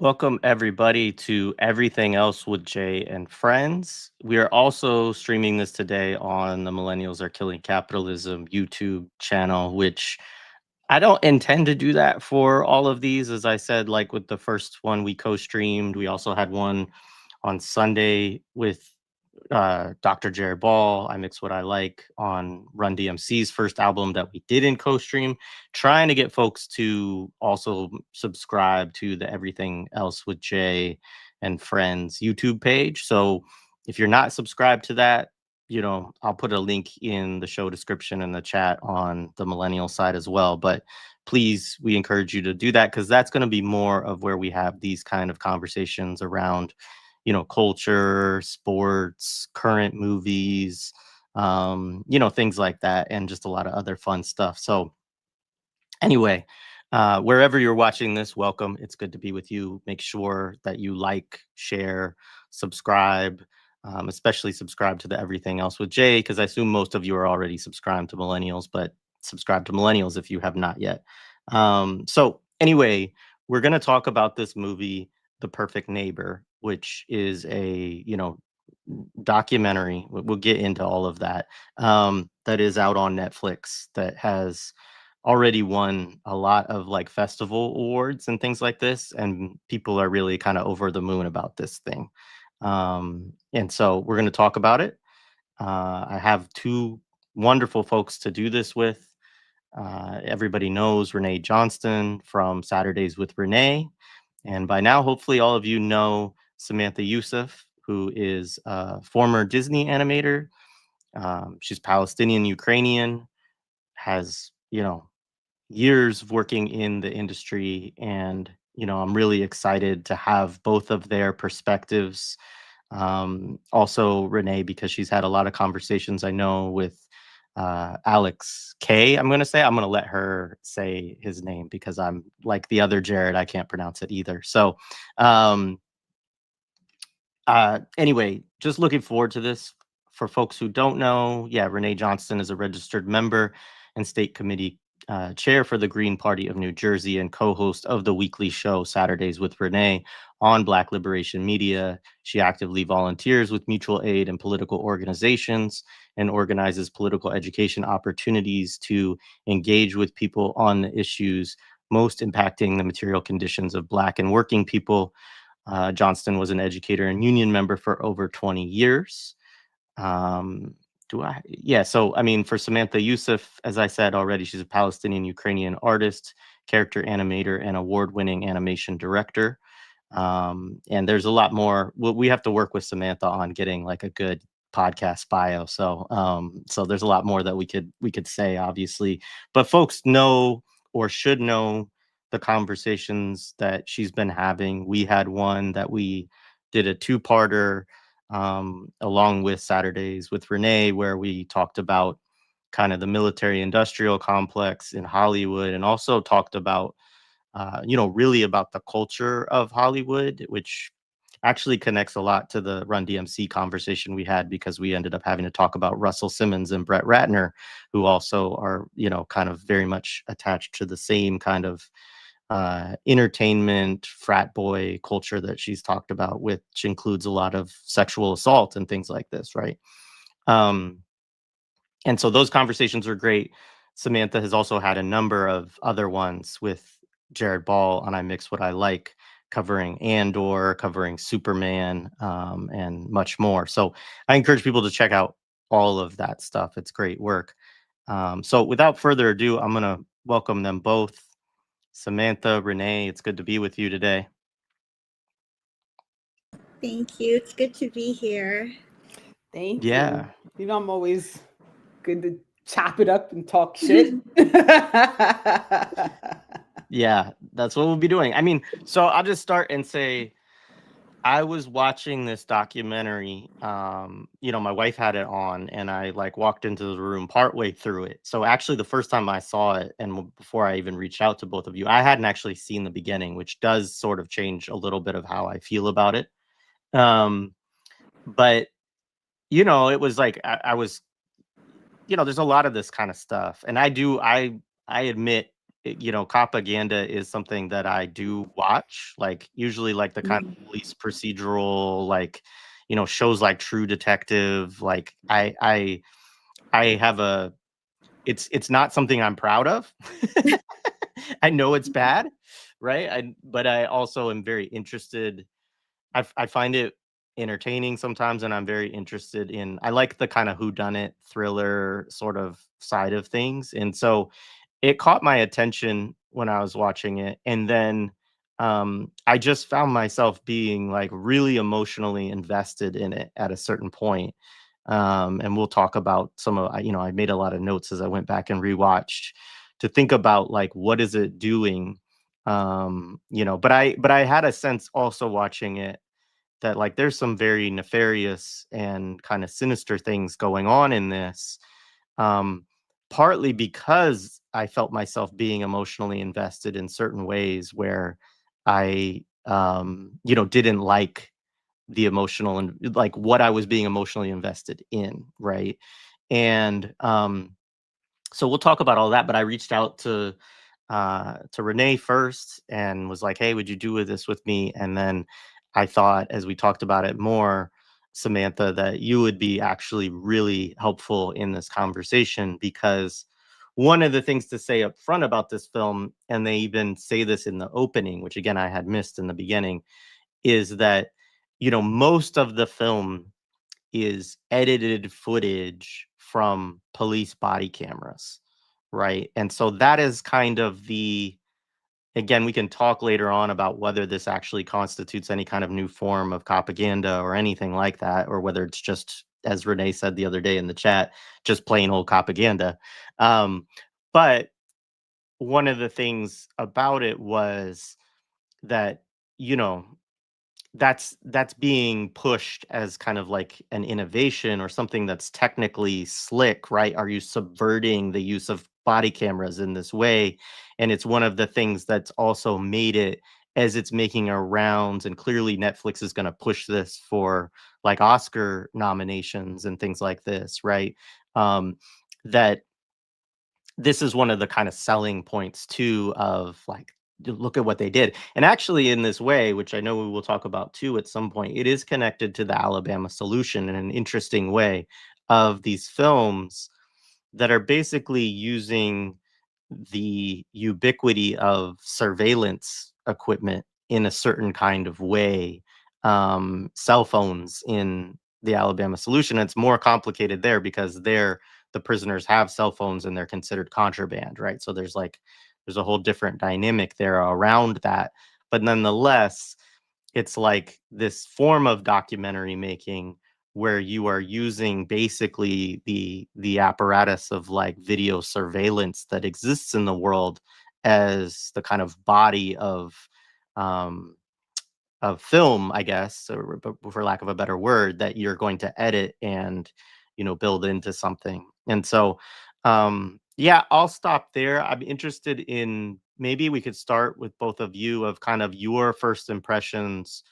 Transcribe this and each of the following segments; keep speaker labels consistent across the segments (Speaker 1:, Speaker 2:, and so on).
Speaker 1: Welcome, everybody, to Everything Else with Jay and Friends. We are also streaming this today on the Millennials Are Killing Capitalism YouTube channel, which I don't intend to do that for all of these. As I said, like with the first one, we co-streamed. We also had one on Sunday with Dr. Jared Ball. I Mix What I Like on Run DMC's first album that we did in co-stream, trying to get folks to also subscribe to the Everything Else with Jay and Friends YouTube page. So if you're not subscribed to that, I'll put a link in the show description in the chat on the millennial side as well. But please, we encourage you to do that, because that's going to be more of where we have these kind of conversations around culture, sports, current movies, things like that, and just a lot of other fun stuff. So anyway, wherever you're watching this, welcome. It's good to be with you. Make sure that you like, share, subscribe, especially subscribe to the Everything Else with Jay, because I assume most of you are already subscribed to Millennials, but subscribe to Millennials if you have not yet. So anyway, we're going to talk about this movie, The Perfect Neighbor, which is a, documentary. We'll get into all of that. That is out on Netflix, that has already won a lot of like festival awards and things like this, and people are really kind of over the moon about this thing. And so we're going to talk about it. I have two wonderful folks to do this with. Everybody knows Renee Johnston from Saturdays with Renee. And by now, hopefully, all of you know Samantha Youssef, who is a former Disney animator. She's Palestinian Ukrainian, has, years of working in the industry. And, I'm really excited to have both of their perspectives. Also, Renee, because she's had a lot of conversations, I know, with Alex K. I'm going to let her say his name, because I'm like the other Jared. I can't pronounce it either. So anyway, just looking forward to this. For folks who don't know, Renee Johnston is a registered member and state committee chair for the Green Party of New Jersey, and co-host of the weekly show Saturdays with Renee on Black Liberation Media. She actively volunteers with mutual aid and political organizations, and organizes political education opportunities to engage with people on the issues most impacting the material conditions of Black and working people. Johnston was an educator and union member for over 20 years. So I mean, for Samantha Youssef, as I said already, she's a Palestinian Ukrainian artist, character animator, and award-winning animation director. And there's a lot more. We have to work with Samantha on getting like a good podcast bio. So there's a lot more that we could say, obviously, but folks know, or should know, the conversations that she's been having. We had one that we did a two-parter along with Saturdays with Renee, where we talked about kind of the military industrial complex in Hollywood, and also talked about, really about the culture of Hollywood, which actually connects a lot to the Run DMC conversation we had, because we ended up having to talk about Russell Simmons and Brett Ratner, who also are, kind of very much attached to the same kind of entertainment frat boy culture that she's talked about, which includes a lot of sexual assault and things like this, right? And so those conversations are great. Samantha has also had a number of other ones with Jared Ball on I Mix What I Like, covering Andor, covering Superman, and much more. So I encourage people to check out all of that stuff. It's great work. So without further ado, I'm going to welcome them both. Samantha, Renee, it's good to be with you today.
Speaker 2: Thank you. It's good to be here.
Speaker 3: Thank
Speaker 1: Yeah.
Speaker 3: you. I'm always good to chop it up and talk shit.
Speaker 1: Yeah, that's what we'll be doing. I mean, so I'll just start and say, I was watching this documentary. My wife had it on, and I like walked into the room partway through it. So actually, the first time I saw it, and before I even reached out to both of you, I hadn't actually seen the beginning, which does sort of change a little bit of how I feel about it. But it was like I was, there's a lot of this kind of stuff, and I admit, Copaganda is something that I do watch, like usually like the kind of police procedural, like, shows like True Detective. Like I have it's not something I'm proud of. I know it's bad, right? But I also am very interested. I find it entertaining sometimes, and I'm very interested in. I like the kind of whodunit thriller sort of side of things, and so it caught my attention when I was watching it, and then I just found myself being like really emotionally invested in it at a certain point. And we'll talk about some of, I made a lot of notes as I went back and rewatched to think about like what is it doing. But I had a sense also watching it that like there's some very nefarious and kind of sinister things going on in this. Um, Partly because I felt myself being emotionally invested in certain ways where I didn't like the emotional and like what I was being emotionally invested in, right? And so we'll talk about all that, but I reached out to Renee first and was like, "Hey, would you do this with me?" And then I thought, as we talked about it more, Samantha, that you would be actually really helpful in this conversation because one of the things to say up front about this film, and they even say this in the opening, which again I had missed in the beginning, is that most of the film is edited footage from police body cameras, right? And so that is kind of the again, we can talk later on about whether this actually constitutes any kind of new form of propaganda or anything like that, or whether it's just, as Renee said the other day in the chat, just plain old propaganda. But one of the things about it was that, you know, that's being pushed as kind of like an innovation or something that's technically slick, right? Are you subverting the use of body cameras in this way? And it's one of the things that's also made it as it's making a rounds, and clearly Netflix is going to push this for like Oscar nominations and things like this, right? That this is one of the kind of selling points too of like look at what they did. And actually in this way, which I know we will talk about too at some point, it is connected to the Alabama solution in an interesting way of these films that are basically using the ubiquity of surveillance equipment in a certain kind of way. Cell phones in the Alabama solution, it's more complicated there because the prisoners have cell phones and they're considered contraband, right? So there's a whole different dynamic there around that. But nonetheless, it's like this form of documentary making where you are using basically the apparatus of like video surveillance that exists in the world as the kind of body um of film, I guess, or for lack of a better word, that you're going to edit and build into something. And so yeah, I'll stop there. I'm interested in, maybe we could start with both of you of kind of your first impressions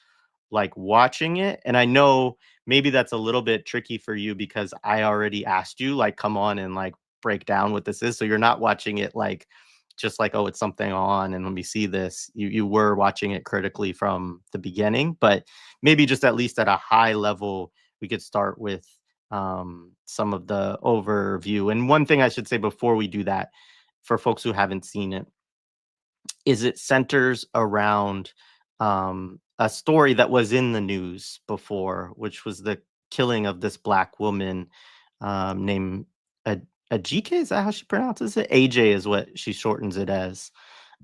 Speaker 1: like watching it. And I know maybe that's a little bit tricky for you because I already asked you, like, come on and like break down what this is. So you're not watching it like just like, oh, it's something on and let me see this. You were watching it critically from the beginning, but maybe just at least at a high level, we could start with some of the overview. And one thing I should say before we do that, for folks who haven't seen it, is it centers around a story that was in the news before, which was the killing of this Black woman named Ajike. Is that how she pronounces it? AJ is what she shortens it as,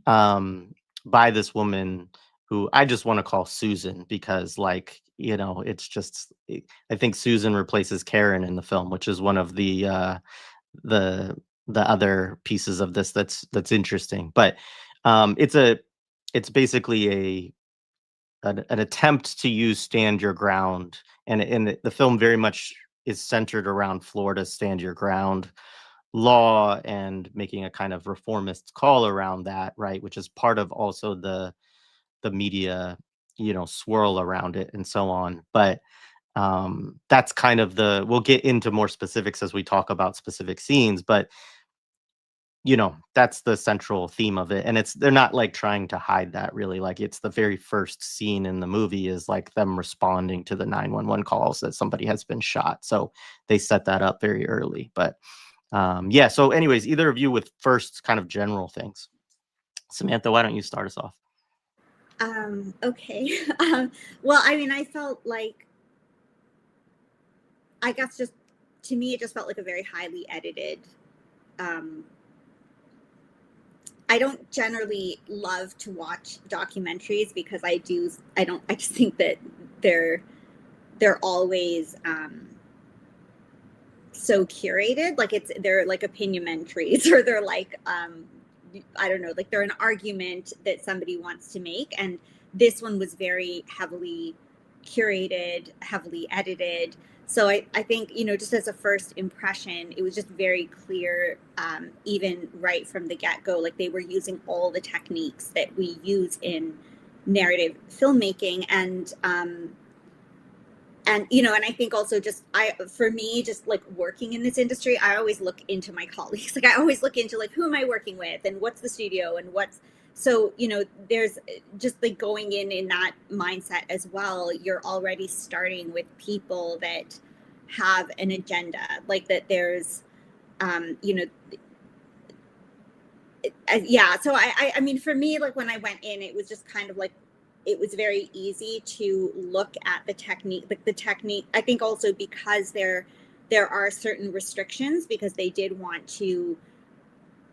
Speaker 1: um, by this woman who I just want to call Susan because, like, it's just, I think Susan replaces Karen in the film, which is one of the the other pieces of this that's interesting. But it's basically an attempt to use stand your ground, and the film very much is centered around Florida's stand your ground law and making a kind of reformist call around that, right? Which is part of also the media, swirl around it and so on. But that's kind of we'll get into more specifics as we talk about specific scenes, but you know, that's the central theme of it. And they're not like trying to hide that really. Like it's the very first scene in the movie is like them responding to the 911 calls that somebody has been shot. So they set that up very early. But yeah, so anyways, either of you with first kind of general things. Samantha, why don't you start us off?
Speaker 2: Okay. Well, I mean, I felt like, I guess just to me, it just felt like a very highly edited. I don't generally love to watch documentaries because I just think that they're always so curated. Like they're like opinionmentaries, or they're like, I don't know, like they're an argument that somebody wants to make. And this one was very heavily curated, heavily edited. So I think, you know, just as a first impression, it was just very clear, even right from the get-go, like they were using all the techniques that we use in narrative filmmaking. And you know, and I think also just for me, just like working in this industry, I always look into my colleagues. Like I always look into like, who am I working with and what's the studio and so, you know, there's just like going in that mindset as well. You're already starting with people that have an agenda, like that there's, you know, yeah. So I mean, for me, like when I went in, it was just kind of like, it was very easy to look at the technique, like the technique. I think also because there are certain restrictions, because they did want to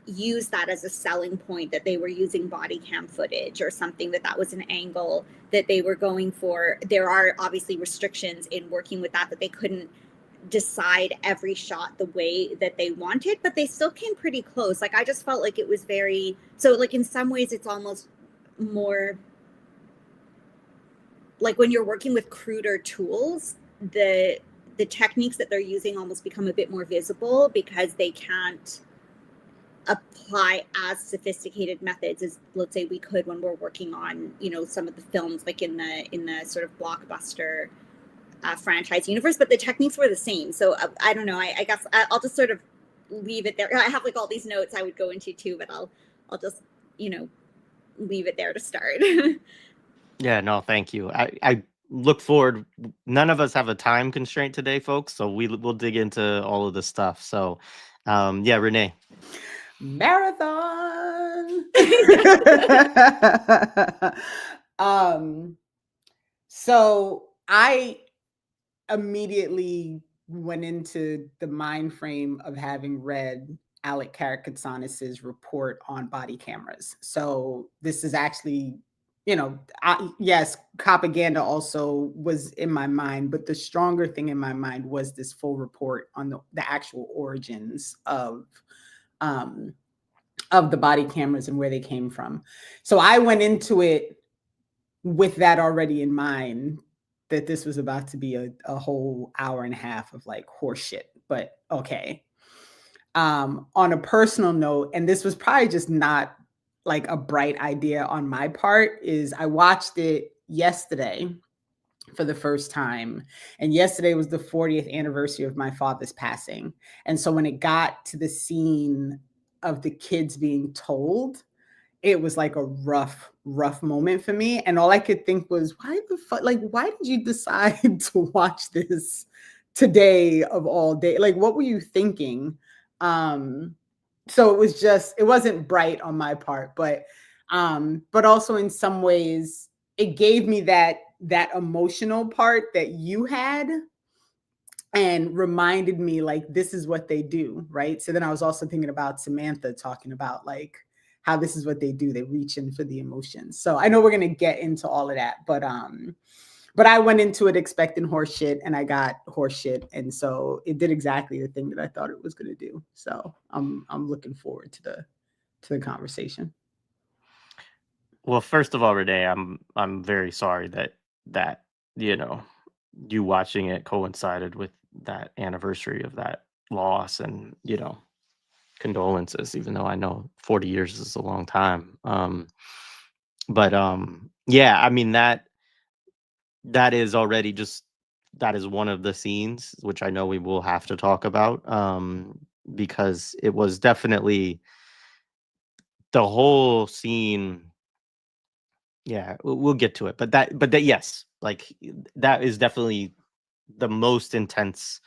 Speaker 2: use that as a selling point, that they were using body cam footage or something, that was an angle that they were going for. There are obviously restrictions in working with that they couldn't decide every shot the way that they wanted, but they still came pretty close. Like I just felt like it was very, so like in some ways it's almost more like when you're working with cruder tools, the techniques that they're using almost become a bit more visible because they can't apply as sophisticated methods as, let's say, we could when we're working on, you know, some of the films like in the sort of blockbuster franchise universe. But the techniques were the same. So I don't know. I guess I'll just sort of leave it there. I have like all these notes I would go into too, but I'll just, you know, leave it there to start.
Speaker 1: Yeah, no, thank you. I look forward. None of us have a time constraint today, folks, so we'll dig into all of this stuff. So, yeah, Renee.
Speaker 3: Marathon. So I immediately went into the mind frame of having read Alec Karakatsanis's report on body cameras. So this is actually, you know, yes, Copaganda also was in my mind, but the stronger thing in my mind was this full report on the actual origins of the body cameras and where they came from. So I went into it with that already in mind, that this was about to be a whole hour and a half of like horseshit, but okay. On a personal note, and this was probably just not like a bright idea on my part, is I watched it yesterday for the first time. And yesterday was the 40th anniversary of my father's passing. And so when it got to the scene of the kids being told, it was like a rough moment for me. And all I could think was, why the fuck, like, why did you decide to watch this today of all day? Like, what were you thinking? So it wasn't bright on my part, but also in some ways it gave me that emotional part that you had, and reminded me like, this is what they do, right? So then I was also thinking about Samantha talking about like how this is what they do. They reach in for the emotions. So I know we're going to get into all of that, but I went into it expecting horse shit and I got horse shit. And so it did exactly the thing that I thought it was going to do. So I'm looking forward to the conversation.
Speaker 1: Well, first of all, Renee, I'm very sorry that you know, you watching it coincided with that anniversary of that loss, and you know, condolences, even though I know 40 years is a long time. But yeah, I mean that is already just, that is one of the scenes which I know we will have to talk about, because it was definitely the whole scene, yeah, we'll get to it, but that yes, like that is definitely the most intense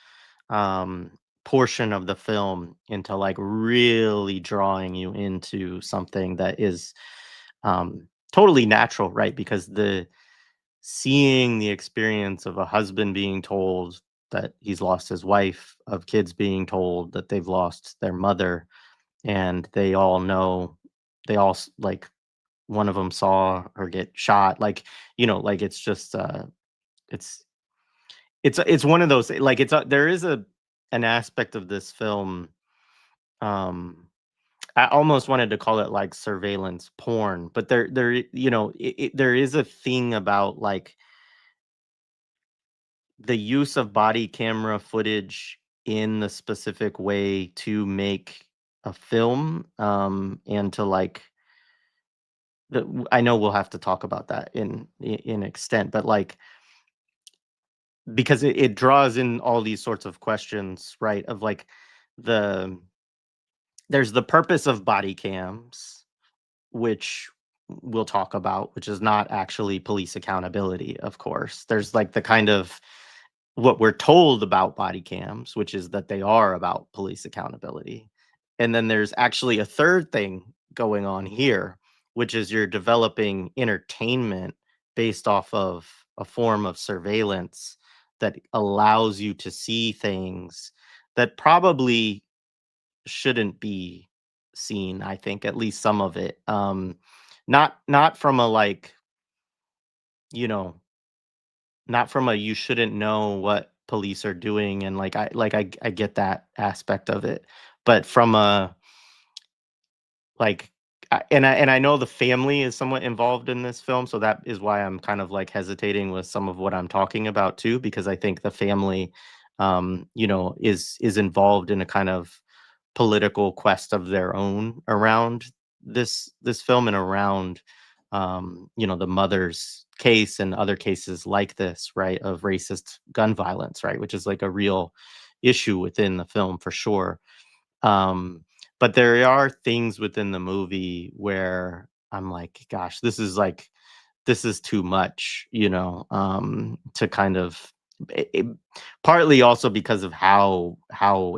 Speaker 1: portion of the film, into like really drawing you into something that is totally natural, right? Because seeing the experience of a husband being told that he's lost his wife, of kids being told that they've lost their mother, and they all know, like, one of them saw her get shot, like, like it's just it's it's one of those, like, there is an aspect of this film, um I almost wanted to call it like surveillance porn, but there is a thing about like the use of body camera footage in the specific way to make a film, and to like I know we'll have to talk about that in extent, but like, because it draws in all these sorts of questions, right? Of like the there's the purpose of body cams, which we'll talk about, which is not actually police accountability, of course. There's like the kind of what we're told about body cams, which is that they are about police accountability. And then there's actually a third thing going on here, which is you're developing entertainment based off of a form of surveillance that allows you to see things that probably shouldn't be seen, I think, at least some of it. Not from a like, you know, not from a you shouldn't know what police are doing, and I get that aspect of it, but from a like and I know the family is somewhat involved in this film, so that is why I'm kind of like hesitating with some of what I'm talking about too, because I think the family is involved in a kind of political quest of their own around this film, and around the mother's case and other cases like this, right, of racist gun violence, right, which is like a real issue within the film for sure. um but there are things within the movie where I'm like, gosh, this is too much, to kind of partly also because of how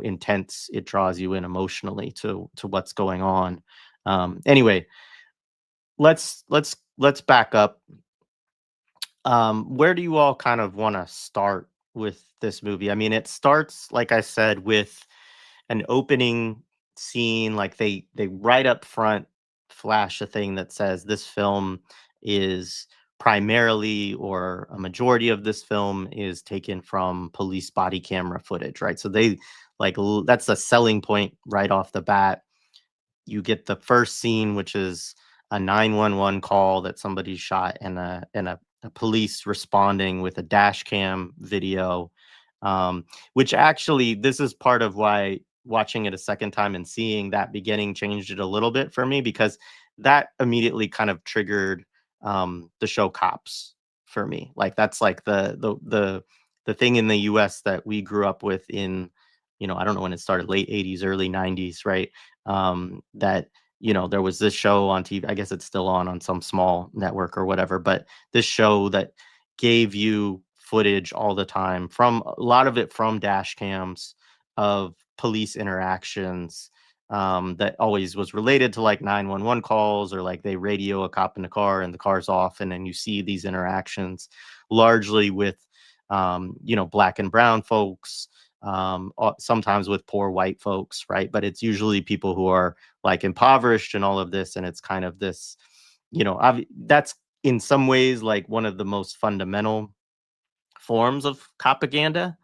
Speaker 1: intense it draws you in emotionally to what's going on. Anyway, let's back up. Where do you all kind of want to start with this movie? I mean, it starts, like I said, with an opening scene. Like they right up front flash a thing that says this film is primarily, or a majority of this film is taken from police body camera footage, right? So they that's a selling point right off the bat. You get the first scene, which is a 911 call that somebody shot, and a police responding with a dash cam video, which actually, this is part of why watching it a second time and seeing that beginning changed it a little bit for me, because that immediately kind of triggered the show Cops for me. Like that's like the thing in the US that we grew up with in, I don't know when it started, late 80s, early 90s, right? That there was this show on TV. I guess it's still on some small network or whatever, but this show that gave you footage all the time, from a lot of it from dash cams of police interactions, that always was related to like 911 calls, or like they radio a cop in the car and the car's off, and then you see these interactions largely with black and brown folks, sometimes with poor white folks, right? But it's usually people who are like impoverished and all of this, and it's kind of this, that's in some ways like one of the most fundamental forms of propaganda.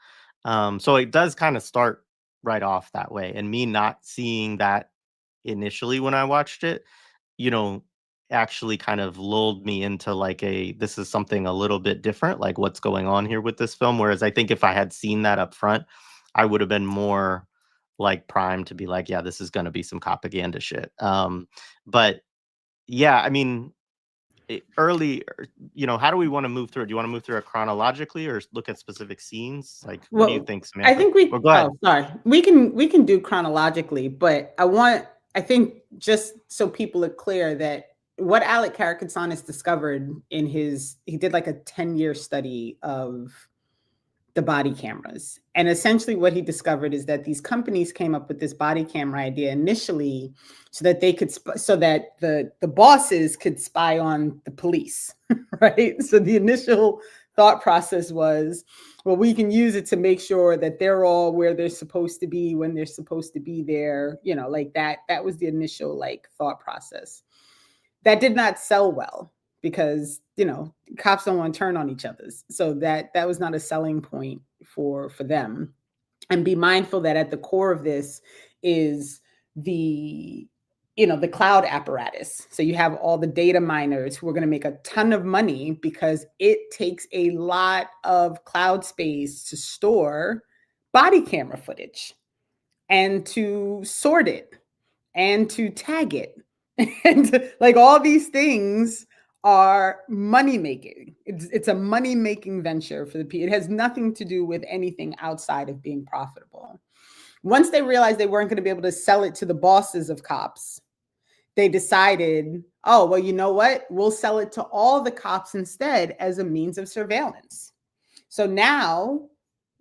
Speaker 1: So it does kind of start right off that way, and me not seeing that initially when I watched it, you know, actually kind of lulled me into like this is something a little bit different, like what's going on here with this film. Whereas I think if I had seen that up front, I would have been more like primed to be like, yeah, this is going to be some propaganda shit. But yeah, I mean, how do we want to move through it? Do you want to move through it chronologically or look at specific scenes? Like, what do you think, Samantha?
Speaker 3: I think
Speaker 1: Go ahead.
Speaker 3: sorry. We can do chronologically, but I want I think just so people are clear that what Alec Karakatsanis discovered in he did like a 10-year study of the body cameras. And essentially what he discovered is that these companies came up with this body camera idea initially so that they could, so that the bosses could spy on the police, right? So the initial thought process was, well, we can use it to make sure that they're all where they're supposed to be when they're supposed to be there, you know, like that. That was the initial like thought process. That did not sell well because, you know, cops don't want to turn on each other. So that was not a selling point for them. And be mindful that at the core of this is the, you know, the cloud apparatus. So you have all the data miners who are going to make a ton of money because it takes a lot of cloud space to store body camera footage and to sort it and to tag it. And like all these things are money making. It's a money making venture for the people. It has nothing to do with anything outside of being profitable. Once they realized they weren't going to be able to sell it to the bosses of cops, they decided, oh, well, you know what? We'll sell it to all the cops instead as a means of surveillance. So now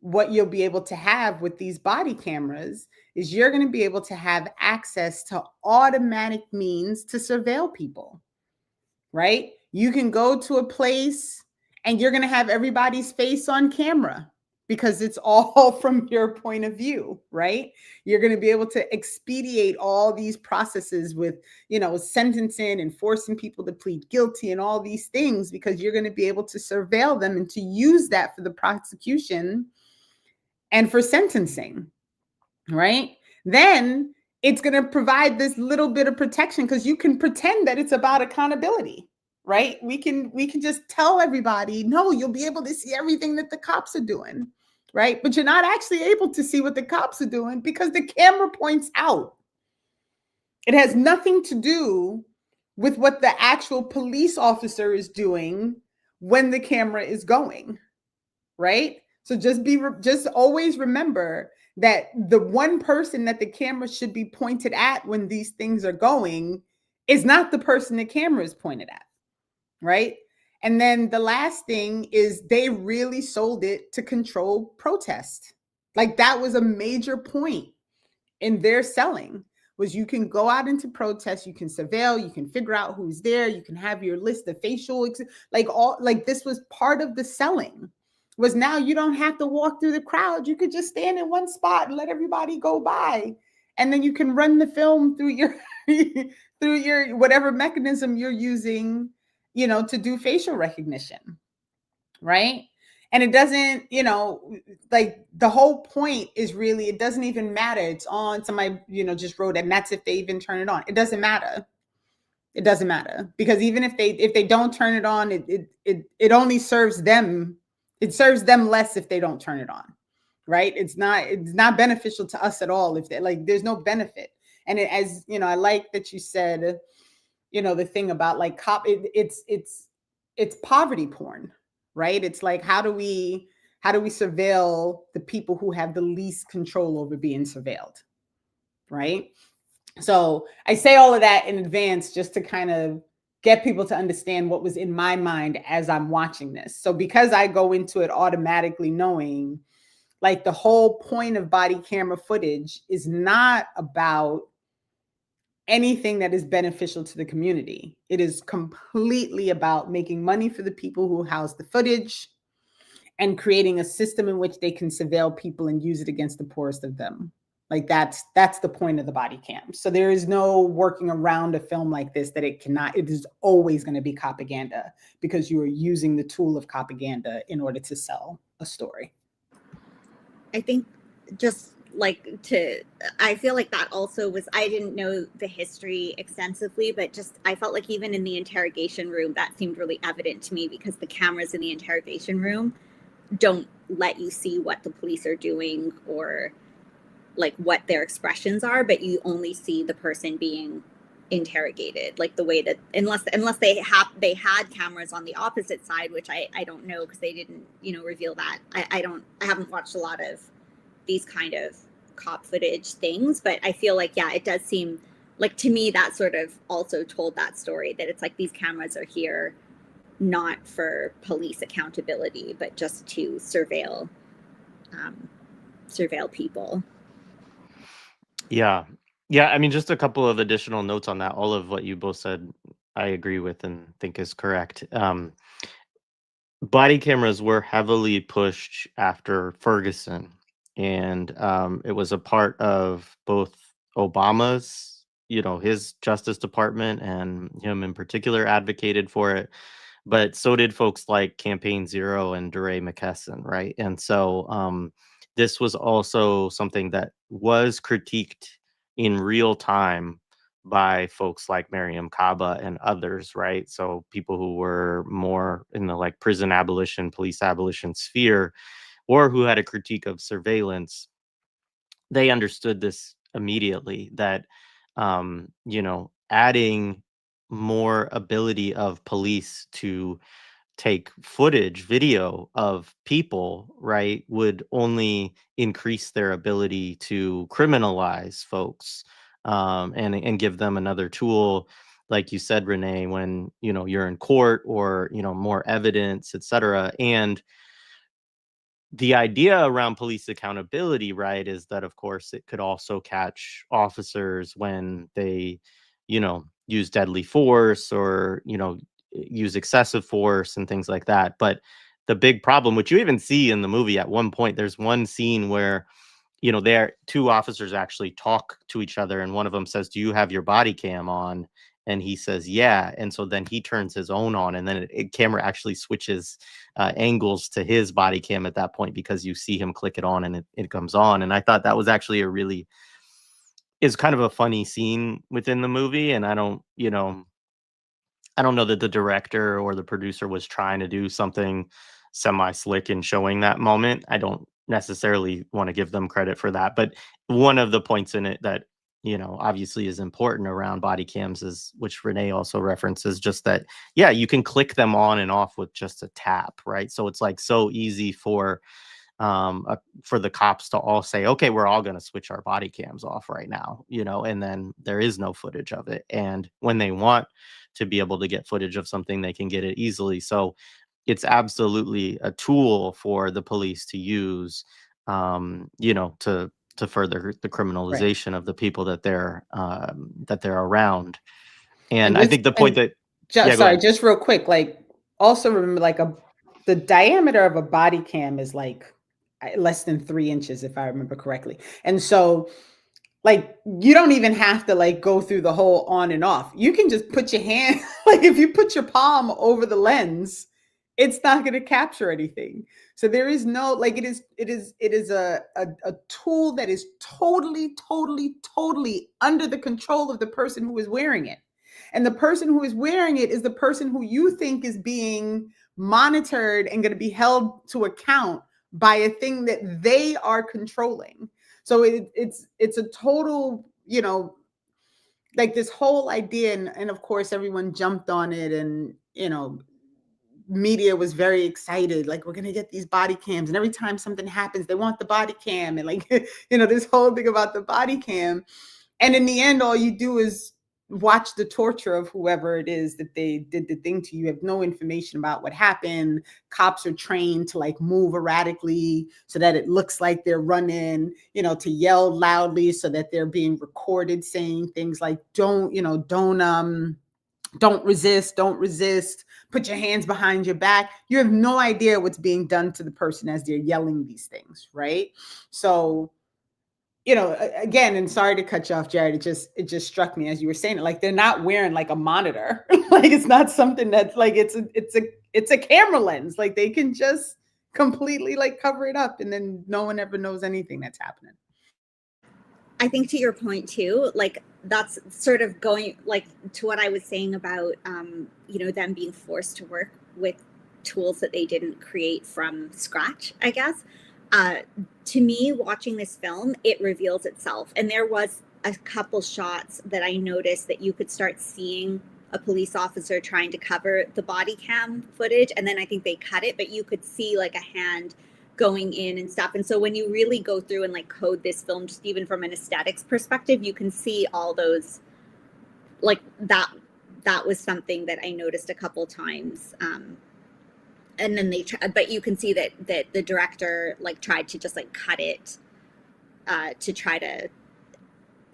Speaker 3: what you'll be able to have with these body cameras is you're going to be able to have access to automatic means to surveil people, right? You can go to a place and you're going to have everybody's face on camera because it's all from your point of view, right? You're going to be able to expedite all these processes with, you know, sentencing and forcing people to plead guilty and all these things because you're going to be able to surveil them and to use that for the prosecution and for sentencing, right? Then it's going to provide this little bit of protection because you can pretend that it's about accountability, right? We can just tell everybody, no, you'll be able to see everything that the cops are doing, right? But you're not actually able to see what the cops are doing because the camera points out. It has nothing to do with what the actual police officer is doing when the camera is going, right? So just always remember that the one person that the camera should be pointed at when these things are going is not the person the camera is pointed at, right? And then the last thing is they really sold it to control protest. Like that was a major point in their selling was you can go out into protest, you can surveil, you can figure out who's there, you can have your list of facial, like this was part of the selling. Was now you don't have to walk through the crowd. You could just stand in one spot and let everybody go by. And then you can run the film through your through your whatever mechanism you're using, you know, to do facial recognition. Right? And it doesn't, you know, like the whole point is really, it doesn't even matter. It's on, somebody, you know, just wrote it, and that's if they even turn it on. It doesn't matter. It doesn't matter because even if they don't turn it on, it only serves them. It serves them less if they don't turn it on, right? It's not beneficial to us at all if they like. There's no benefit. And as you know, I like that you said, you know, the thing about like it's poverty porn, right? It's like how do we surveil the people who have the least control over being surveilled, right? So I say all of that in advance just to kind of get people to understand what was in my mind as I'm watching this. So because I go into it automatically knowing like the whole point of body camera footage is not about anything that is beneficial to the community. It is completely about making money for the people who house the footage and creating a system in which they can surveil people and use it against the poorest of them. Like that's the point of the body cam. So there is no working around a film like this that it is always going to be Copaganda because you are using the tool of Copaganda in order to sell a story.
Speaker 2: I think I feel like that also was, I didn't know the history extensively, but just, I felt like even in the interrogation room, that seemed really evident to me because the cameras in the interrogation room don't let you see what the police are doing or like what their expressions are, but you only see the person being interrogated, like the way that unless they had cameras on the opposite side, which I don't know because they didn't, you know, reveal that. I haven't watched a lot of these kind of cop footage things, but I feel like, yeah, it does seem like, to me, that sort of also told that story, that it's like these cameras are here not for police accountability, but just to surveil people.
Speaker 1: Yeah. Yeah. I mean, just a couple of additional notes on that. All of what you both said, I agree with and think is correct. Body cameras were heavily pushed after Ferguson, and it was a part of both Obama's, his Justice Department, and him in particular advocated for it. But so did folks like Campaign Zero and DeRay McKesson, right? And so this was also something that was critiqued in real time by folks like Miriam Kaba and others, right? So people who were more in the like prison abolition, police abolition sphere, or who had a critique of surveillance, they understood this immediately, that adding more ability of police to take video of people, right, would only increase their ability to criminalize folks, and give them another tool, like you said, Renee, when you're in court, or more evidence, etc. And the idea around police accountability, right, is that of course it could also catch officers when they, use deadly force, or, use excessive force and things like that. But the big problem, which you even see in the movie at one point, there's one scene where, there two officers actually talk to each other, and one of them says, "Do you have your body cam on?" And he says, "Yeah." And so then he turns his own on, and then camera actually switches angles to his body cam at that point, because you see him click it on, and it comes on. And I thought that was actually is kind of a funny scene within the movie. And I don't know that the director or the producer was trying to do something semi slick in showing that moment. I don't necessarily want to give them credit for that. But one of the points in it that, obviously is important around body cams is, which Renee also references, just that, yeah, you can click them on and off with just a tap, right? So it's like so easy for the cops to all say, okay, we're all going to switch our body cams off right now, and then there is no footage of it. And when they want to be able to get footage of something, they can get it easily. So it's absolutely a tool for the police to use, to further the criminalization of the people that they're around. And I think the point that, yeah, go
Speaker 3: sorry,
Speaker 1: ahead.
Speaker 3: just real quick, like, also remember, like, the diameter of a body cam is like less than 3 inches, if I remember correctly. And so, like, you don't even have to like go through the whole on and off. You can just put your hand, like, if you put your palm over the lens, it's not going to capture anything. So there is no, like, it is a tool that is totally under the control of the person who is wearing it. And the person who is wearing it is the person who you think is being monitored and going to be held to account by a thing that they are controlling. So it's a total, like, this whole idea, and of course everyone jumped on it, and media was very excited, like, we're going to get these body cams, and every time something happens they want the body cam, and like, this whole thing about the body cam. And in the end, all you do is watch the torture of whoever it is that they did the thing to. You have no information about what happened. Cops are trained to like move erratically so that it looks like they're running, to yell loudly so that they're being recorded saying things like, don't resist, put your hands behind your back. You have no idea what's being done to the person as they're yelling these things, right? So, again, and sorry to cut you off, Jared, it just struck me as you were saying it, like, they're not wearing like a monitor. Like, it's not something that's like, it's a camera lens. Like, they can just completely like cover it up, and then no one ever knows anything that's happening.
Speaker 2: I think, to your point too, like, that's sort of going like to what I was saying about them being forced to work with tools that they didn't create from scratch, I guess. To me, watching this film, it reveals itself. And there was a couple shots that I noticed that you could start seeing a police officer trying to cover the body cam footage, and then I think they cut it, but you could see like a hand going in and stuff. And so when you really go through and like code this film, just even from an aesthetics perspective, you can see all those like that was something that I noticed a couple times. And then but you can see that the director like tried to just like cut it to try to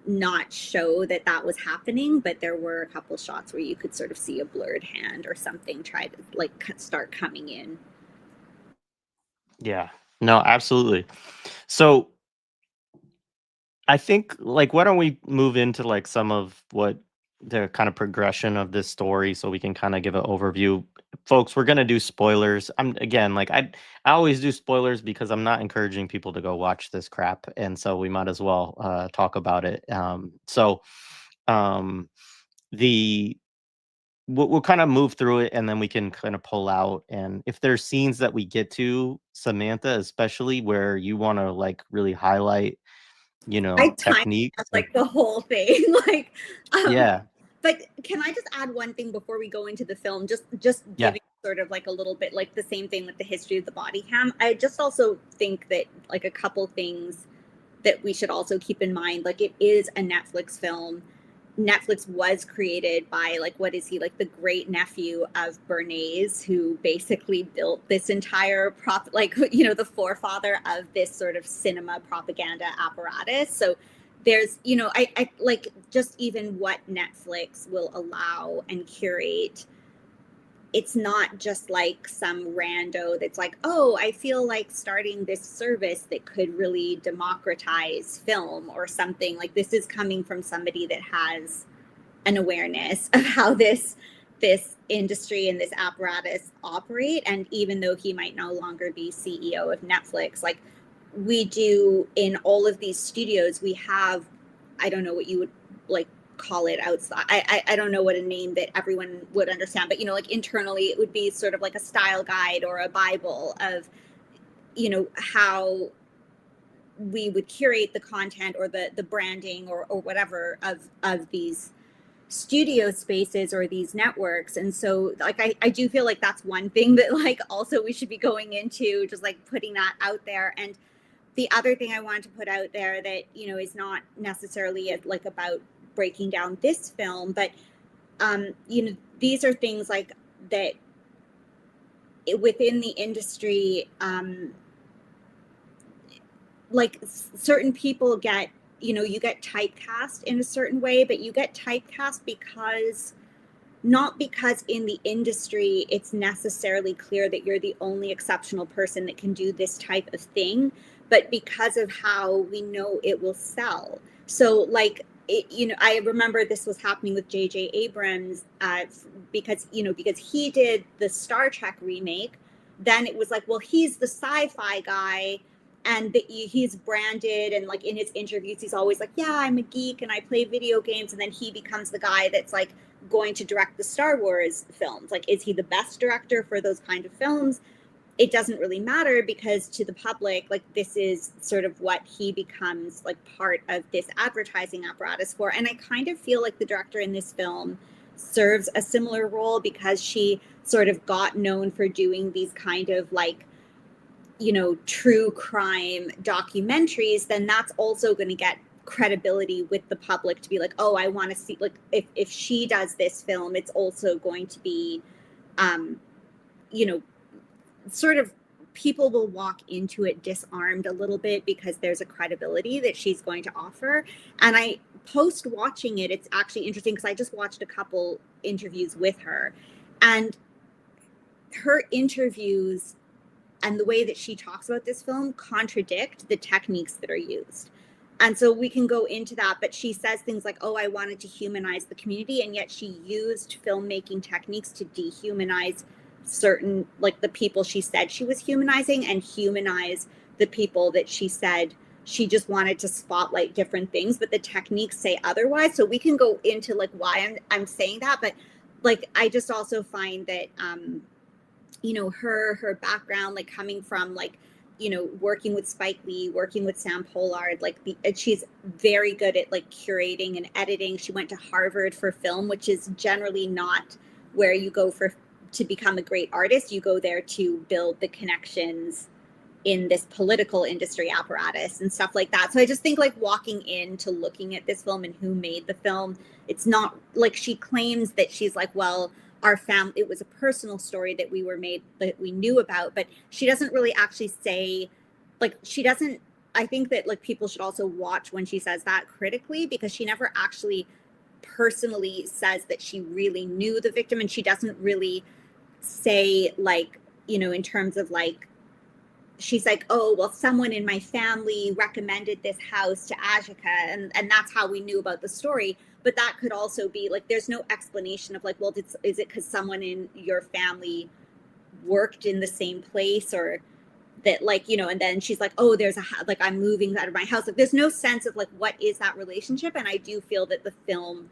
Speaker 2: not show that was happening, but there were a couple shots where you could sort of see a blurred hand or something try to like start coming in.
Speaker 1: Yeah, no, absolutely. So I think, like, why don't we move into like some of what the kind of progression of this story so we can kind of give an overview. Folks, we're gonna do spoilers. I'm again like I always do spoilers because I'm not encouraging people to go watch this crap, and so we might as well talk about it. Um, the we'll kind of move through it and then we can kind of pull out. And if there's scenes that we get to, Samantha, especially where you want to like really highlight, you know,
Speaker 2: I timed
Speaker 1: techniques.
Speaker 2: like the whole thing. Like,
Speaker 1: Yeah.
Speaker 2: But can I just add one thing before we go into the film? Just
Speaker 1: Yeah.
Speaker 2: giving sort of like a little bit like the same thing with the history of the body cam. I just also think that like a couple things that we should also keep in mind, like it is a Netflix film. Netflix was created by like, what is he, like the great nephew of Bernays, who basically built this entire like, you know, the forefather of this sort of cinema propaganda apparatus. So there's, you know, I like just even what Netflix will allow and curate. It's not just like some rando that's like, oh, I feel like starting this service that could really democratize film or something. Like this is coming from somebody that has an awareness of how this industry and this apparatus operate. And even though he might no longer be CEO of Netflix, like we do in all of these studios, we have, I don't know what you would like call it outside. I don't know what a name that everyone would understand, but you know, like internally it would be sort of like a style guide or a Bible of, you know, how we would curate the content or the branding or whatever of these studio spaces or these networks. And so like I do feel like that's one thing that like also we should be going into, just like putting that out there. And the other thing I wanted to put out there that, you know, is not necessarily like about breaking down this film, but you know, these are things like that within the industry, like certain people get, you know, you get typecast in a certain way, but you get typecast because not because in the industry it's necessarily clear that you're the only exceptional person that can do this type of thing, but because of how we know it will sell. So like, you know, I remember this was happening with J.J. Abrams because, you know, because he did the Star Trek remake. Then it was like, well, he's the sci-fi guy and he's branded, and like in his interviews, he's always like, yeah, I'm a geek and I play video games. And then he becomes the guy that's like going to direct the Star Wars films. Like, is he the best director for those kind of films? It doesn't really matter because to the public, like this is sort of what he becomes like part of this advertising apparatus for. And I kind of feel like the director in this film serves a similar role because she sort of got known for doing these kind of like, you know, true crime documentaries. Then that's also going to get credibility with the public to be like, oh, I want to see, like if she does this film, it's also going to be, you know, sort of people will walk into it disarmed a little bit because there's a credibility that she's going to offer. And I post watching it, it's actually interesting because I just watched a couple interviews with her, and her interviews and the way that she talks about this film contradict the techniques that are used. And so we can go into that, but she says things like, oh, I wanted to humanize the community, and yet she used filmmaking techniques to dehumanize certain, like the people she said she was humanizing, and humanize the people that she said she just wanted to spotlight different things, but the techniques say otherwise. So we can go into like why I'm saying that, but like I just also find that you know, her background, like coming from like, you know, working with Spike Lee, working with Sam Pollard, like she's very good at like curating and editing. She went to Harvard for film, which is generally not where you go to become a great artist. You go there to build the connections in this political industry apparatus and stuff like that. So I just think like walking into looking at this film and who made the film, it's not like she claims that she's like, well, our family, it was a personal story that we were made, that we knew about, but she doesn't really actually say, like, she doesn't, I think that like people should also watch when she says that critically, because she never actually personally says that she really knew the victim, and she doesn't really say like, you know, in terms of like, she's like, oh, well, someone in my family recommended this house to Ajiake, and that's how we knew about the story. But that could also be like, there's no explanation of like, well, is it because someone in your family worked in the same place, or that, like, you know, and then she's like, oh, there's like, I'm moving out of my house. Like, there's no sense of like, what is that relationship? And I do feel that the film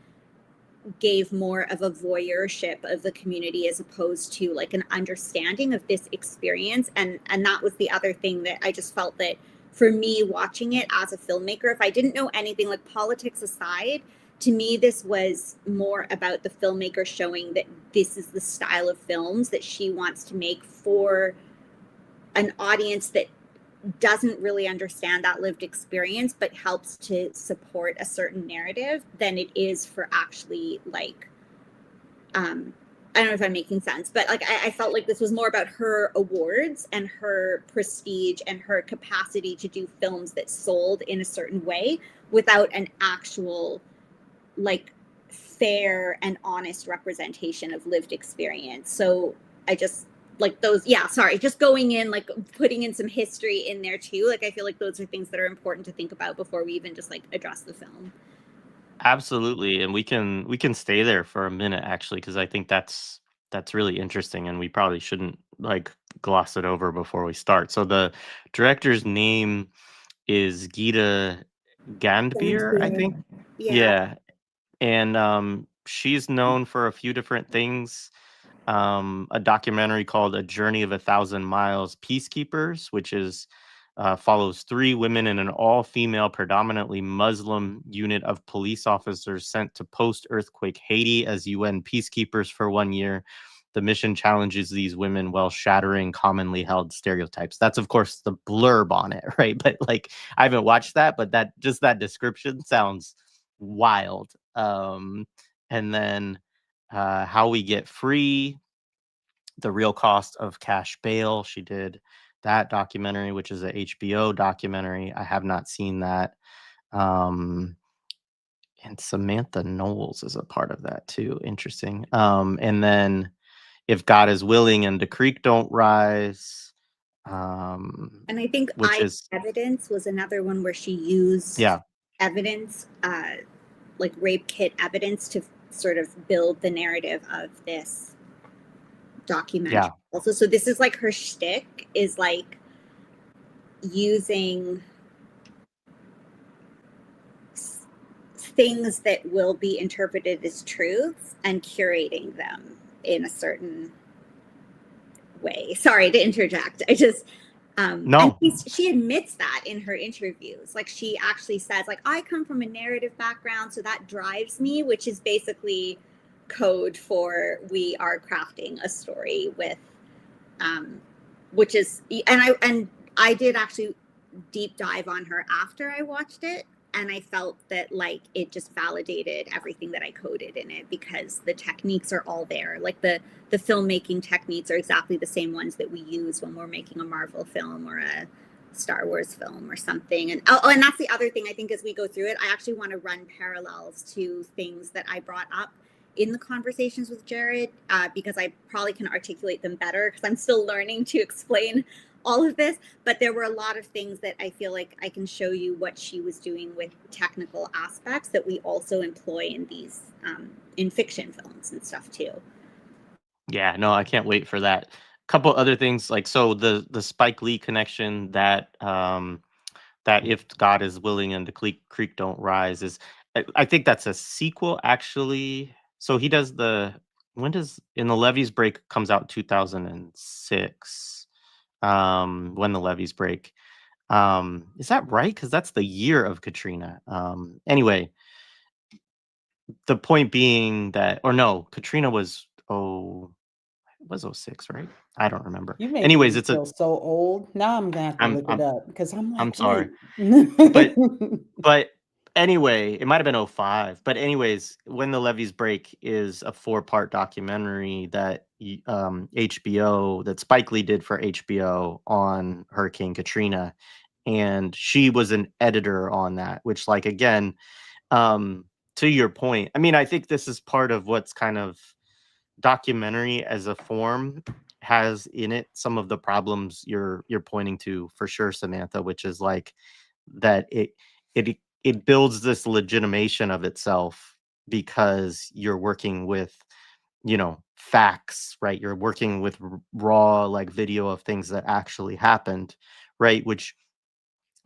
Speaker 2: gave more of a voyeurship of the community as opposed to like an understanding of this experience. And that was the other thing that I just felt that for me watching it as a filmmaker, if I didn't know anything, like politics aside, to me this was more about the filmmaker showing that this is the style of films that she wants to make for an audience that doesn't really understand that lived experience, but helps to support a certain narrative, than it is for actually like, I don't know if I'm making sense, but like, I felt like this was more about her awards and her prestige and her capacity to do films that sold in a certain way without an actual like fair and honest representation of lived experience. So I just, like those, just going in, like putting in some history in there too. Like, I feel like those are things that are important to think about before we even just like address the film.
Speaker 1: Absolutely, and we can stay there for a minute actually, because I think that's really interesting, and we probably shouldn't like gloss it over before we start. So the director's name is Geeta Gandbir, I think.
Speaker 2: Yeah.
Speaker 1: Yeah, and she's known for a few different things. A documentary called A Journey of a Thousand Miles, Peacekeepers, which is follows 3 women in an all-female, predominantly Muslim unit of police officers sent to post-earthquake Haiti as UN peacekeepers for 1 year. The mission challenges these women while shattering commonly held stereotypes. That's, of course, the blurb on it, right? But like, I haven't watched that, but that description sounds wild. And then How We Get Free, The Real Cost of Cash Bail. She did that documentary, which is a HBO documentary. I have not seen that. And Samantha Knowles is a part of that too. Interesting. And then If God is Willing and the Creek Don't Rise.
Speaker 2: And I think
Speaker 1: Which is,
Speaker 2: Evidence was another one where she used
Speaker 1: yeah,
Speaker 2: evidence, like rape kit evidence, to sort of build the narrative of this documentary.
Speaker 1: yeah,
Speaker 2: Also, so this is like her shtick, is like using things that will be interpreted as truths and curating them in a certain way. Sorry to interject. I just
Speaker 1: no,
Speaker 2: and she admits that in her interviews. Like, she actually says, like, I come from a narrative background, so that drives me, which is basically code for we are crafting a story with, which is, and I did actually deep dive on her after I watched it, and I felt that like it just validated everything that I coded in it, because the techniques are all there. Like the filmmaking techniques are exactly the same ones that we use when we're making a Marvel film or a Star Wars film or something. And and that's the other thing, I think, as we go through it, I actually want to run parallels to things that I brought up in the conversations with Jared, because I probably can articulate them better, because I'm still learning to explain all of this. But there were a lot of things that I feel like I can show you what she was doing with technical aspects that we also employ in these in fiction films and stuff too.
Speaker 1: yeah, no, I can't wait for that. Couple other things, like, so the Spike Lee connection, that If God is Willing and the Creek Don't Rise is, I think that's a sequel actually. So he does when does In the Levees Break comes out 2006. When the Levees Break. Is that right? Because that's the year of Katrina. Anyway, the point being that, or no, Katrina was, oh, was 06, right? I don't remember.
Speaker 3: You made
Speaker 1: Anyways,
Speaker 3: me
Speaker 1: it's a
Speaker 3: feel so old. Now I'm gonna have to look it up because I'm
Speaker 1: I'm
Speaker 3: like,
Speaker 1: sorry.
Speaker 3: wait.
Speaker 1: But anyway, it might have been 05. But anyways, When the Levees Break is a 4-part documentary that HBO, that Spike Lee did for HBO on Hurricane Katrina. And she was an editor on that, which, like, again, to your point, I mean, I think this is part of what's kind of documentary as a form has in it some of the problems you're pointing to, for sure, Samantha, which is like that it it builds this legitimation of itself because you're working with, facts, right? You're working with raw, like, video of things that actually happened, right? Which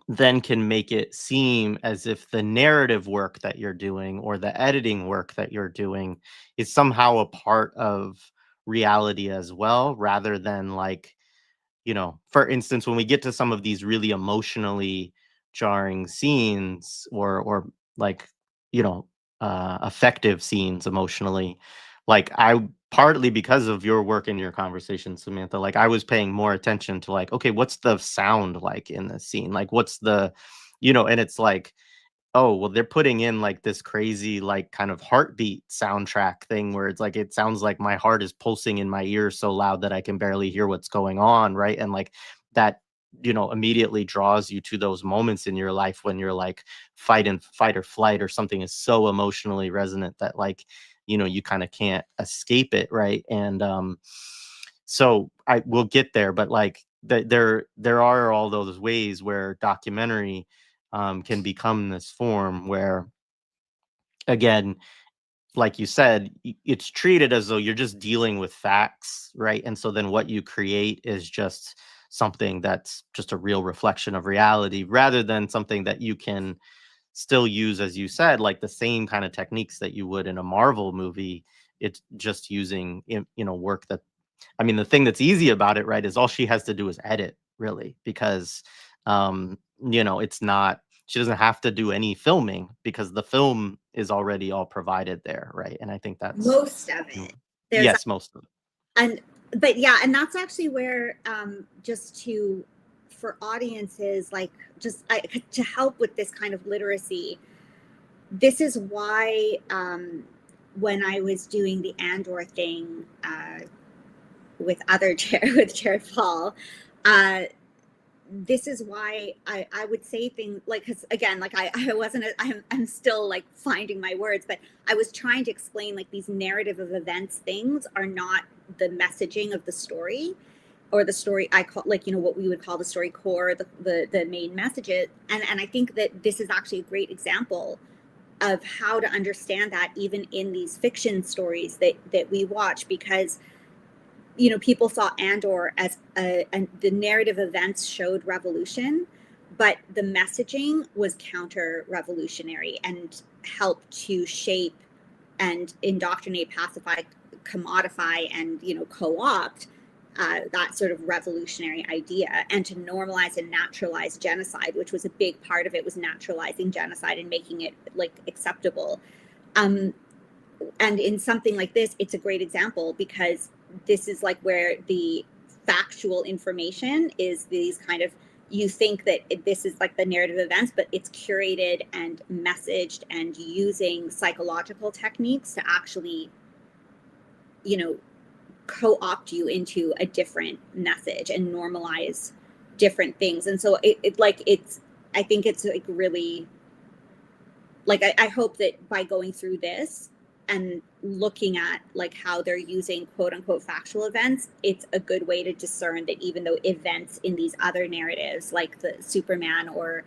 Speaker 1: then can make it seem as if the narrative work that you're doing or the editing work that you're doing is somehow a part of reality as well, rather than, like, for instance, when we get to some of these really emotionally jarring scenes, or like, effective scenes emotionally, like, I partly because of your work and your conversation, Samantha, like, I was paying more attention to, like, okay, what's the sound like in this scene? Like, what's the, and it's like, oh, well, they're putting in, like, this crazy, like, kind of heartbeat soundtrack thing where it's like, it sounds like my heart is pulsing in my ears so loud that I can barely hear what's going on, right? And, like, that, immediately draws you to those moments in your life when you're like fight or flight, or something is so emotionally resonant that, like, you kind of can't escape it, right? And so I will get there, but, like, there are all those ways where documentary can become this form where, again, like you said, it's treated as though you're just dealing with facts, right? And so then what you create is just something that's just a real reflection of reality, rather than something that you can still use, as you said, like the same kind of techniques that you would in a Marvel movie. It's just using, work that, I mean, the thing that's easy about it, right, is all she has to do is edit, really, because it's not, she doesn't have to do any filming because the film is already all provided there, right? And I think that's
Speaker 2: Most of it. There's
Speaker 1: yes, most of it.
Speaker 2: but yeah, and that's actually where just to, for audiences, like, just to help with this kind of literacy, this is why when I was doing the Andor thing with with Jared Paul, this is why I would say things like, because again, like, I wasn't, I'm still, like, finding my words, but I was trying to explain, like, these narrative of events things are not the messaging of the story, or the story I call, like, what we would call the story core, the main messages. And I think that this is actually a great example of how to understand that even in these fiction stories that we watch, because people saw Andor as the narrative events showed revolution, but the messaging was counter-revolutionary and helped to shape and indoctrinate, pacify, commodify, and co-opt that sort of revolutionary idea, and to normalize and naturalize genocide, which was a big part of it, was naturalizing genocide and making it, like, acceptable. And in something like this, it's a great example, because this is, like, where the factual information is these kind of, you think that this is like the narrative events, but it's curated and messaged and using psychological techniques to actually, co-opt you into a different message and normalize different things. And so I think it's, like, really, like, I hope that by going through this and looking at, like, how they're using quote unquote factual events, it's a good way to discern that even though events in these other narratives, like the Superman or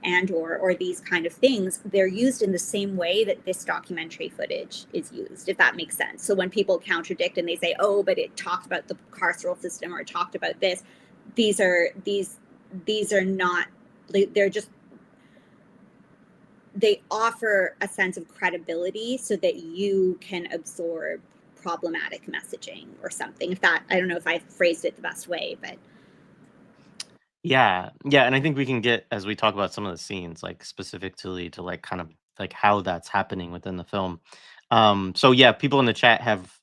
Speaker 2: Andor, or these kind of things, they're used in the same way that this documentary footage is used, if that makes sense. So when people contradict and they say, oh, but it talked about the carceral system, or it talked about this, these are not, they're just, they offer a sense of credibility so that you can absorb problematic messaging or something. If that, I don't know if I phrased it the best way, but
Speaker 1: Yeah, and I think we can get, as we talk about some of the scenes, like, specifically to, like, kind of like how that's happening within the film. So yeah, people in the chat have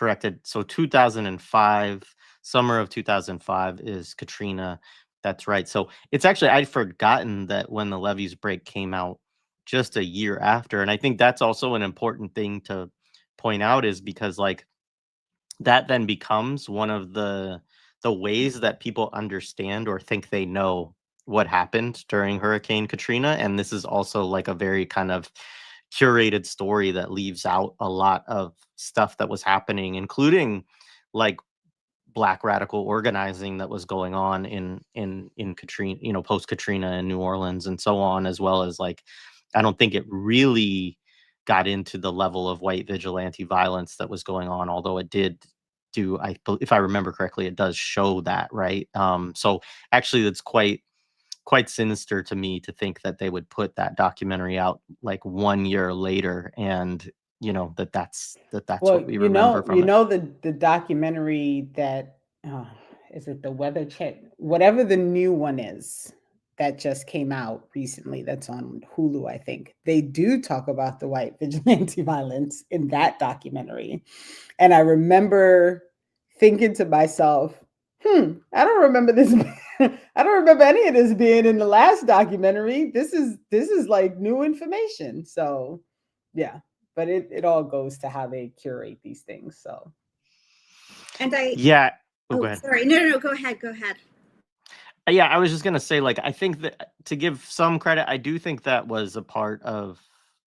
Speaker 1: corrected. So 2005, summer of 2005 is Katrina. That's right. So it's actually, I'd forgotten that When the Levees Break came out just a year after. And I think that's also an important thing to point out, is because like that then becomes one of the ways that people understand or think they know what happened during Hurricane Katrina. And this is also like a very kind of curated story that leaves out a lot of stuff that was happening, including like Black radical organizing that was going on in Katrina, you know, post Katrina in New Orleans and so on, as well as like, I don't think it really got into the level of white vigilante violence that was going on, although it did do, if I remember correctly, it does show that, right? So actually, it's quite sinister to me to think that they would put that documentary out like 1 year later, and you know that's
Speaker 3: Well,
Speaker 1: what we remember from
Speaker 3: you
Speaker 1: it.
Speaker 3: know the documentary that is it the Weather Check, whatever the new one is that just came out recently, that's on Hulu, I think. They do talk about the white vigilante violence in that documentary. And I remember thinking to myself, I don't remember this. I don't remember any of this being in the last documentary. This is like new information. So yeah, but it all goes to how they curate these things. So
Speaker 2: And I,
Speaker 1: Yeah. Oh, go
Speaker 2: oh,
Speaker 1: ahead.
Speaker 2: sorry. No, go ahead. Go ahead.
Speaker 1: Yeah, I was just gonna say, like, I think that to give some credit, I do think that was a part of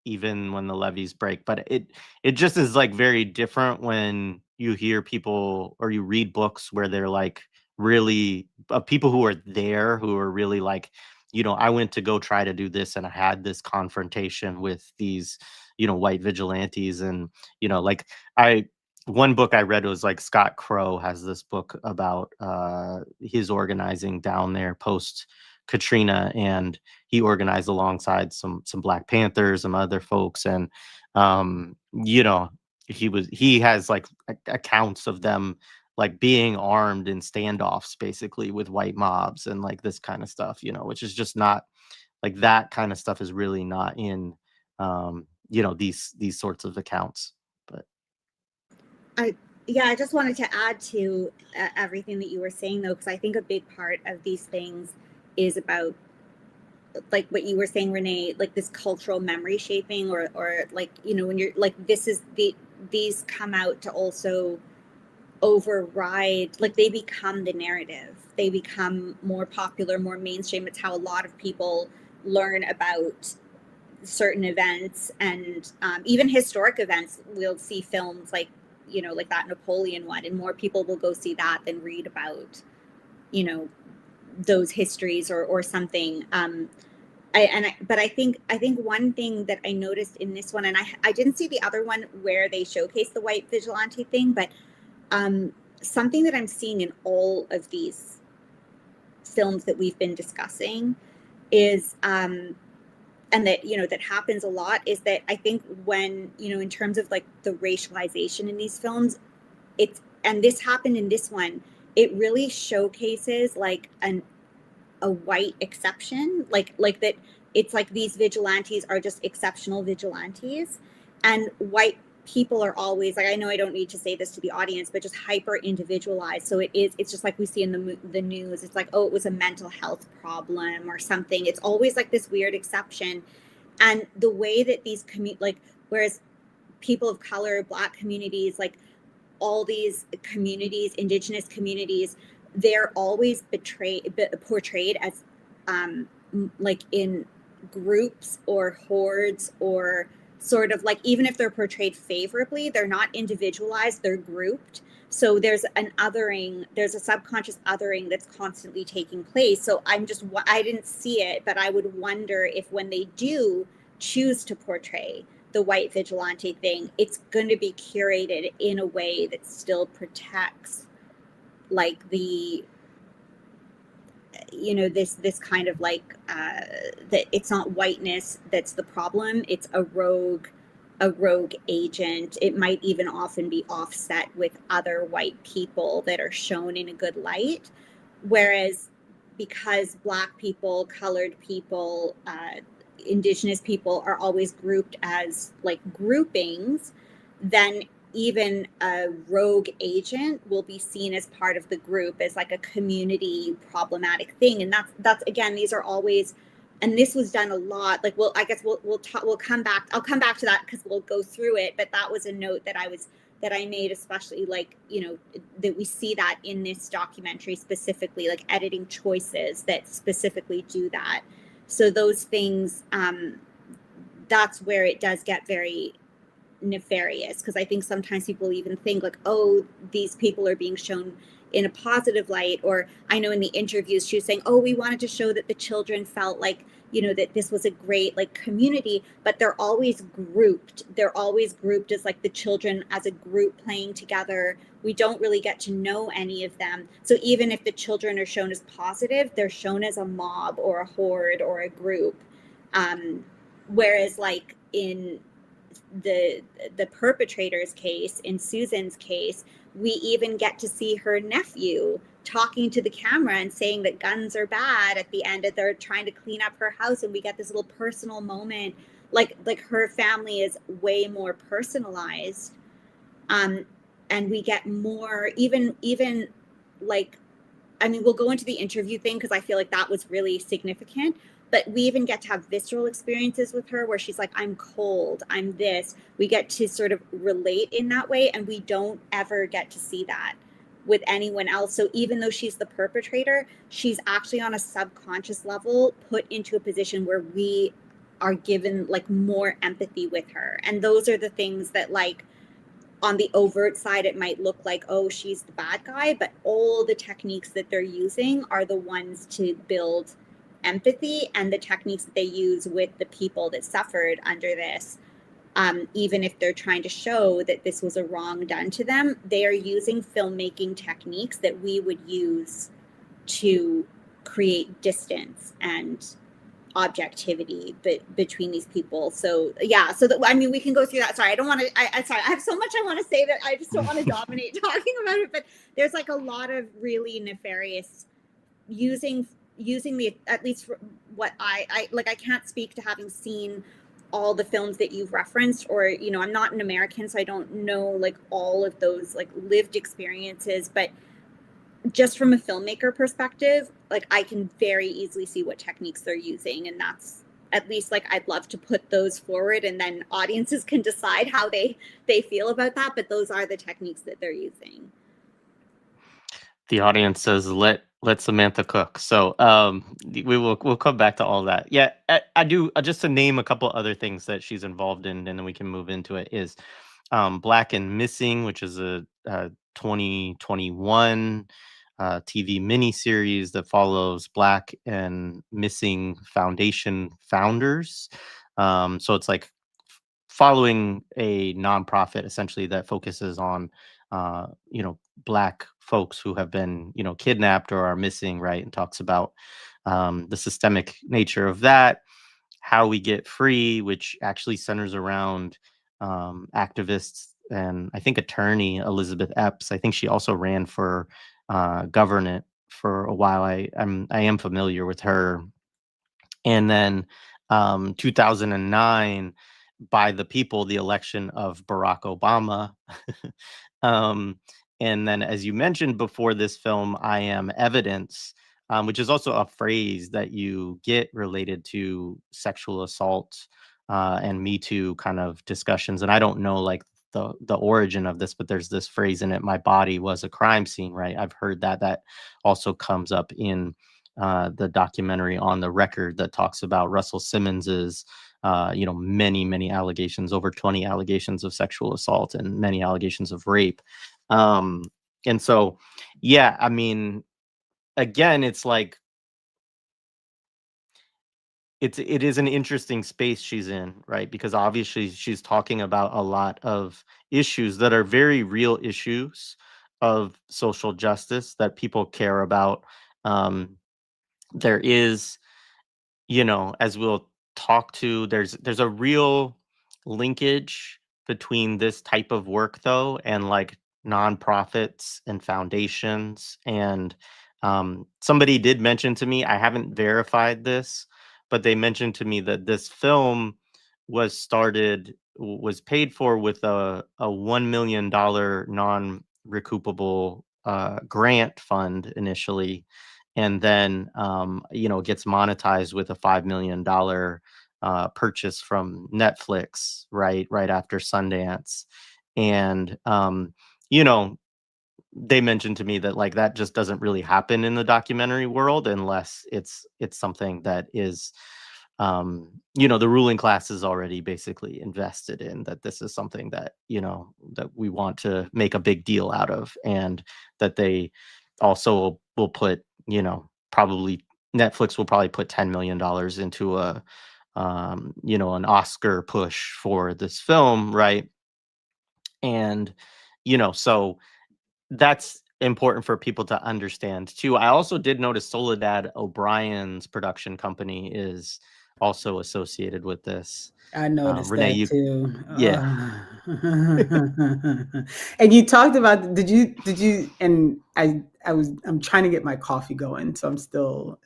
Speaker 1: even When the Levees Break, but it just is like very different when you hear people or you read books where they're like really people who are there, who are really like, you know, I went to go try to do this and I had this confrontation with these, you know, white vigilantes, and you know, like I one book I read was like Scott Crow has this book about his organizing down there post Katrina, and he organized alongside some Black Panthers, some other folks, and you know, he has like accounts of them like being armed in standoffs basically with white mobs and like this kind of stuff, you know, which is just not like, that kind of stuff is really not in you know, these sorts of accounts. But
Speaker 2: Yeah, I just wanted to add to everything that you were saying, though, because I think a big part of these things is about, like what you were saying, Renee, like this cultural memory shaping, or like, you know, when you're like, these come out to also override, like they become the narrative. They become more popular, more mainstream. It's how a lot of people learn about certain events, and even historic events. We'll see films like, you know, like that Napoleon one, and more people will go see that than read about, you know, those histories or something. But I think one thing that I noticed in this one, and I didn't see the other one where they showcase the white vigilante thing, but something that I'm seeing in all of these films that we've been discussing is and that, you know, that happens a lot, is that I think when, you know, in terms of like the racialization in these films, and this happened in this one, it really showcases like a white exception, like that. It's like these vigilantes are just exceptional vigilantes, and white people are always, like, I know I don't need to say this to the audience, but just hyper individualized. So it's just like we see in the news. It's like, oh, it was a mental health problem or something. It's always like this weird exception. And the way that these like, whereas people of color, Black communities, like all these communities, Indigenous communities, they're always portrayed as like in groups or hordes, or sort of like, even if they're portrayed favorably, they're not individualized, they're grouped. So there's a subconscious othering that's constantly taking place. So I didn't see it, but I would wonder if when they do choose to portray the white vigilante thing, it's going to be curated in a way that still protects like the, you know, this kind of like that it's not whiteness that's the problem, it's a rogue agent. It might even often be offset with other white people that are shown in a good light, whereas because Black people, colored people, Indigenous people are always grouped as like groupings, then even a rogue agent will be seen as part of the group, as like a community problematic thing. And that's again, these are always, and this was done a lot. Like, well, I guess we'll come back. I'll come back to that because we'll go through it. But that was a note that I made, especially like, you know, that we see that in this documentary specifically, like editing choices that specifically do that. So those things, that's where it does get very nefarious, because I think sometimes people even think like, oh, these people are being shown in a positive light. Or I know in the interviews she was saying, oh, we wanted to show that the children felt like, you know, that this was a great like community, but they're always grouped as like the children as a group playing together. We don't really get to know any of them. So even if the children are shown as positive, they're shown as a mob or a horde or a group, whereas like in the perpetrator's case, in Susan's case, we even get to see her nephew talking to the camera and saying that guns are bad at the end, that they're trying to clean up her house, and we get this little personal moment, like her family is way more personalized, and we get more even like, I mean, we'll go into the interview thing because I feel like that was really significant. But we even get to have visceral experiences with her where she's like, I'm cold, I'm this. We get to sort of relate in that way. And we don't ever get to see that with anyone else. So even though she's the perpetrator, she's actually on a subconscious level put into a position where we are given like more empathy with her. And those are the things that, like, on the overt side, it might look like, oh, she's the bad guy, but all the techniques that they're using are the ones to build empathy, and the techniques that they use with the people that suffered under this, even if they're trying to show that this was a wrong done to them, they are using filmmaking techniques that we would use to create distance and objectivity between these people. So yeah, so I mean, we can go through that. Sorry, I don't want to, sorry, I have so much I want to say that I just don't want to dominate talking about it, but there's like a lot of really nefarious using the, at least what I like, I can't speak to having seen all the films that you've referenced, or, you know, I'm not an American, so I don't know like all of those like lived experiences, but just from a filmmaker perspective, like I can very easily see what techniques they're using, and that's, at least, like, I'd love to put those forward, and then audiences can decide how they feel about that, but those are the techniques that they're using.
Speaker 1: The audience says, let Samantha cook. So we'll come back to all that. Yeah, I do, just to name a couple other things that she's involved in, and then we can move into it, is Black and Missing, which is a 2021 TV miniseries that follows Black and Missing Foundation founders. So it's like following a nonprofit essentially that focuses on you know, Black folks who have been, you know, kidnapped or are missing, right? And talks about the systemic nature of that, how we get free, which actually centers around activists and I think attorney Elizabeth Epps. I think she also ran for governor for a while. I am familiar with her. And then 2009, By the People, the election of Barack Obama. um, and then, as you mentioned before this film, I Am Evidence, which is also a phrase that you get related to sexual assault and Me Too kind of discussions. And I don't know like the origin of this, but there's this phrase in it: "My body was a crime scene." Right? I've heard that also comes up in the documentary On the Record that talks about Russell Simmons's, you know, many allegations, over 20 allegations of sexual assault and many allegations of rape. And so, yeah, I mean, again, it's like, it is an interesting space she's in, right? Because obviously she's talking about a lot of issues that are very real issues of social justice that people care about. There is, you know, as we'll talk to, there's a real linkage between this type of work though and like nonprofits and foundations. And somebody did mention to me, I haven't verified this, but they mentioned to me that this film was started was paid for with a $1 million non-recoupable grant fund initially, and then gets monetized with a $5 million purchase from Netflix right after Sundance. And they mentioned to me that like that just doesn't really happen in the documentary world unless it's something that is the ruling class is already basically invested in, that this is something that that we want to make a big deal out of, and that they also will put probably Netflix will probably put $10 million into a an Oscar push for this film, right? And so that's important for people to understand too. I also did notice Soledad O'Brien's production company is also associated with this.
Speaker 3: I noticed
Speaker 1: Renee,
Speaker 3: that too.
Speaker 1: yeah,
Speaker 3: And you talked about, did you, and I'm trying to get my coffee going, so I'm still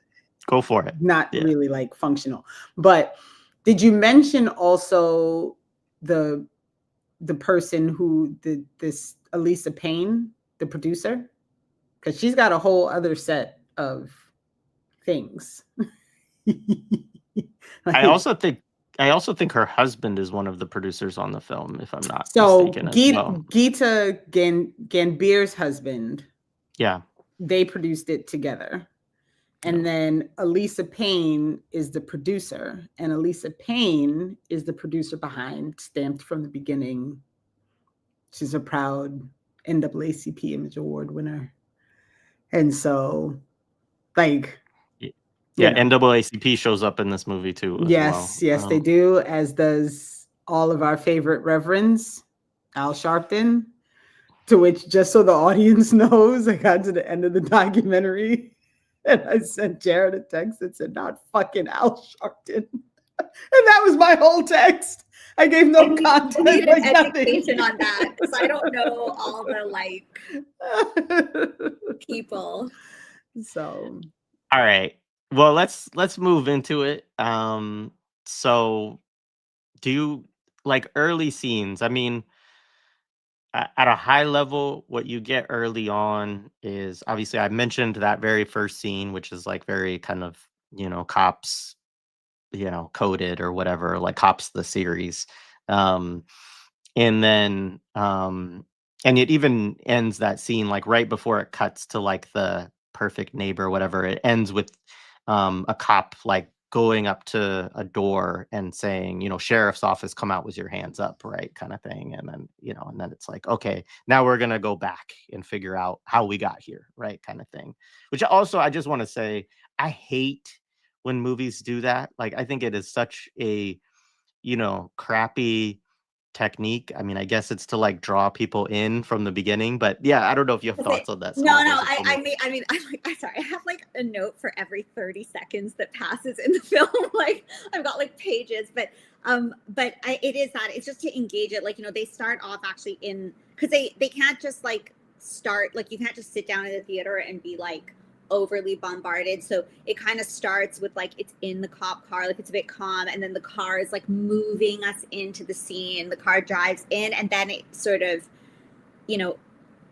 Speaker 1: go for it.
Speaker 3: not
Speaker 1: Yeah.
Speaker 3: really like functional. But did you mention also the person who did this, Elisa Payne, the producer? Because she's got a whole other set of things.
Speaker 1: I also think her husband is one of the producers on the film, if I'm not mistaken as well.
Speaker 3: Geeta Gambhir's husband.
Speaker 1: Yeah.
Speaker 3: They produced it together. And then Elisa Payne is the producer. And Elisa Payne is the producer behind Stamped from the Beginning. She's a proud NAACP Image Award winner. And so, like...
Speaker 1: Yeah, NAACP shows up in this movie too as well.
Speaker 3: Yes, they do, as does all of our favorite reverends, Al Sharpton, to which, just so the audience knows, I got to the end of the documentary and I sent Jared a text that said, "Not fucking Al Sharpton." And that was my whole text. I gave no context.
Speaker 2: I need an education on that, because I don't know all the people.
Speaker 3: So,
Speaker 1: all right. Well, let's move into it. So do you like early scenes? I mean, at a high level, what you get early on is, obviously I mentioned that very first scene, which is like very kind of, Cops, coded or whatever, like Cops the series. And then and it even ends that scene like right before it cuts to like the perfect neighbor or whatever. It ends with a cop like going up to a door and saying, "Sheriff's office, come out with your hands up," right, kind of thing. And then and then it's like, okay, now we're gonna go back and figure out how we got here, right, kind of thing. Which also, I just want to say, I hate when movies do that. Like, I think it is such a crappy technique. I mean, I guess it's to like draw people in from the beginning, but yeah, I don't know if you have thoughts on that.
Speaker 2: No, I'm sorry. I have like a note for every 30 seconds that passes in the film. Like, I've got like pages, but it is that, it's just to engage it. Like, they start off actually because they can't just like start, like, you can't just sit down in the theater and be like overly bombarded. So it kind of starts with like, it's in the cop car, like it's a bit calm, and then the car is like moving us into the scene. The car drives in, and then it sort of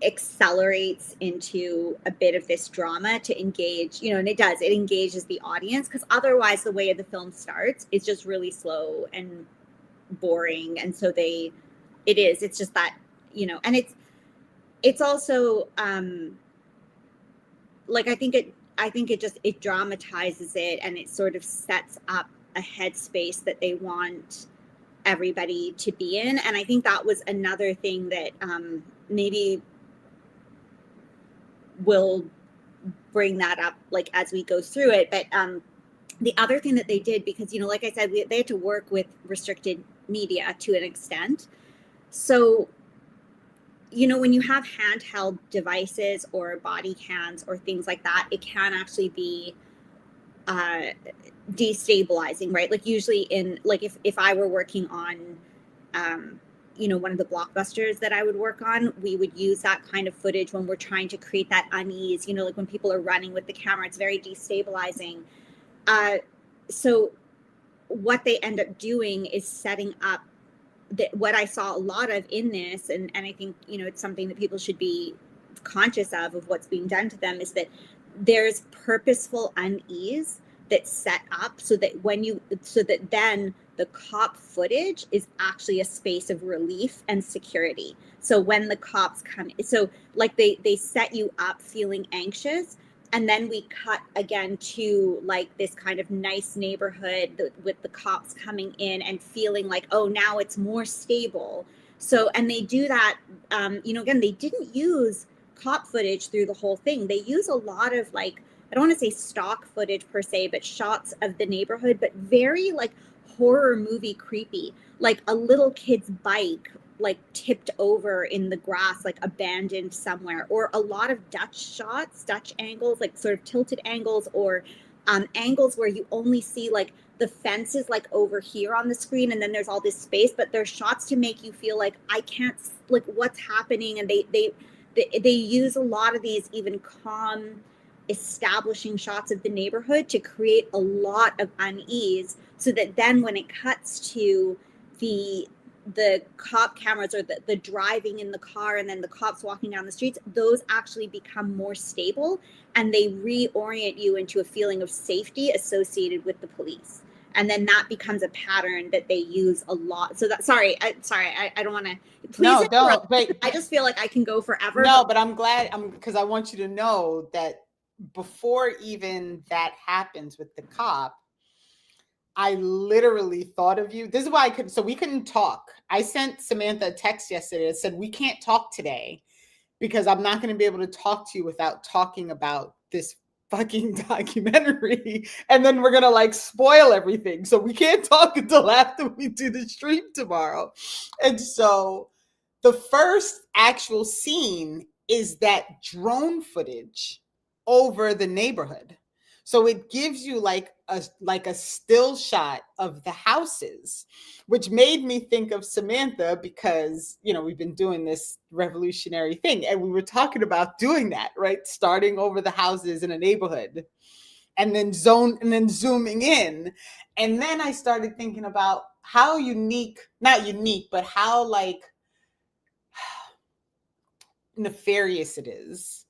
Speaker 2: accelerates into a bit of this drama to engage, and it engages the audience, because otherwise the way the film starts is just really slow and boring. And so it's just that, and it's also like, I think it dramatizes it, and it sort of sets up a headspace that they want everybody to be in. And I think that was another thing that maybe will bring that up like as we go through it. But the other thing that they did, because like I said, they had to work with restricted media to an extent. So when you have handheld devices or body cams or things like that, it can actually be destabilizing, right? Like, usually if I were working on one of the blockbusters that I would work on, we would use that kind of footage when we're trying to create that unease, like when people are running with the camera, it's very destabilizing. So what they end up doing is setting up what I saw a lot of in this, and I think, you know, it's something that people should be conscious of what's being done to them, is that there's purposeful unease that's set up so that then the cop footage is actually a space of relief and security. So when the cops come, so like they set you up feeling anxious, and then we cut again to like this kind of nice neighborhood with the cops coming in and feeling like, oh, now it's more stable. So, and they do that, you know, again, they didn't use cop footage through the whole thing. They use a lot of like, I don't want to say stock footage per se, but shots of the neighborhood, but very like horror movie creepy, like a little kid's bike like tipped over in the grass, like abandoned somewhere, or a lot of Dutch shots, Dutch angles, like sort of tilted angles, or angles where you only see like the fence is like over here on the screen, and then there's all this space, but there's shots to make you feel like I can't, like what's happening. And they use a lot of these even calm establishing shots of the neighborhood to create a lot of unease, so that then when it cuts to the cop cameras, or the driving in the car and then the cops walking down the streets, those actually become more stable, and they reorient you into a feeling of safety associated with the police. And then that becomes a pattern that they use a lot. So that, sorry, I don't want to.
Speaker 3: No, don't. But
Speaker 2: I just feel like I can go forever.
Speaker 3: No, but I'm glad, because I want you to know that before even that happens with the cop, I literally thought of you. This is why I couldn't. So we couldn't talk. I sent Samantha a text yesterday that said, we can't talk today because I'm not going to be able to talk to you without talking about this fucking documentary. And then we're going to like spoil everything. So we can't talk until after we do the stream tomorrow. And so the first actual scene is that drone footage over the neighborhood. So it gives you like a still shot of the houses, which made me think of Samantha, because, you know, we've been doing this revolutionary thing and we were talking about doing that, right? Starting over the houses in a neighborhood and then zooming in. And then I started thinking about how not unique, but how like nefarious it is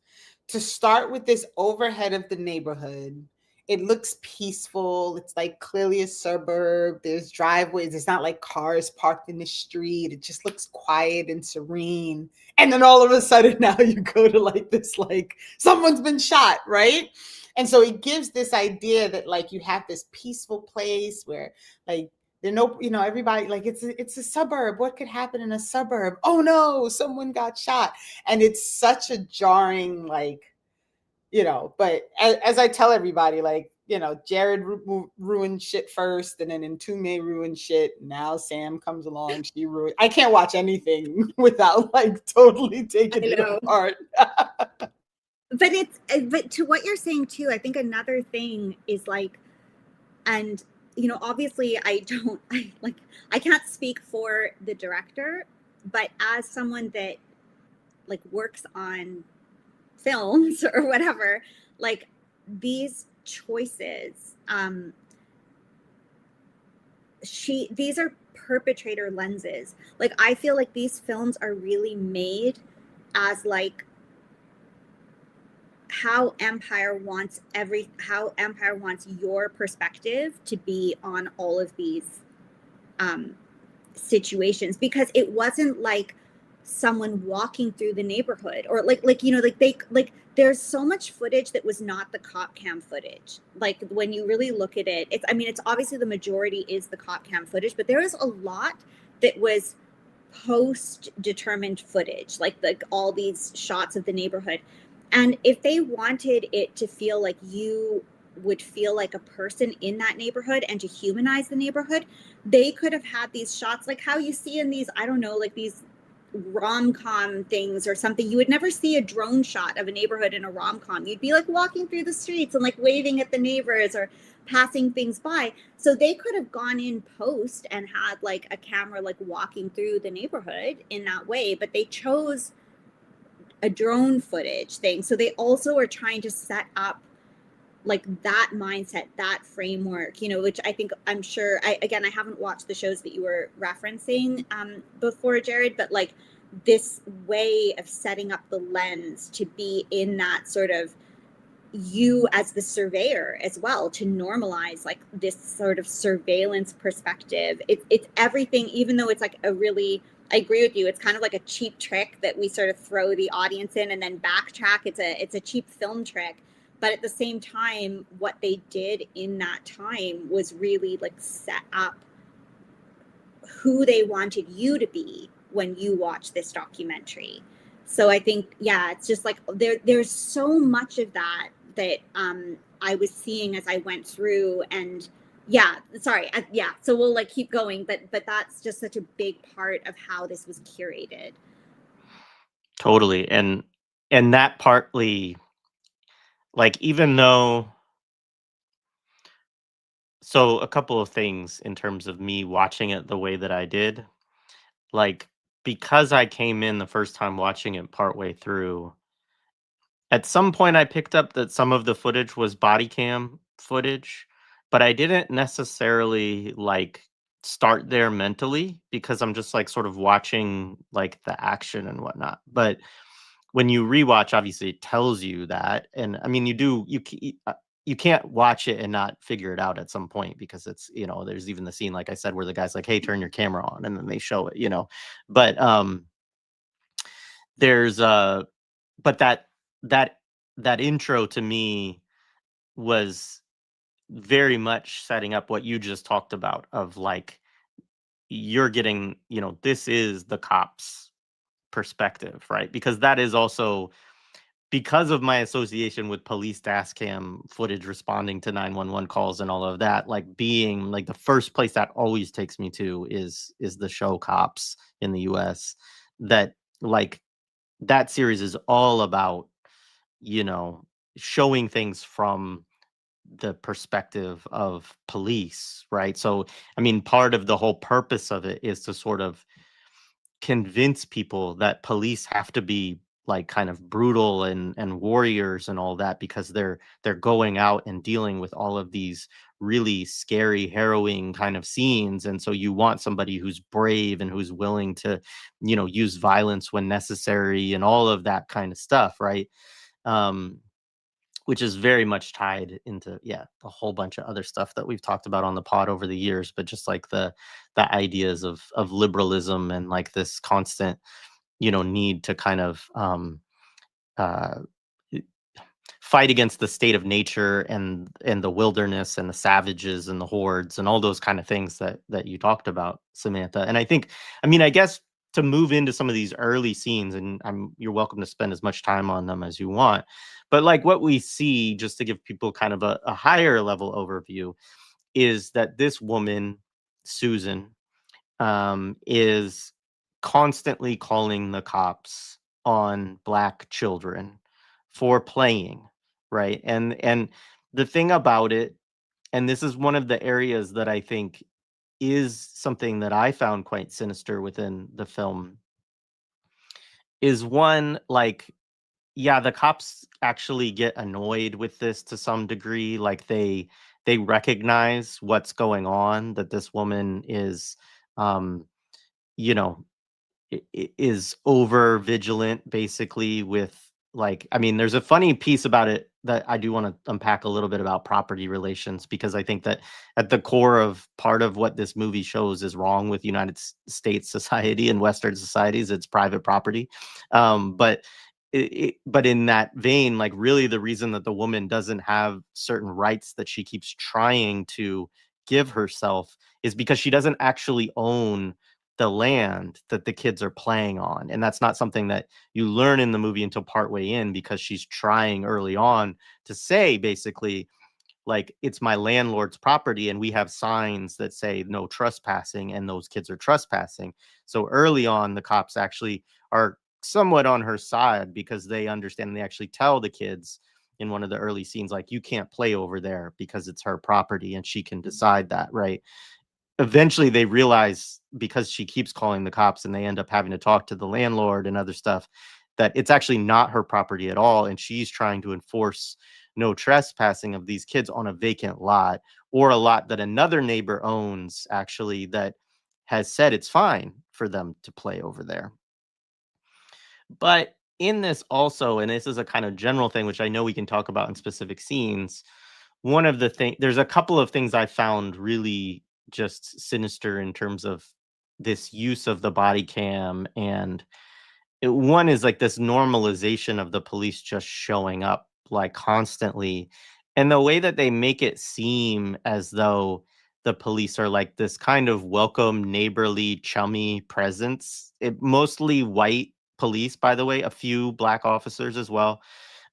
Speaker 3: to start with this overhead of the neighborhood. It looks peaceful. It's like clearly a suburb. There's driveways. It's not like cars parked in the street. It just looks quiet and serene. And then all of a sudden now you go to like this, like someone's been shot, right? And so it gives this idea that like you have this peaceful place where like there no, you know, everybody, like it's a suburb. What could happen in a suburb? Oh no, someone got shot. And it's such a jarring, like, you know, but as I tell everybody, like, you know, Jared ruined shit first, and then Ntume ruined shit. Now Sam comes along, she ruined. I can't watch anything without like totally taking it apart.
Speaker 2: But to what you're saying too, I think another thing is like, and you know, obviously I can't speak for the director, but as someone that like works on films or whatever, like these choices, these are perpetrator lenses. Like I feel like these films are really made as like how empire wants your perspective to be on all of these situations, because it wasn't like someone walking through the neighborhood, or like you know, like there's so much footage that was not the cop cam footage. Like when you really look at it, it's obviously the majority is the cop cam footage, but there is a lot that was post determined footage, like all these shots of the neighborhood. And if they wanted it to feel like you would feel like a person in that neighborhood and to humanize the neighborhood, they could have had these shots like how you see in these, I don't know, like these rom-com things or something. You would never see a drone shot of a neighborhood in a rom-com. You'd be like walking through the streets and like waving at the neighbors or passing things by. So they could have gone in post and had like a camera like walking through the neighborhood in that way, but they chose a drone footage thing. So they also are trying to set up like that mindset, that framework, you know, which I'm sure, again, I haven't watched the shows that you were referencing before, Jared, but like this way of setting up the lens to be in that sort of, you as the surveyor as well, to normalize like this sort of surveillance perspective. It's everything, even though it's like a really, I agree with you, it's kind of like a cheap trick that we sort of throw the audience in and then backtrack. It's a cheap film trick. But at the same time, what they did in that time was really like set up who they wanted you to be when you watch this documentary. So I think, yeah, it's just like there's so much of that I was seeing as I went through. And yeah, sorry, yeah. So we'll like keep going, but that's just such a big part of how this was curated.
Speaker 1: Totally. And that partly, like, even though, so a couple of things in terms of me watching it the way that I did, like, because I came in the first time watching it partway through, at some point I picked up that some of the footage was body cam footage, but I didn't necessarily like start there mentally because I'm just like sort of watching like the action and whatnot. But when you rewatch, obviously it tells you that, and I mean, you can't watch it and not figure it out at some point because it's, you know, there's even the scene, like I said, where the guy's like, "Hey, turn your camera on," and then they show it, you know. But there's but that that intro to me was very much setting up what you just talked about, of like, you're getting, you know, this is the cops perspective, right? Because that is also, because of my association with police dash cam footage responding to 911 calls and all of that, like being like the first place that always takes me to is the show Cops in the US. That, like, that series is all about, you know, showing things from the perspective of police, right? So I mean, part of the whole purpose of it is to sort of convince people that police have to be like kind of brutal and warriors and all that, because they're going out and dealing with all of these really scary, harrowing kind of scenes. And so you want somebody who's brave and who's willing to, you know, use violence when necessary and all of that kind of stuff, right? um which is very much tied into, yeah, a whole bunch of other stuff that we've talked about on the pod over the years, but just like the ideas of liberalism and like this constant, you know, need to kind of uh fight against the state of nature and the wilderness and the savages and the hordes and all those kind of things that you talked about, Samantha. And I think, I mean, I guess, to move into some of these early scenes, and you're welcome to spend as much time on them as you want, but like what we see, just to give people kind of a higher level overview, is that this woman, Susan, is constantly calling the cops on Black children for playing, right? And the thing about it, and this is one of the areas that I think is something that I found quite sinister within the film, is one, like, yeah, the cops actually get annoyed with this to some degree. Like they recognize what's going on, that this woman is, um, you know, is over vigilant basically with, like, I mean, there's a funny piece about it that I do want to unpack a little bit about property relations, because I think that at the core of part of what this movie shows is wrong with United States society and Western societies, it's private property. But but in that vein, like, really the reason that the woman doesn't have certain rights that she keeps trying to give herself is because she doesn't actually own the land that the kids are playing on. And that's not something that you learn in the movie until partway in, because she's trying early on to say basically, like, it's my landlord's property and we have signs that say no trespassing, and those kids are trespassing. So early on, the cops actually are somewhat on her side, because they understand, they actually tell the kids in one of the early scenes, like, you can't play over there because it's her property and she can decide that, right? Eventually they realize, because she keeps calling the cops and they end up having to talk to the landlord and other stuff, that it's actually not her property at all, and she's trying to enforce no trespassing of these kids on a vacant lot, or a lot that another neighbor owns, actually, that has said it's fine for them to play over there. But in this also, and this is a kind of general thing, which I know we can talk about in specific scenes, one of the things, there's a couple of things I found really just sinister in terms of this use of the body cam. And one is like this normalization of the police just showing up like constantly, and the way that they make it seem as though the police are like this kind of welcome, neighborly, chummy presence. Mostly white police, by the way, a few black officers as well,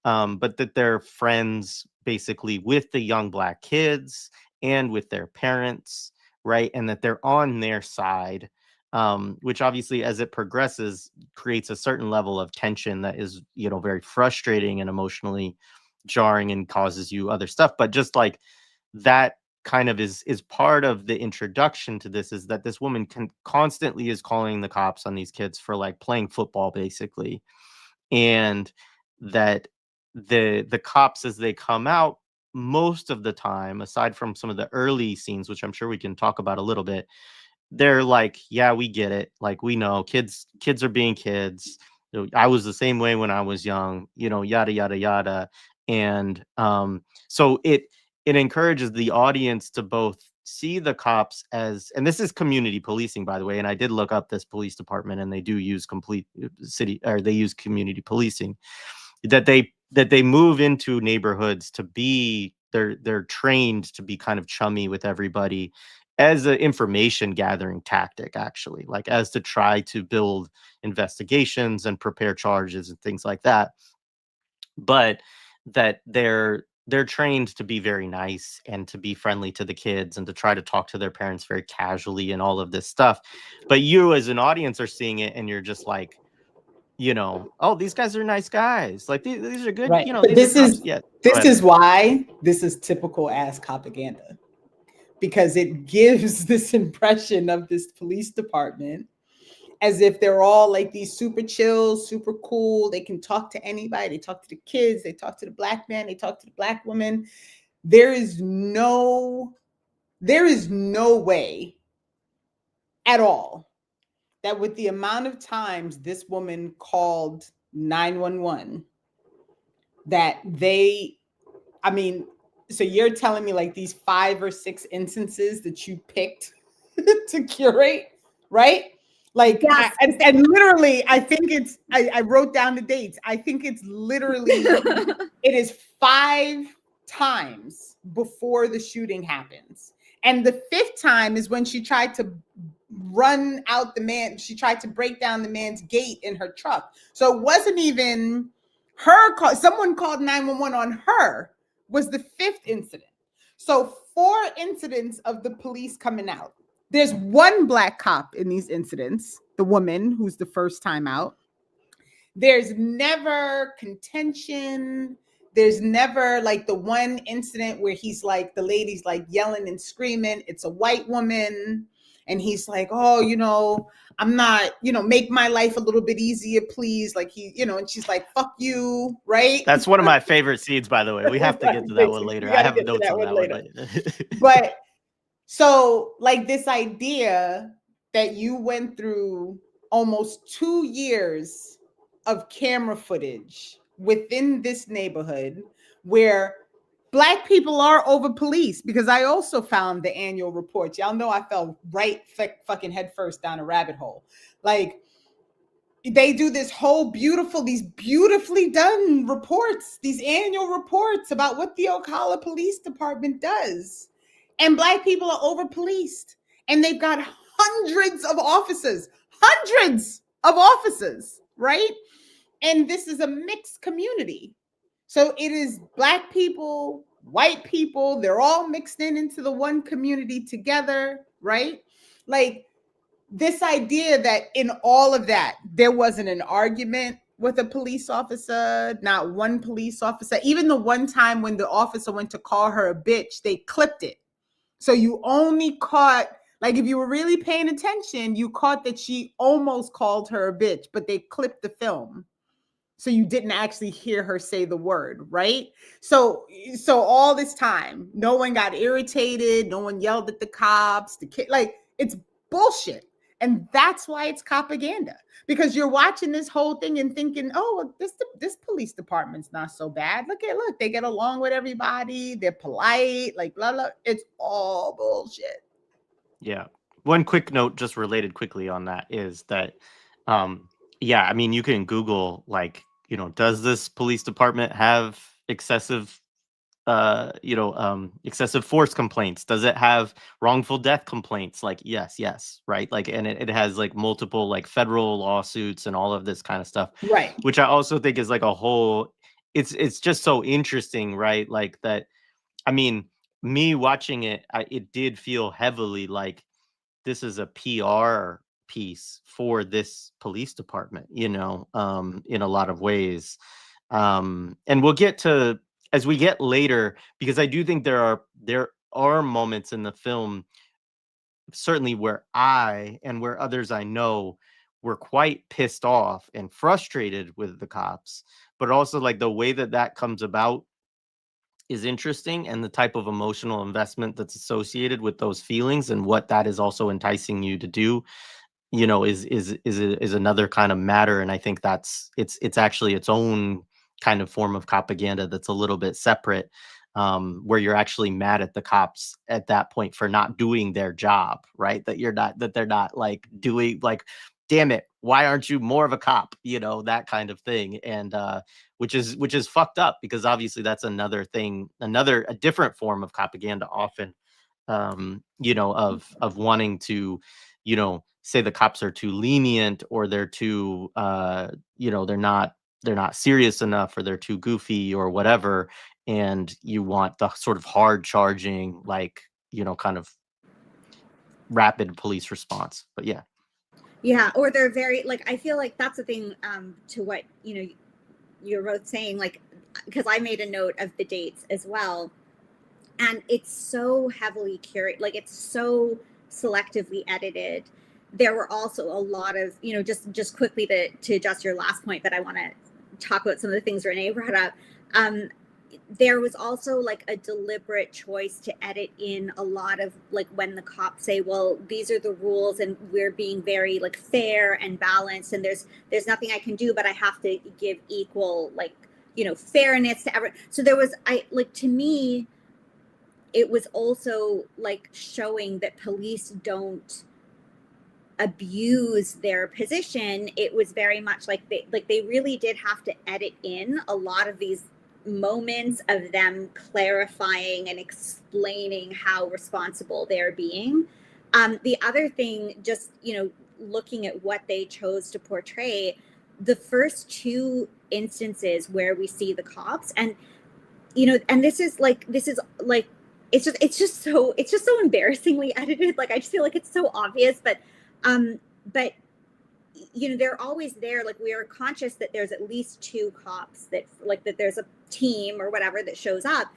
Speaker 1: but that they're friends basically with the young black kids and with their parents, right? And that they're on their side, which obviously, as it progresses, creates a certain level of tension that is, very frustrating and emotionally jarring and causes you other stuff. But just like that kind of is part of the introduction to this, is that this woman constantly is calling the cops on these kids for like playing football, basically. And that the cops, as they come out, most of the time, aside from some of the early scenes, which I'm sure we can talk about a little bit, they're like, yeah, we get it. Like, we know kids are being kids. I was the same way when I was young, yada, yada, yada. And so it encourages the audience to both see the cops as, and this is community policing, by the way, and I did look up this police department, and they do use they use community policing, that they move into neighborhoods to be, they're trained to be kind of chummy with everybody as an information gathering tactic, actually, like as to try to build investigations and prepare charges and things like that. But that they're trained to be very nice and to be friendly to the kids and to try to talk to their parents very casually and all of this stuff. But you as an audience are seeing it, and you're just like, oh, these guys are nice guys. Like these are good,
Speaker 3: right. But
Speaker 1: these are cops. Yeah.
Speaker 3: This is why this is typical ass Copaganda, because it gives this impression of this police department as if they're all like these super chill, super cool. They can talk to anybody. They talk to the kids. They talk to the black man. They talk to the black woman. There is no way at all that with the amount of times this woman called 911, that so you're telling me like these 5 or 6 instances that you picked to curate, right? Like,
Speaker 2: yes.
Speaker 3: and literally, I think it's, I wrote down the dates. I think it's literally, it is 5 times before the shooting happens. And the 5th time is when she tried to run out the man. She tried to break down the man's gate in her truck. So it wasn't even her call. Someone called 911 on her was the 5th incident. So 4 incidents of the police coming out. There's 1 black cop in these incidents, the woman who's the first time out. There's never contention. There's never like the one incident where he's like, the lady's like yelling and screaming. It's a white woman. And he's like, oh, I'm not, make my life a little bit easier, please. Like and she's like, fuck you, right?
Speaker 1: That's one of my favorite scenes, by the way. We have to get to that one later. I have notes on that one.
Speaker 3: But so like this idea that you went through almost 2 years of camera footage within this neighborhood where Black people are over policed, because I also found the annual report. Y'all know I fell right fucking headfirst down a rabbit hole. Like, they do this whole these beautifully done reports, these annual reports about what the Ocala Police Department does. And Black people are over policed. And they've got hundreds of officers, right? And this is a mixed community. So it is Black people, white people, they're all mixed into the one community together, right? Like, this idea that in all of that, there wasn't an argument with a police officer, not one police officer. Even the one time when the officer went to call her a bitch, they clipped it. So you only caught, like, if you were really paying attention, you caught that she almost called her a bitch, but they clipped the film. So you didn't actually hear her say the word, right? So all this time, no one got irritated, no one yelled at the cops, the kid, like, it's bullshit. And that's why it's Copaganda, because you're watching this whole thing and thinking, oh, this police department's not so bad. Look, they get along with everybody. They're polite, like blah, blah. It's all bullshit.
Speaker 1: Yeah. One quick note, just related quickly on that, is that, yeah, I mean, you can Google, like, you know, does this police department have excessive excessive force complaints? Does it have wrongful death complaints? Like, yes, right? Like, and it has like multiple like federal lawsuits and all of this kind of stuff,
Speaker 3: Right.
Speaker 1: which I also think is like a whole, it's just so interesting, right? Like that, I mean, me watching it, it did feel heavily like this is a PR piece for this police department, you know, in a lot of ways. And we'll get to, as we get later, because I do think there are moments in the film, certainly where I and where others I know were quite pissed off and frustrated with the cops, but also like the way that that comes about is interesting, and the type of emotional investment that's associated with those feelings and what that is also enticing you to do, you know, is another kind of matter. And I think that's it's actually its own kind of form of propaganda that's a little bit separate, where you're actually mad at the cops at that point for not doing their job, right? That they're not like doing, like, damn it, why aren't you more of a cop, you know, that kind of thing. And which is fucked up, because obviously that's another thing, a different form of propaganda often, you know, of wanting to, you know, say the cops are too lenient, or they're too you know, they're not serious enough, or they're too goofy or whatever, and you want the sort of hard charging, like, you know, kind of rapid police response. But yeah.
Speaker 2: Yeah, or they're very, like, I feel like that's the thing, to what, you know, you're both saying, like, because I made a note of the dates as well, and it's so heavily curated, like, it's so selectively edited. There were also a lot of, you know, just quickly to adjust your last point, but I want to talk about some of the things Renee brought up. There was also like a deliberate choice to edit in a lot of, like, when the cops say, well, these are the rules and we're being very like fair and balanced, and there's nothing I can do, but I have to give equal, like, you know, fairness to everyone. So there was, to me, it was also like showing that police don't abuse their position. It was very much like they really did have to edit in a lot of these moments of them clarifying and explaining how responsible they're being. The other thing, just, you know, looking at what they chose to portray, the first two instances where we see the cops, and, you know, and this is like it's just so embarrassingly edited. Like, I just feel like it's so obvious, but you know, they're always there. Like, we are conscious that there's at least two cops, that, like, that there's a team or whatever that shows up,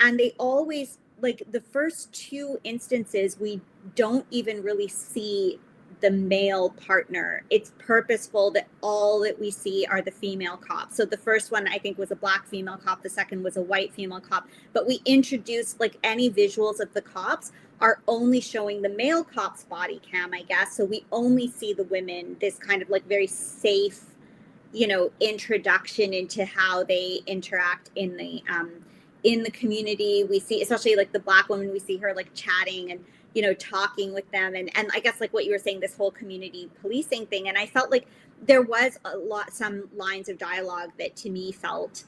Speaker 2: and they always, like, the first two instances, we don't even really see the male partner. It's purposeful that all that we see are the female cops. So the first one, I think, was a black female cop. The second was a white female cop. But we introduced, like, any visuals of the cops are only showing the male cop's body cam, I guess. So we only see the women, this kind of like very safe, you know, introduction into how they interact in the community. We see, especially like the black woman, we see her like chatting and, you know, talking with them, and I guess, like what you were saying, this whole community policing thing. And I felt like there was some lines of dialogue that to me felt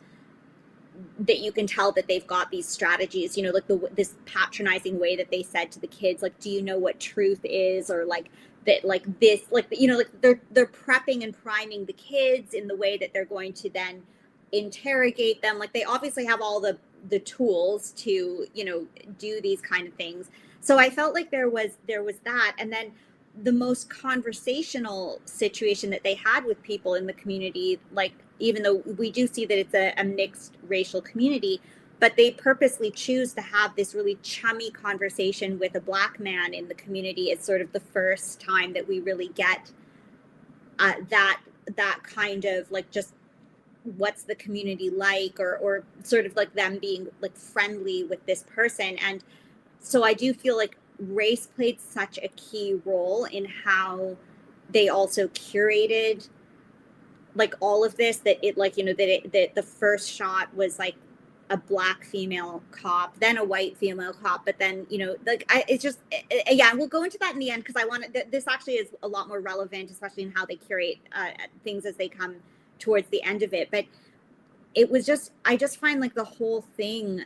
Speaker 2: that you can tell that they've got these strategies, you know, like this patronizing way that they said to the kids, like, do you know what truth is? Or like that, like this, like, you know, like they're prepping and priming the kids in the way that they're going to then interrogate them. Like, they obviously have all the tools to, you know, do these kind of things. So I felt like there was that. And then the most conversational situation that they had with people in the community, like, even though we do see that it's a mixed racial community, but they purposely choose to have this really chummy conversation with a black man in the community. It's sort of the first time that we really get that kind of, like, just what's the community like, or sort of like them being like friendly with this person. And so I do feel like race played such a key role in how they also curated like all of this, that it like, you know, that the first shot was like a Black female cop, then a white female cop, but then, you know, like it's just, yeah, we'll go into that in the end, because I want to, this actually is a lot more relevant, especially in how they curate things as they come towards the end of it. But it was just, I just find like the whole thing,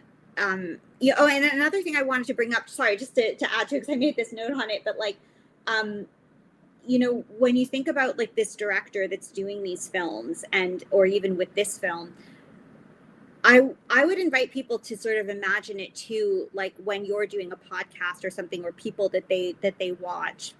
Speaker 2: you know, oh, and another thing I wanted to bring up, sorry, just to add to, because I made this note on it, but like, you know, when you think about like this director that's doing these films, and or even with this film, I would invite people to sort of imagine it too, like when you're doing a podcast or something, or people that they watch.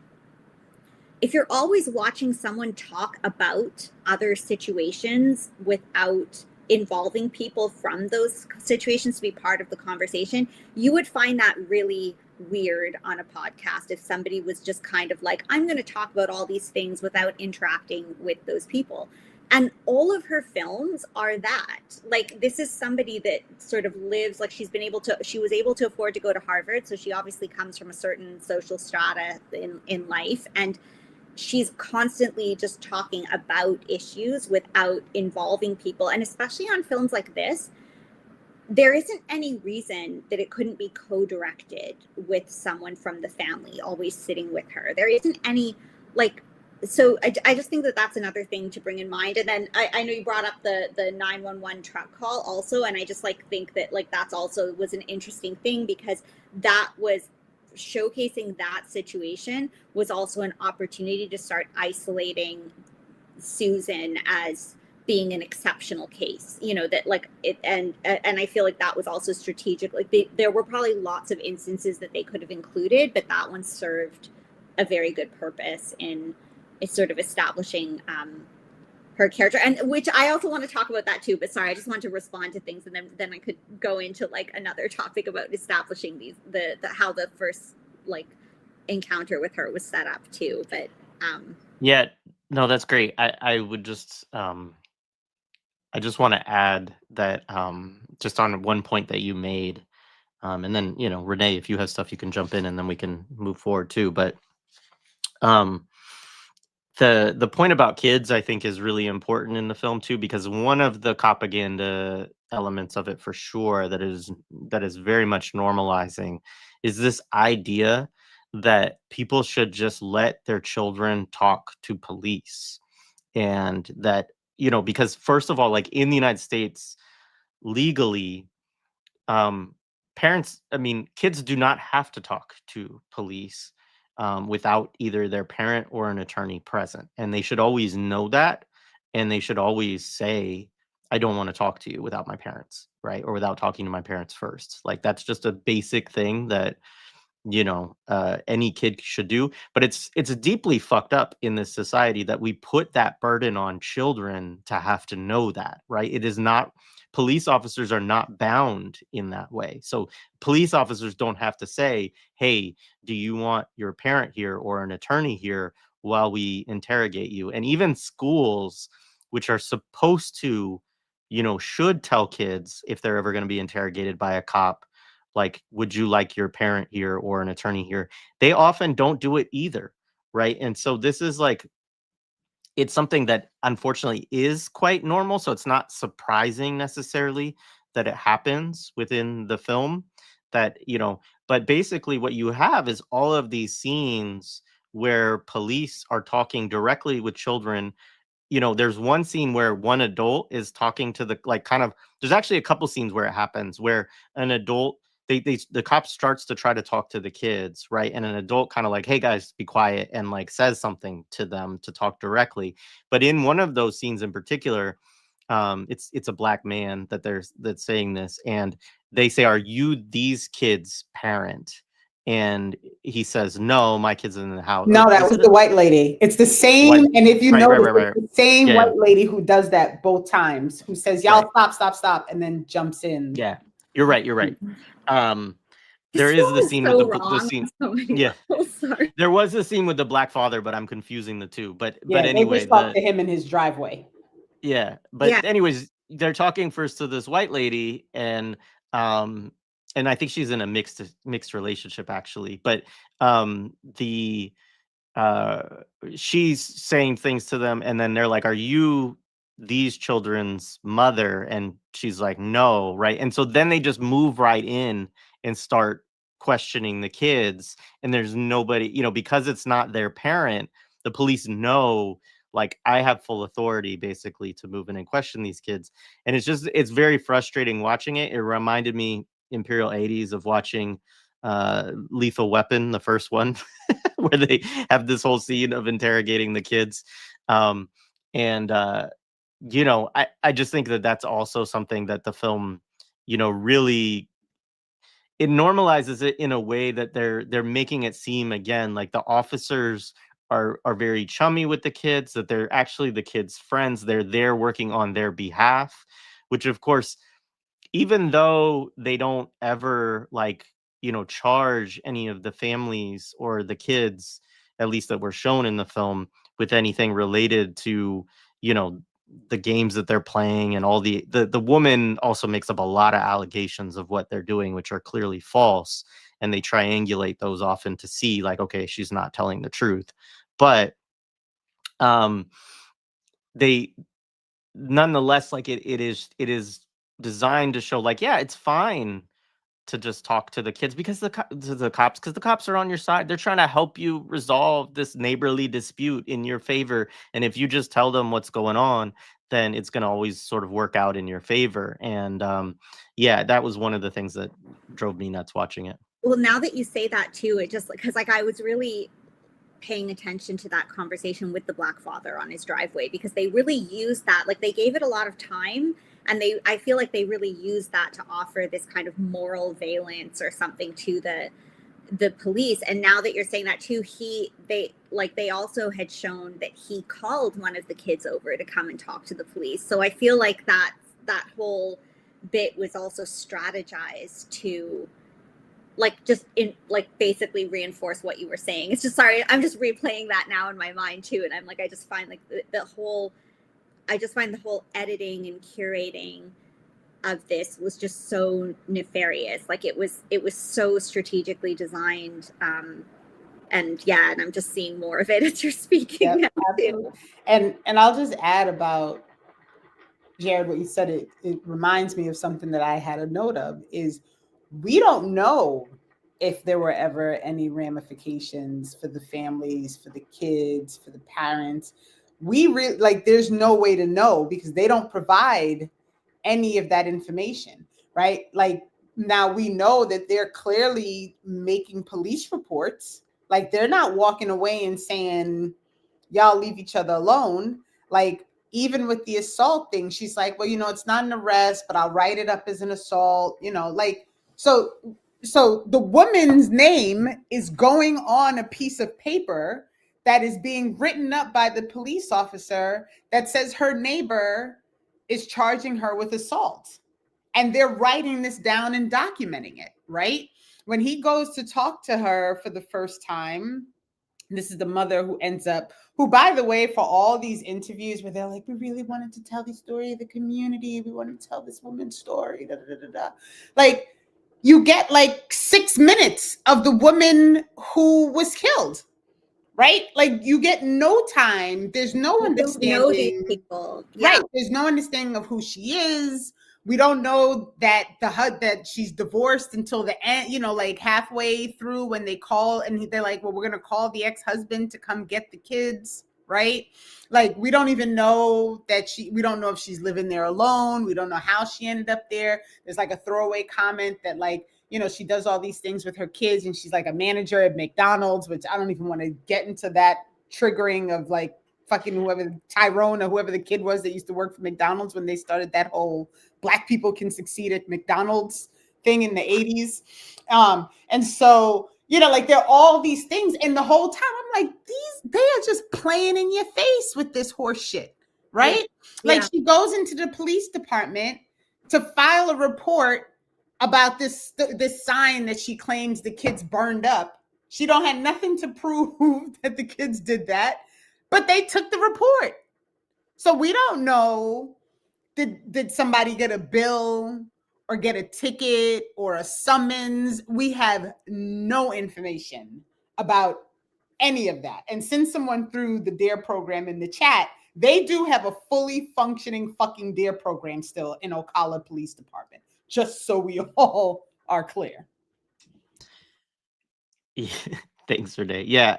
Speaker 2: If you're always watching someone talk about other situations without involving people from those situations to be part of the conversation, you would find that really weird on a podcast if somebody was just kind of like, I'm going to talk about all these things without interacting with those people. And all of her films are that. Like, this is somebody that sort of lives, like she was able to afford to go to Harvard, so she obviously comes from a certain social strata in life, and she's constantly just talking about issues without involving people. And especially on films like this, there isn't any reason that it couldn't be co-directed with someone from the family always sitting with her. There isn't any, like, so I just think that that's another thing to bring in mind. And then I know you brought up the 911 truck call also, and I just like think that like that's also was an interesting thing, because that was showcasing that situation was also an opportunity to start isolating Susan as being an exceptional case, you know, that like it, and I feel like that was also strategic. Like there were probably lots of instances that they could have included, but that one served a very good purpose in sort of establishing her character, and which I also want to talk about that too. But sorry, I just want to respond to things, and then I could go into like another topic about establishing these the how the first like encounter with her was set up too. But
Speaker 1: yeah, no, that's great. I would just I just want to add that just on one point that you made, and then, you know, Renee, if you have stuff, you can jump in, and then we can move forward too. But the point about kids, I think, is really important in the film too, because one of the propaganda elements of it, for sure, that is very much normalizing, is this idea that people should just let their children talk to police. And that, you know, because first of all, like in the United States, legally, parents, I mean, kids do not have to talk to police without either their parent or an attorney present. And they should always know that. And they should always say, I don't want to talk to you without my parents, right? Or without talking to my parents first. Like, that's just a basic thing that, you know, any kid should do. But it's deeply fucked up in this society that we put that burden on children to have to know that, right? It is not, police officers are not bound in that way. So police officers don't have to say, hey, do you want your parent here or an attorney here while we interrogate you? And even schools, which are supposed to, you know, should tell kids if they're ever going to be interrogated by a cop, like, would you like your parent here or an attorney here? They often don't do it either, right? And so this is like, it's something that unfortunately is quite normal. So it's not surprising necessarily that it happens within the film, that, you know, but basically what you have is all of these scenes where police are talking directly with children. You know, there's one scene where one adult is talking to the, like, kind of, there's actually a couple scenes where it happens where an adult, the cop starts to try to talk to the kids, right? And an adult kind of like, hey guys, be quiet, and like says something to them to talk directly. But in one of those scenes in particular, it's a black man that's saying this, and they say, are you these kids' parent? And he says, no, my kid's in the house.
Speaker 3: No, that was the white lady. It's the same. And if you notice, it's the same white lady who does that both times, who says, y'all stop, and then jumps in.
Speaker 1: Yeah, you're right. There is the scene with the scene. Yeah, sorry. There was a scene with the black father, but I'm confusing the two. But anyway,
Speaker 3: they just talked to him in his driveway.
Speaker 1: Yeah, but anyways, they're talking first to this white lady, and I think she's in a mixed relationship actually, but the uh she's saying things to them, and then they're like, "Are you these children's mother?" And she's like, "No," right? And so then they just move right in and start questioning the kids, and there's nobody, because it's not their parent. The police know, like, I have full authority basically to move in and question these kids. And it's very frustrating watching it. It reminded me Imperial 80s of watching Lethal Weapon, the first one, where they have this whole scene of interrogating the kids. And I just think that that's also something that the film, really, it normalizes it in a way that they're making it seem, again, like the officers are very chummy with the kids, that they're actually the kids' friends. They're there working on their behalf, which of course, even though they don't ever, like, charge any of the families or the kids, at least that were shown in the film, with anything related to, you know the games that they're playing, and all the woman also makes up a lot of allegations of what they're doing, which are clearly false, and they triangulate those often to see, like, okay, she's not telling the truth. But um they nonetheless, like, it is designed to show, like, yeah, it's fine to just talk to the kids, because the cops, because the cops are on your side. They're trying to help you resolve this neighborly dispute in your favor, and if you just tell them what's going on, then it's going to always sort of work out in your favor. And yeah, that was one of the things that drove me nuts watching it.
Speaker 2: Well, now that you say that too, it just, because like I was really paying attention to that conversation with the Black father on his driveway, because they really used that, like they gave it a lot of time, and I feel like they really used that to offer this kind of moral valence or something to the police. And now that you're saying that too, they also had shown that he called one of the kids over to come and talk to the police. So I feel like that whole bit was also strategized to, like, just in, like, basically reinforce what you were saying. It's just, sorry, I'm just replaying that now in my mind too, and I'm like, I just find like the whole editing and curating of this was just so nefarious. Like it was so strategically designed. And yeah, and I'm just seeing more of it as you're speaking.
Speaker 3: Yep, absolutely. And I'll just add about, Jared, what you said, it reminds me of something that I had a note of, is we don't know if there were ever any ramifications for the families, for the kids, for the parents. We really, like, there's no way to know, because they don't provide any of that information, right? Like, now we know that they're clearly making police reports. Like, they're not walking away and saying, y'all leave each other alone. Like, even with the assault thing, she's like, well, it's not an arrest, but I'll write it up as an assault, like, so the woman's name is going on a piece of paper that is being written up by the police officer that says her neighbor is charging her with assault. And they're writing this down and documenting it, right? When he goes to talk to her for the first time, this is the mother who, by the way, for all these interviews where they're like, we really wanted to tell the story of the community, we wanted to tell this woman's story, da, da, da, da. Like, you get like 6 minutes of the woman who was killed, right? Like, you get no time. There's no understanding.
Speaker 2: Know these people. Yeah.
Speaker 3: Right. There's no understanding of who she is. We don't know that that she's divorced until the end, like halfway through, when they call and they're like, well, we're going to call the ex-husband to come get the kids. Right. Like, we don't even know we don't know if she's living there alone. We don't know how she ended up there. There's like a throwaway comment that, like, she does all these things with her kids, and she's like a manager at McDonald's, which I don't even want to get into that triggering of, like, fucking whoever, Tyrone or whoever the kid was that used to work for McDonald's when they started that whole Black people can succeed at McDonald's thing in the 80s. And so, like, there are all these things. And the whole time I'm like, they are just playing in your face with this horse shit, right? Yeah. Like, she goes into the police department to file a report about this sign that she claims the kids burned up. She don't have nothing to prove that the kids did that. But they took the report. So we don't know, did somebody get a bill or get a ticket or a summons? We have no information about any of that. And since someone threw the DARE program in the chat, they do have a fully functioning fucking DARE program still in Ocala Police Department, just so we all are clear.
Speaker 1: Thanks, Renee. Yeah.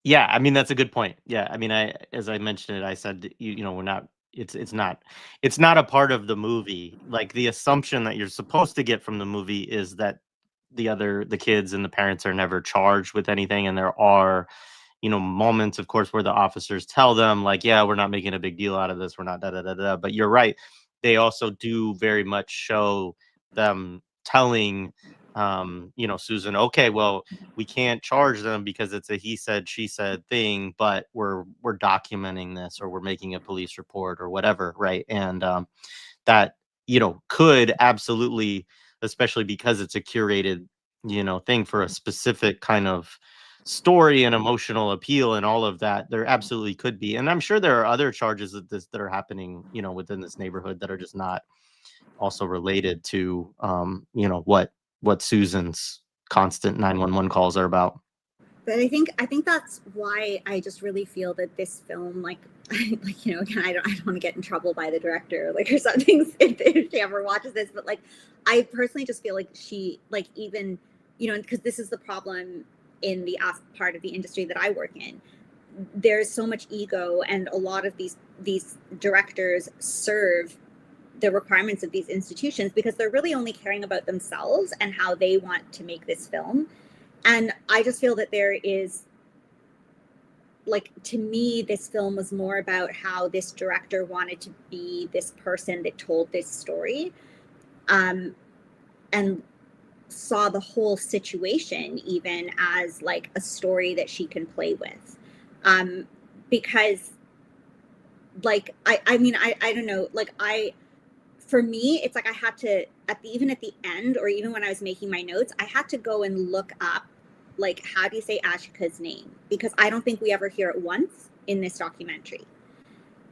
Speaker 1: Yeah, I mean, that's a good point. Yeah, I mean, as I mentioned it, I said, you know, we're not, it's not a part of the movie. Like, the assumption that you're supposed to get from the movie is that the kids and the parents are never charged with anything, and there are, you know, moments, of course, where the officers tell them, like, yeah, we're not making a big deal out of this, we're not da da da da. But you're right, they also do very much show them telling, you know, Susan, okay, well, we can't charge them because it's a he said she said thing, but we're documenting this, or we're making a police report, or whatever, right? And that, you know, could absolutely, especially because it's a curated, you know, thing for a specific kind of story and emotional appeal and all of that, there absolutely could be. And I'm sure there are other charges that are happening, you know, within this neighborhood that are just not also related to, you know, what Susan's constant 911 calls are about.
Speaker 2: But I think that's why I just really feel that this film, like like, you know, again, I don't want to get in trouble by the director, like, or something if she ever watches this, but like, I personally just feel like she, like, even, you know, because this is the problem in the part of the industry that I work in. There's so much ego, and a lot of these directors serve the requirements of these institutions because they're really only caring about themselves and how they want to make this film. And I just feel that there is, like, to me, this film was more about how this director wanted to be this person that told this story, and saw the whole situation even as like a story that she can play with. Because, like, I mean, I don't know, like, for me, it's like I had to, even at the end, or even when I was making my notes, I had to go and look up, like, how do you say Ajiake's name? Because I don't think we ever hear it once in this documentary.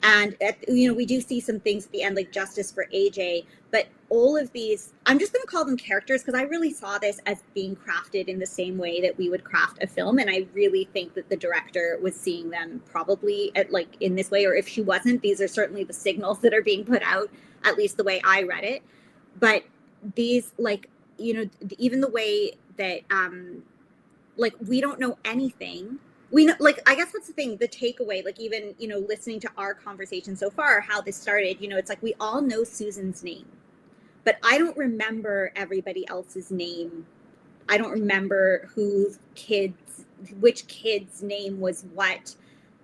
Speaker 2: And, you know, we do see some things at the end, like justice for AJ, but all of these, I'm just going to call them characters because I really saw this as being crafted in the same way that we would craft a film. And I really think that the director was seeing them probably like in this way, or if she wasn't, these are certainly the signals that are being put out, at least the way I read it. But these, like, you know, even the way that, like, we don't know anything. We know, like, I guess that's the thing, the takeaway, like, even, you know, listening to our conversation so far, how this started, you know, it's like we all know Susan's name, but I don't remember everybody else's name. I don't remember which kid's name was what.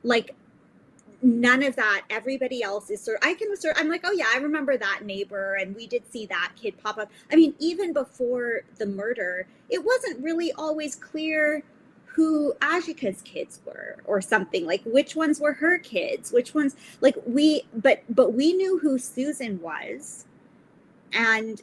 Speaker 2: Like, none of that. Everybody else is I'm like, oh yeah, I remember that neighbor, and we did see that kid pop up. I mean, even before the murder, it wasn't really always clear who Ajiake's kids were, or something, like which ones were her kids, which ones, like, but we knew who Susan was. And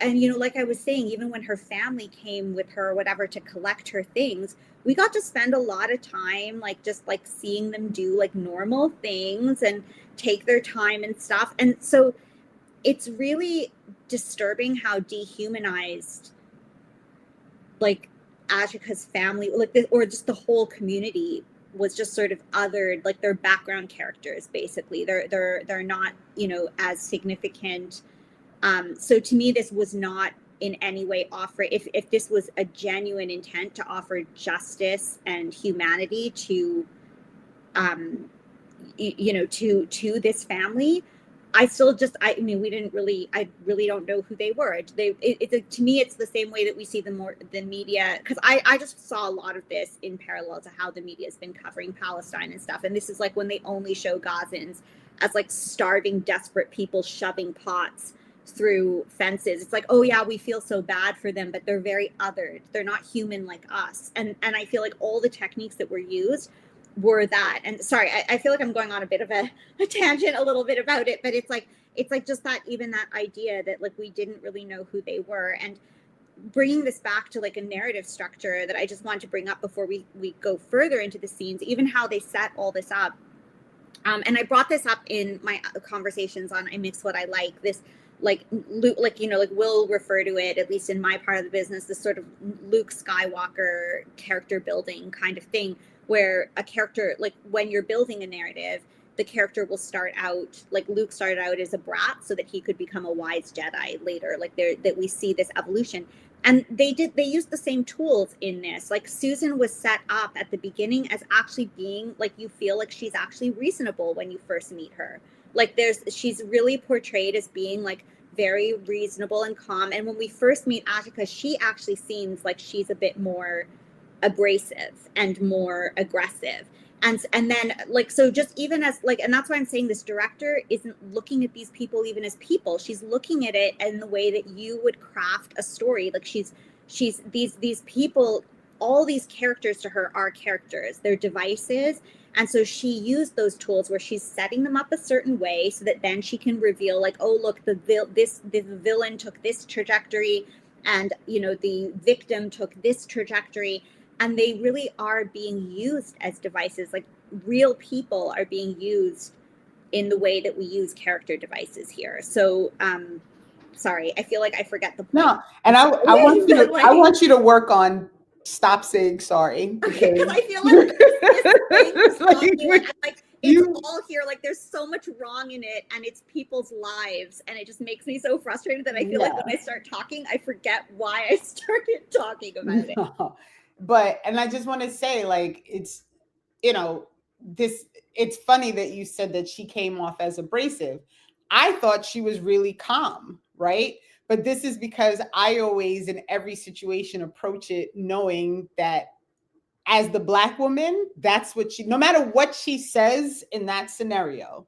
Speaker 2: you know, like I was saying, even when her family came with her or whatever to collect her things, we got to spend a lot of time, like, just like seeing them do like normal things and take their time and stuff. And so it's really disturbing how dehumanized, like, Ajiake's family, like, or just the whole community was just sort of othered, like they're background characters, basically. They're not, you know, as significant. So to me, this was not in any way offer, if this was a genuine intent to offer justice and humanity to, you know, to this family, I mean, I really don't know who they were. To me, it's the same way that we see the media, because I just saw a lot of this in parallel to how the media has been covering Palestine and stuff. And this is like when they only show Gazans as like starving, desperate people shoving pots through fences. It's like, oh yeah, we feel so bad for them, but they're very othered. They're not human like us. And I feel like all the techniques that were used were that. And sorry, I feel like I'm going on a bit of a tangent a little bit about it, but it's like just that, even that idea that, like, we didn't really know who they were. And bringing this back to like a narrative structure that I just want to bring up before we go further into the scenes, even how they set all this up. And I brought this up in my conversations on I Mix What I Like, this like Luke, like, you know, like we'll refer to it, at least in my part of the business, this sort of Luke Skywalker character building kind of thing, where a character, like when you're building a narrative, the character will start out, like Luke started out as a brat so that he could become a wise Jedi later, like that we see this evolution. And they used the same tools in this. Like Susan was set up at the beginning as actually being like, you feel like she's actually reasonable when you first meet her. Like she's really portrayed as being like very reasonable and calm. And when we first meet Ajiake, she actually seems like she's a bit more abrasive and more aggressive. And then like, so just even as like, and that's why I'm saying this director isn't looking at these people even as people. She's looking at it in the way that you would craft a story. Like she's these people, all these characters to her are characters, they're devices. And so she used those tools where she's setting them up a certain way so that then she can reveal like, oh, look, the villain took this trajectory, and you know, the victim took this trajectory. And they really are being used as devices. Like real people are being used in the way that we use character devices here. So, sorry, I feel like I forget the point.
Speaker 3: No, and I want you to work on stop saying sorry, because
Speaker 2: I feel like it's all here. Like there's so much wrong in it, and it's people's lives, and it just makes me so frustrated that I feel like when I start talking, I forget why I started talking about it.
Speaker 3: But, and I just want to say, like, it's, you know, it's funny that you said that she came off as abrasive. I thought she was really calm, right? But this is because I always, in every situation, approach it knowing that as the Black woman, that's what no matter what she says in that scenario,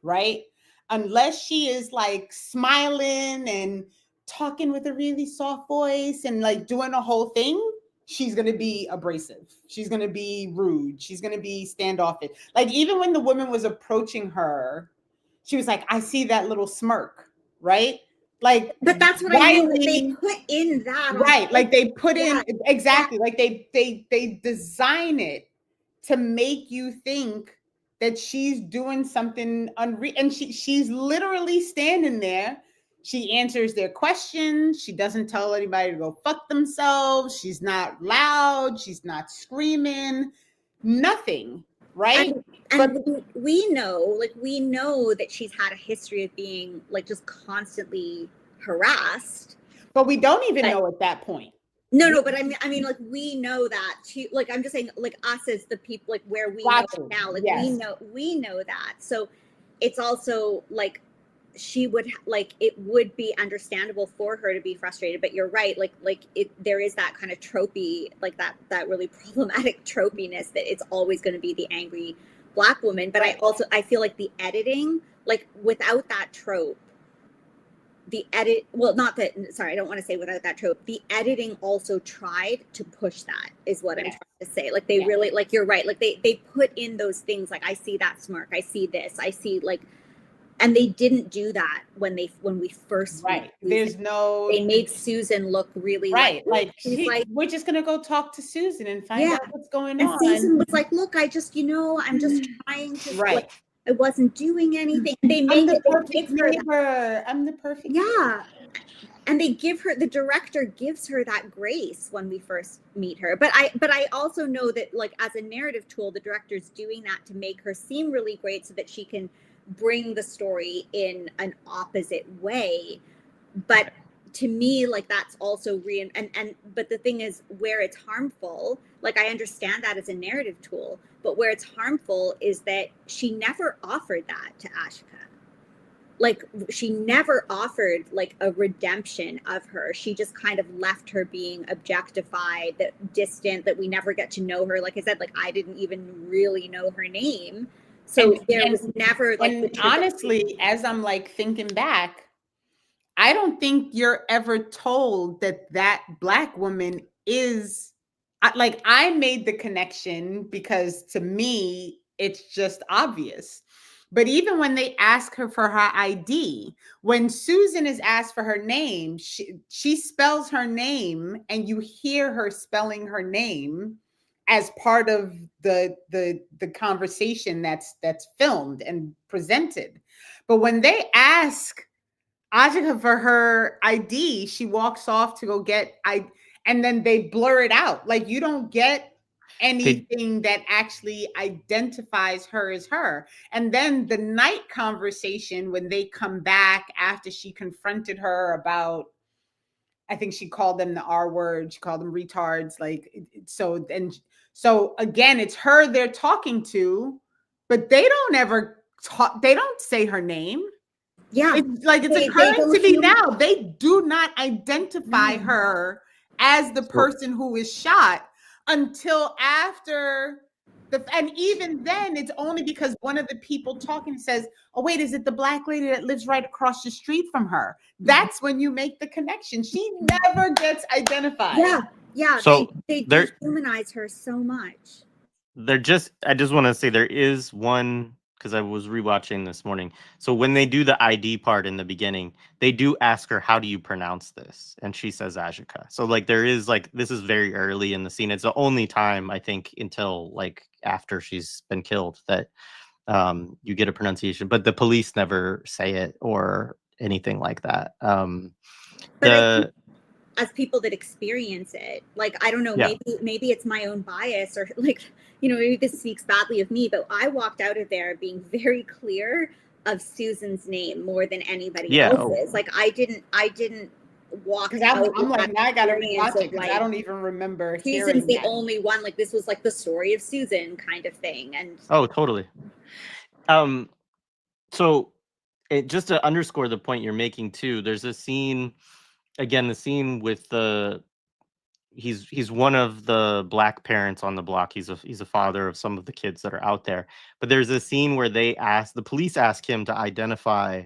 Speaker 3: right? Unless she is like smiling and talking with a really soft voice and like doing a whole thing, she's going to be abrasive. She's going to be rude. She's going to be standoffish. Like even when the woman was approaching her, she was like, I see that little smirk, right? Like,
Speaker 2: but that's what I mean. They put in that,
Speaker 3: right? Like they put in exactly. Like they design it to make you think that she's doing something unreal, and she's literally standing there. She answers their questions. She doesn't tell anybody to go fuck themselves. She's not loud. She's not screaming. Nothing, right?
Speaker 2: And we know that she's had a history of being like just constantly harassed.
Speaker 3: But we don't even know at that point.
Speaker 2: No, but I mean, like we know that too. Like I'm just saying, like us as the people, like where we know it now, like we know that. So it's also like she would like it would be understandable for her to be frustrated. But you're right, like there is that kind of tropey, like that really problematic tropiness that it's always going to be the angry Black woman. But I feel like the editing, like without that trope. I don't want to say without that trope. The editing also tried to push that, is what I'm trying to say. Like they really, like you're right. Like they put in those things. Like I see that smirk. I see this. I see like, and they didn't do that when we first they made Susan look really like
Speaker 3: we're just gonna go talk to Susan and find out what's going on.
Speaker 2: And Susan was like, look, I'm just trying to like, I wasn't doing anything. They made
Speaker 3: I'm the perfect neighbor. I'm the perfect
Speaker 2: neighbor. And they give her, the director gives her that grace when we first meet her. But I also know that like as a narrative tool, the director's doing that to make her seem really great so that she can bring the story in an opposite way. But to me, like that's also but the thing is, where it's harmful, like I understand that as a narrative tool, but where it's harmful is that she never offered that to Ajiake. Like she never offered like a redemption of her. She just kind of left her being objectified, that distant, that we never get to know her. Like I said, like I didn't even really know her name. So there was never like.
Speaker 3: And honestly, as I'm like thinking back, I don't think you're ever told that Black woman is like, I made the connection because to me, it's just obvious. But even when they ask her for her ID, when Susan is asked for her name, she spells her name, and you hear her spelling her name as part of the conversation that's filmed and presented. But when they ask Ajiake for her ID, she walks off to go get and then they blur it out. Like, you don't get anything that actually identifies her as her. And then the night conversation, when they come back after she confronted her about, I think she called them the R word, she called them retards, like, so again, it's her they're talking to, but they don't ever talk, they don't say her name.
Speaker 2: Yeah,
Speaker 3: it's like it's occurring to me now. They do not identify her as the person who is shot until after and even then, it's only because one of the people talking says, "Oh wait, is it the black lady that lives right across the street from her?" That's when you make the connection. She never gets identified.
Speaker 2: Yeah.
Speaker 1: So
Speaker 2: they dehumanize her so much.
Speaker 1: I just want to say there is one, because I was rewatching this morning. So when they do the ID part in the beginning, they do ask her, "How do you pronounce this?" And she says Ajiake. So like there is like, this is very early in the scene. It's the only time, I think, until like after she's been killed, that you get a pronunciation. But the police never say it or anything like that.
Speaker 2: But as people that experience it, like, I don't know, maybe it's my own bias, or like, maybe this speaks badly of me, but I walked out of there being very clear of Susan's name more than anybody else's. Like, I didn't walk out.
Speaker 3: I'm like, now I gotta rewatch it, because I don't even remember
Speaker 2: Susan's the only one. Like, this was like the story of Susan kind of thing. And
Speaker 1: totally. So just to underscore the point you're making too, there's a scene, again, the scene with he's one of the black parents on the block. He's a father of some of the kids that are out there. But there's a scene where the police ask him to identify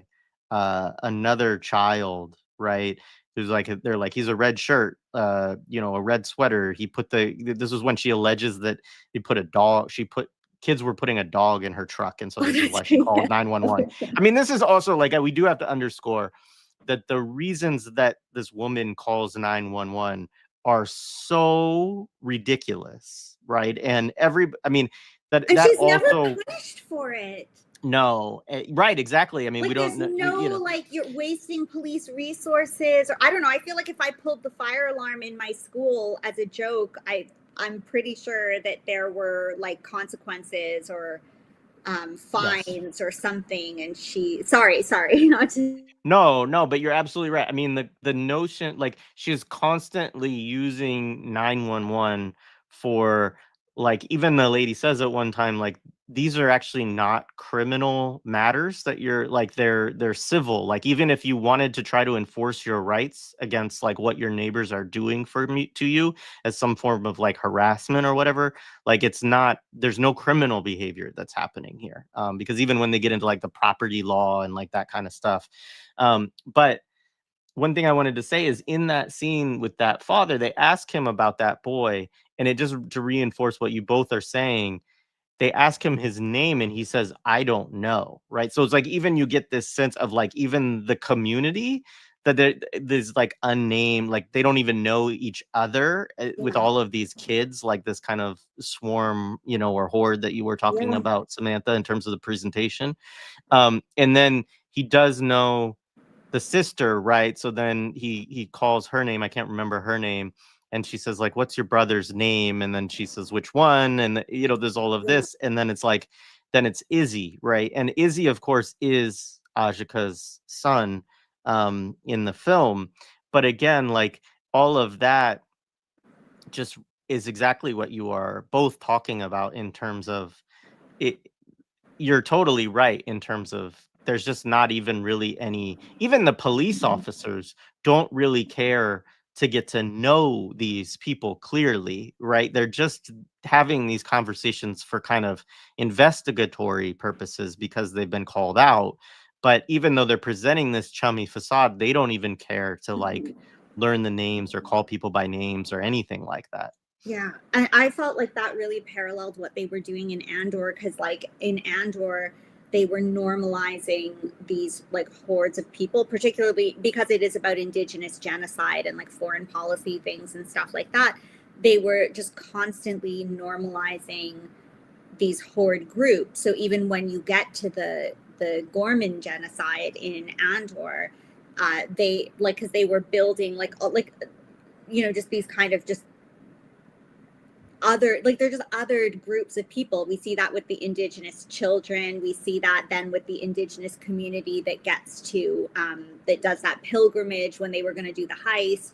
Speaker 1: another child, right? There's like they're like, he's a red shirt, a red sweater. This was when she alleges that kids were putting a dog in her truck, and so this is why she called 911. I mean, this is also like, we do have to underscore that the reasons that this woman calls 911 are so ridiculous, right? And
Speaker 2: she's never punished for it.
Speaker 1: No, right, exactly. I mean,
Speaker 2: like,
Speaker 1: we don't
Speaker 2: know. Like, you're wasting police resources, or I don't know. I feel like if I pulled the fire alarm in my school as a joke, I'm pretty sure that there were like consequences or fines or something. And sorry, not to...
Speaker 1: No, but you're absolutely right. I mean, the notion, like, she's constantly using 911 for, like, even the lady says at one time, like, these are actually not criminal matters, that you're like, they're civil. Like, even if you wanted to try to enforce your rights against like what your neighbors are doing to you as some form of like harassment or whatever, like, there's no criminal behavior that's happening here. Because even when they get into like the property law and like that kind of stuff. But one thing I wanted to say is, in that scene with that father, they ask him about that boy, and it just to reinforce what you both are saying, they ask him his name and he says, "I don't know." Right. So it's like, even you get this sense of like, even the community, that there's like unnamed, like they don't even know each other with all of these kids, like this kind of swarm, or horde that you were talking about, Samantha, in terms of the presentation. And then he does know the sister, right? So then he calls her name. I can't remember her name. And she says, like, "What's your brother's name?" And then she says, "Which one?" And, there's all of this. And then it's like, then it's Izzy, right? And Izzy, of course, is Ajiake's son in the film. But again, like, all of that just is exactly what you are both talking about in terms of it. You're totally right in terms of, there's just not even really even the police officers don't really care to get to know these people clearly, right? They're just having these conversations for kind of investigatory purposes because they've been called out. But even though they're presenting this chummy facade, they don't even care to like learn the names or call people by names or anything like that.
Speaker 2: Yeah, and I felt like that really paralleled what they were doing in Andor, because like in Andor, they were normalizing these like hordes of people, particularly because it is about indigenous genocide and like foreign policy things and stuff like that. They were just constantly normalizing these horde groups. So even when you get to the Gorman genocide in Andor, they like, because they were building like you know, just these kind of just other, like they're just othered groups of people. We see that with the indigenous children. We see that then with the indigenous community that gets to that does that pilgrimage when they were going to do the heist.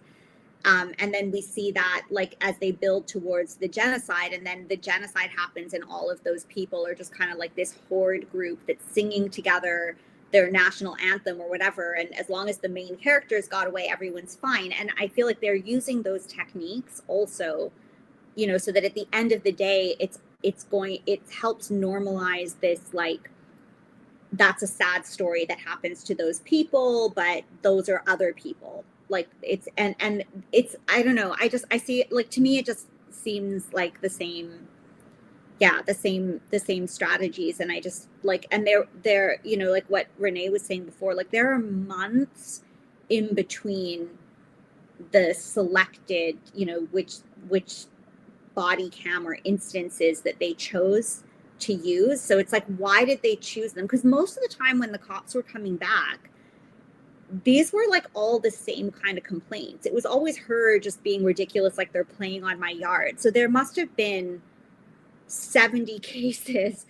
Speaker 2: And then we see that like as they build towards the genocide, and then the genocide happens and all of those people are just kind of like this horde group that's singing together their national anthem or whatever, and as long as the main characters got away, everyone's fine. And I feel like they're using those techniques also, you know, so that at the end of the day it helps normalize this, like, that's a sad story that happens to those people, but those are other people. Like it's and it's, I don't know, I see it, like, to me it just seems like the same strategies. And I just like, and they're you know, like what Renee was saying before, like there are months in between the selected, you know, which body camera instances that they chose to use. So it's like, why did they choose them? Because most of the time when the cops were coming back, these were like all the same kind of complaints. It was always her just being ridiculous, like they're playing on my yard. So there must have been 70 cases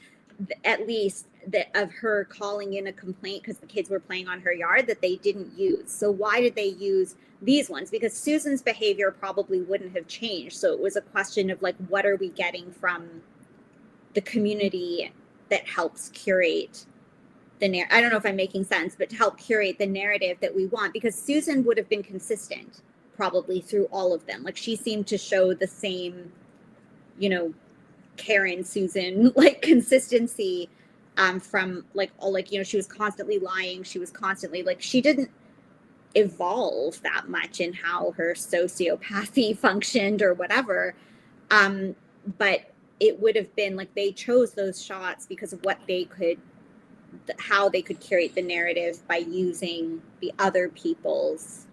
Speaker 2: at least that of her calling in a complaint because the kids were playing on her yard that they didn't use. So why did they use these ones? Because Susan's behavior probably wouldn't have changed. So it was a question of like, what are we getting from the community that helps curate the I don't know if I'm making sense, but to help curate the narrative that we want, because Susan would have been consistent probably through all of them. Like she seemed to show the same, you know, Karen, Susan, like consistency from like all, like, you know, she was constantly lying. She was constantly like, she didn't evolve that much in how her sociopathy functioned or whatever. But it would have been like they chose those shots because of what they could, how they could curate the narrative by using the other people's,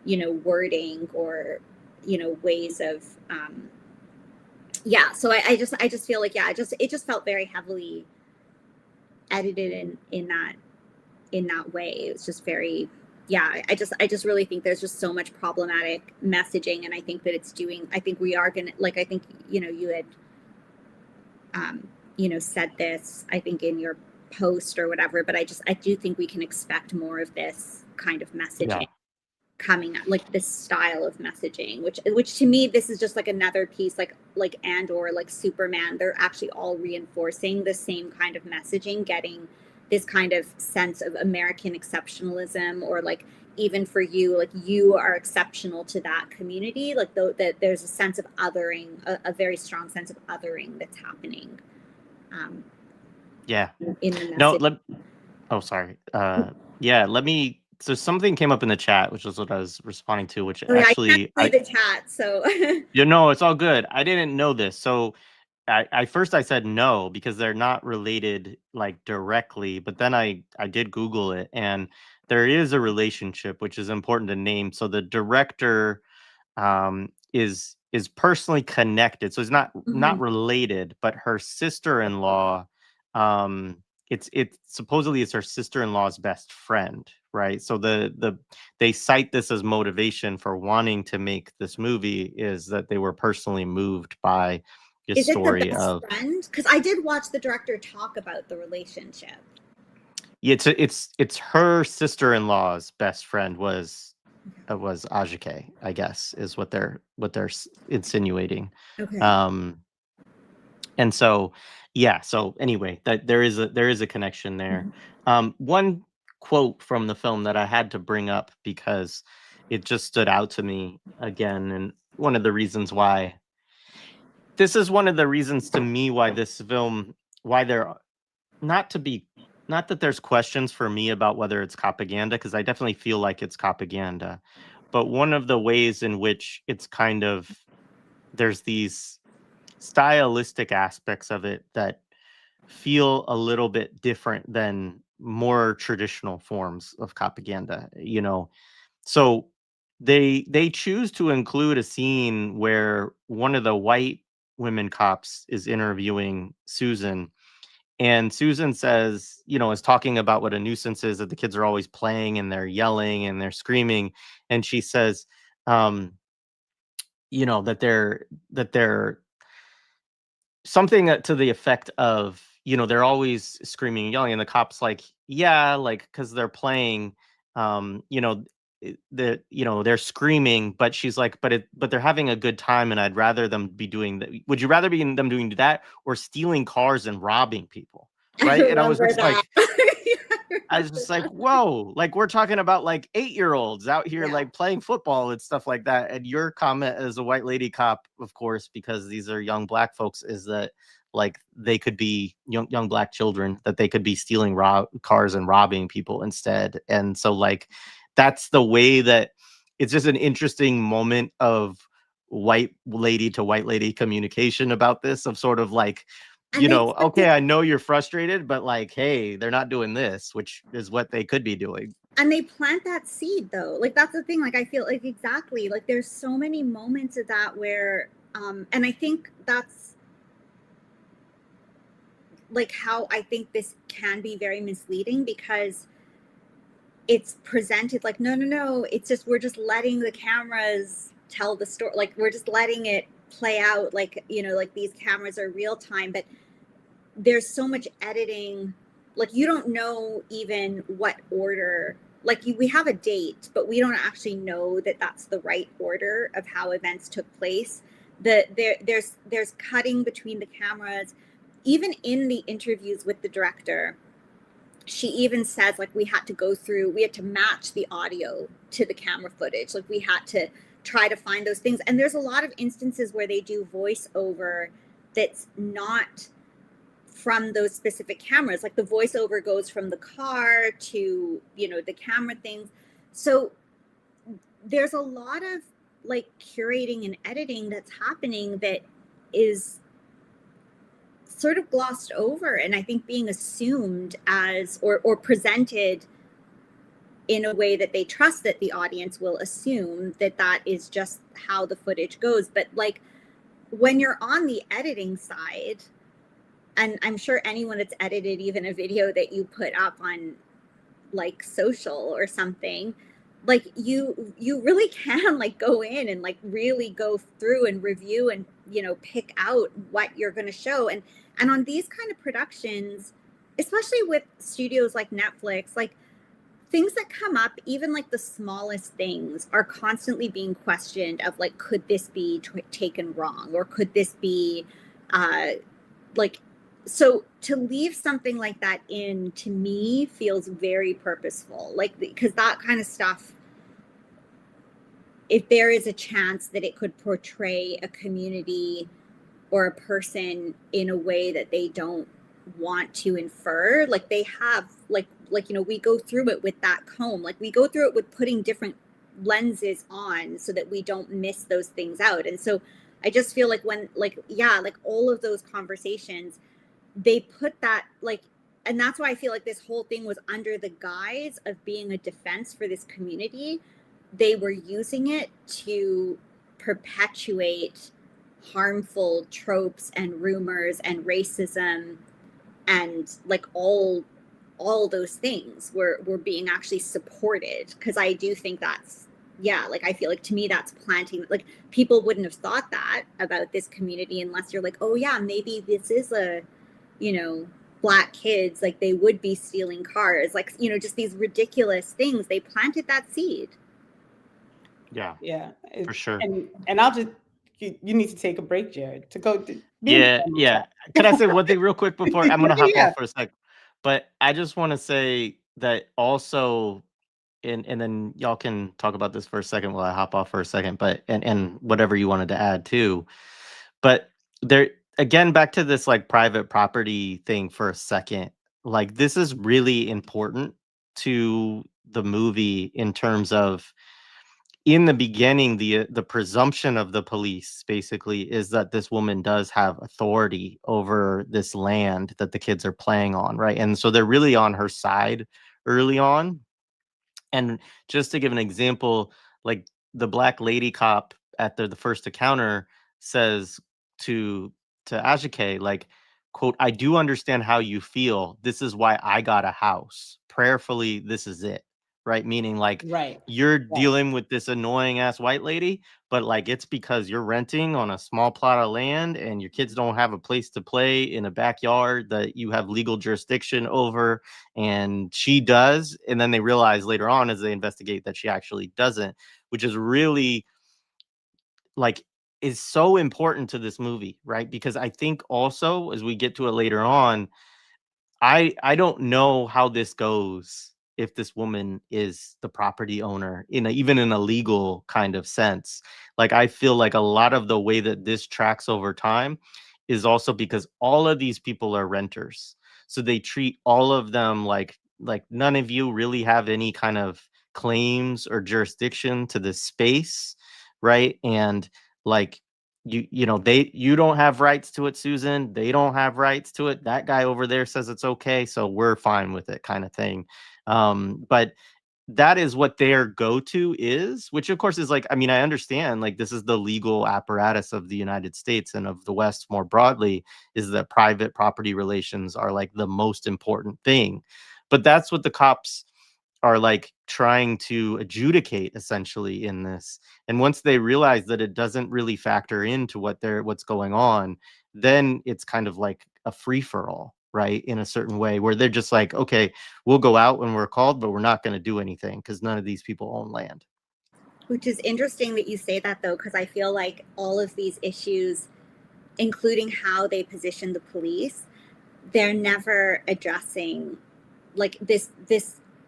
Speaker 2: you know, wording or, you know, ways of so I just feel like it just felt very heavily edited in that way. It was just very I just really think there's just so much problematic messaging, and I think that it's doing, I think we are gonna, like, I think, you know, you had you know, said this, I think in your post or whatever, but I do think we can expect more of this kind of messaging coming up, like this style of messaging, which to me, this is just like another piece, like Andor, like Superman, they're actually all reinforcing the same kind of messaging, getting this kind of sense of American exceptionalism, or like, even for you, like you are exceptional to that community, like that there's a sense of othering, a very strong sense of othering that's happening in the message.
Speaker 1: Let me, so something came up in the chat, which is what I was responding to, which
Speaker 2: I can't see the chat, so
Speaker 1: you know, it's all good. I didn't know this. So I first I said no, because they're not related like directly, but then I did Google it, and there is a relationship which is important to name. So the director is personally connected. So it's not related, but her sister-in-law, it's supposedly it's her sister-in-law's best friend, right? So they cite this as motivation for wanting to make this movie, is that they were personally moved by this story of
Speaker 2: friend. Because I did watch the director talk about the relationship.
Speaker 1: Yeah, it's her sister-in-law's best friend was Ajiake, I guess, is what they're insinuating.
Speaker 2: Okay.
Speaker 1: And so anyway, that there is a connection there. One quote from the film that I had to bring up because it just stood out to me again, and one of the reasons why this is one of the reasons to me why this film, why there, not that there's questions for me about whether it's Copaganda, because I definitely feel like it's Copaganda, but one of the ways in which it's kind of, there's these stylistic aspects of it that feel a little bit different than more traditional forms of propaganda, you know. So they choose to include a scene where one of the white women cops is interviewing Susan, and Susan says, you know, is talking about what a nuisance is, that the kids are always playing and they're yelling and they're screaming, and she says, um, you know, that they're something to the effect of, you know, they're always screaming and yelling, and the cop's like, yeah, like, because they're playing, you know, you know, they're screaming, but she's like, but they're having a good time, and I'd rather them be doing that. Would you rather be them doing that or stealing cars and robbing people?
Speaker 2: I
Speaker 1: Right. And I was
Speaker 2: remember
Speaker 1: just
Speaker 2: that.
Speaker 1: like, I was just like, whoa, like we're talking about like 8-year-olds out here
Speaker 2: Yeah.
Speaker 1: like playing football and stuff like that. And your comment as a white lady cop, of course, because these are young black folks, is that like they could be young black children, that they could be stealing cars and robbing people instead. And so like that's the way that it's just an interesting moment of white lady to white lady communication about this, of sort of like,
Speaker 2: And
Speaker 1: you
Speaker 2: they
Speaker 1: know,
Speaker 2: put
Speaker 1: okay, I know you're frustrated, but like, hey, they're not doing this, which is what they could be doing.
Speaker 2: And they plant that seed though. Like that's the thing. Like I feel like exactly like there's so many moments of that where and I think that's like how I think this can be very misleading, because it's presented like no, it's just we're just letting the cameras tell the story, like we're just letting it play out, like, you know, like these cameras are real time, but there's so much editing, like you don't know even what order, like we have a date but we don't actually know that that's the right order of how events took place. There's cutting between the cameras. Even in the interviews with the director, she even says like we had to match the audio to the camera footage, like we had to try to find those things. And there's a lot of instances where they do voiceover that's not from those specific cameras, like the voiceover goes from the car to, you know, the camera things. So there's a lot of like curating and editing that's happening that is sort of glossed over, and I think being assumed as or presented in a way that they trust that the audience will assume that that is just how the footage goes. But like when you're on the editing side, and I'm sure anyone that's edited even a video that you put up on like social or something, like you really can like go in and like really go through and review and, you know, pick out what you're going to show. And on these kind of productions, especially with studios like Netflix, like things that come up, even like the smallest things are constantly being questioned of like, could this be taken wrong, or could this be like, so to leave something like that in, to me, feels very purposeful, like because that kind of stuff, if there is a chance that it could portray a community or a person in a way that they don't want to infer, like they have like, you know, we go through it with that comb, like we go through it with putting different lenses on so that we don't miss those things out. And so I just feel like when like, yeah, like all of those conversations, they put that like, and that's why I feel like this whole thing was under the guise of being a defense for this community. They were using it to perpetuate harmful tropes and rumors and racism, and like all those things were being actually supported. Because I do think that's, yeah, like I feel like to me that's planting, like people wouldn't have thought that about this community unless you're like, oh yeah, maybe this is a, you know, Black kids, like they would be stealing cars, like, you know, just these ridiculous things. They planted that seed.
Speaker 1: Yeah, for sure.
Speaker 3: And I'll just, you need to take a break, Jared, to go.
Speaker 1: Yeah. Can I say one thing real quick before I'm gonna hop
Speaker 3: Yeah.
Speaker 1: off for a sec? But I just want to say that also, and then y'all can talk about this for a second while I hop off for a second. But and whatever you wanted to add too. But there again, back to this like private property thing for a second. Like this is really important to the movie in terms of in the beginning, the presumption of the police basically is that this woman does have authority over this land that the kids are playing on, right? And so they're really on her side early on. And just to give an example, like the black lady cop at the first encounter says to Ajiake, like, quote, "I do understand how you feel. This is why I got a house. Prayerfully, this is it." Right? Meaning like
Speaker 3: Right.
Speaker 1: you're
Speaker 3: Right.
Speaker 1: dealing with this annoying ass white lady, but like it's because you're renting on a small plot of land and your kids don't have a place to play in a backyard that you have legal jurisdiction over, and she does. And then they realize later on as they investigate that she actually doesn't, which is really like is so important to this movie, right? Because I think also as we get to it later on, I don't know how this goes if this woman is the property owner in even in a legal kind of sense. Like I feel like a lot of the way that this tracks over time is also because all of these people are renters. So they treat all of them like none of you really have any kind of claims or jurisdiction to this space, right? And like you don't have rights to it, Susan. They don't have rights to it. That guy over there says it's okay, so we're fine with it, kind of thing. But that is what their go-to is, which of course is like, I mean, I understand like this is the legal apparatus of the United States and of the West more broadly, is that private property relations are like the most important thing. But that's what the cops are like trying to adjudicate essentially in this. And once they realize that it doesn't really factor into what's going on, then it's kind of like a free for all, right? In a certain way where they're just like, okay, we'll go out when we're called, but we're not going to do anything because none of these people own land.
Speaker 2: Which is interesting that you say that though, because I feel like all of these issues, including how they position the police, they're never addressing. Like this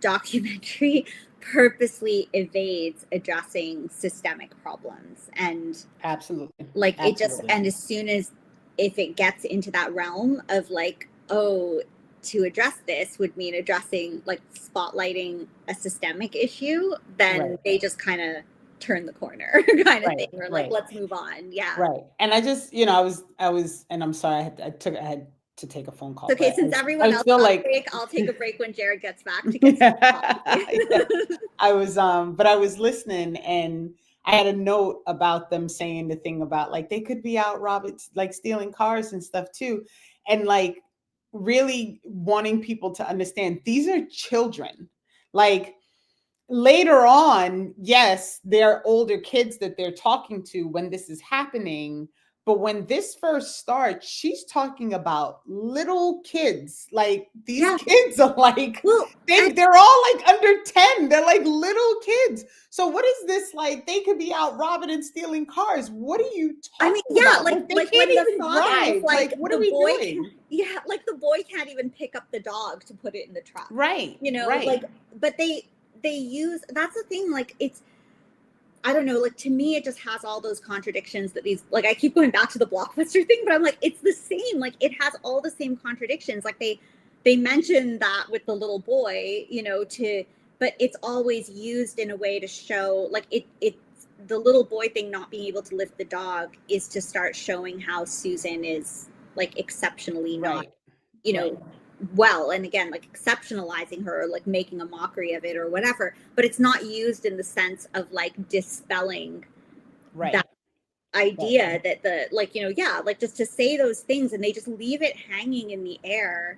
Speaker 2: documentary purposely evades addressing systemic problems, and
Speaker 3: Absolutely.
Speaker 2: like
Speaker 3: Absolutely.
Speaker 2: it just, and as soon as if it gets into that realm of like, oh, to address this would mean addressing like spotlighting a systemic issue, then
Speaker 3: Right.
Speaker 2: they just kind of turn the corner kind of
Speaker 3: Right,
Speaker 2: thing, or like let's move on. Yeah,
Speaker 3: right. And I just, I was, and I'm sorry, I had to take a phone call.
Speaker 2: okay, since everyone else on break, I'll take a break when Jared gets back to get some
Speaker 3: I was but I was listening, and I had a note about them saying the thing about like they could be out robbing, like stealing cars and stuff too, and like really wanting people to understand these are children. Like later on, yes, they're older kids that they're talking to when this is happening. But when this first starts, she's talking about little kids. Like these kids are like, they're all like under 10. They're like little kids. So what is this like? They could be out robbing and stealing cars. What are you talking about?
Speaker 2: Like
Speaker 3: they can't even drive. Like what are we doing?
Speaker 2: Yeah, like the boy can't even pick up the dog to put it in the truck.
Speaker 3: Right.
Speaker 2: Like, but they use, that's the thing, like it's, I don't know, like to me it just has all those contradictions that these, like I keep going back to the Blockbuster thing, but I'm like, it's the same, like it has all the same contradictions. Like they mention that with the little boy, but it's always used in a way to show like it's the little boy thing not being able to lift the dog is to start showing how Susan is like exceptionally not, well, and again, like exceptionalizing her, like making a mockery of it or whatever, but it's not used in the sense of like dispelling that idea that the like, like just to say those things, and they just leave it hanging in the air.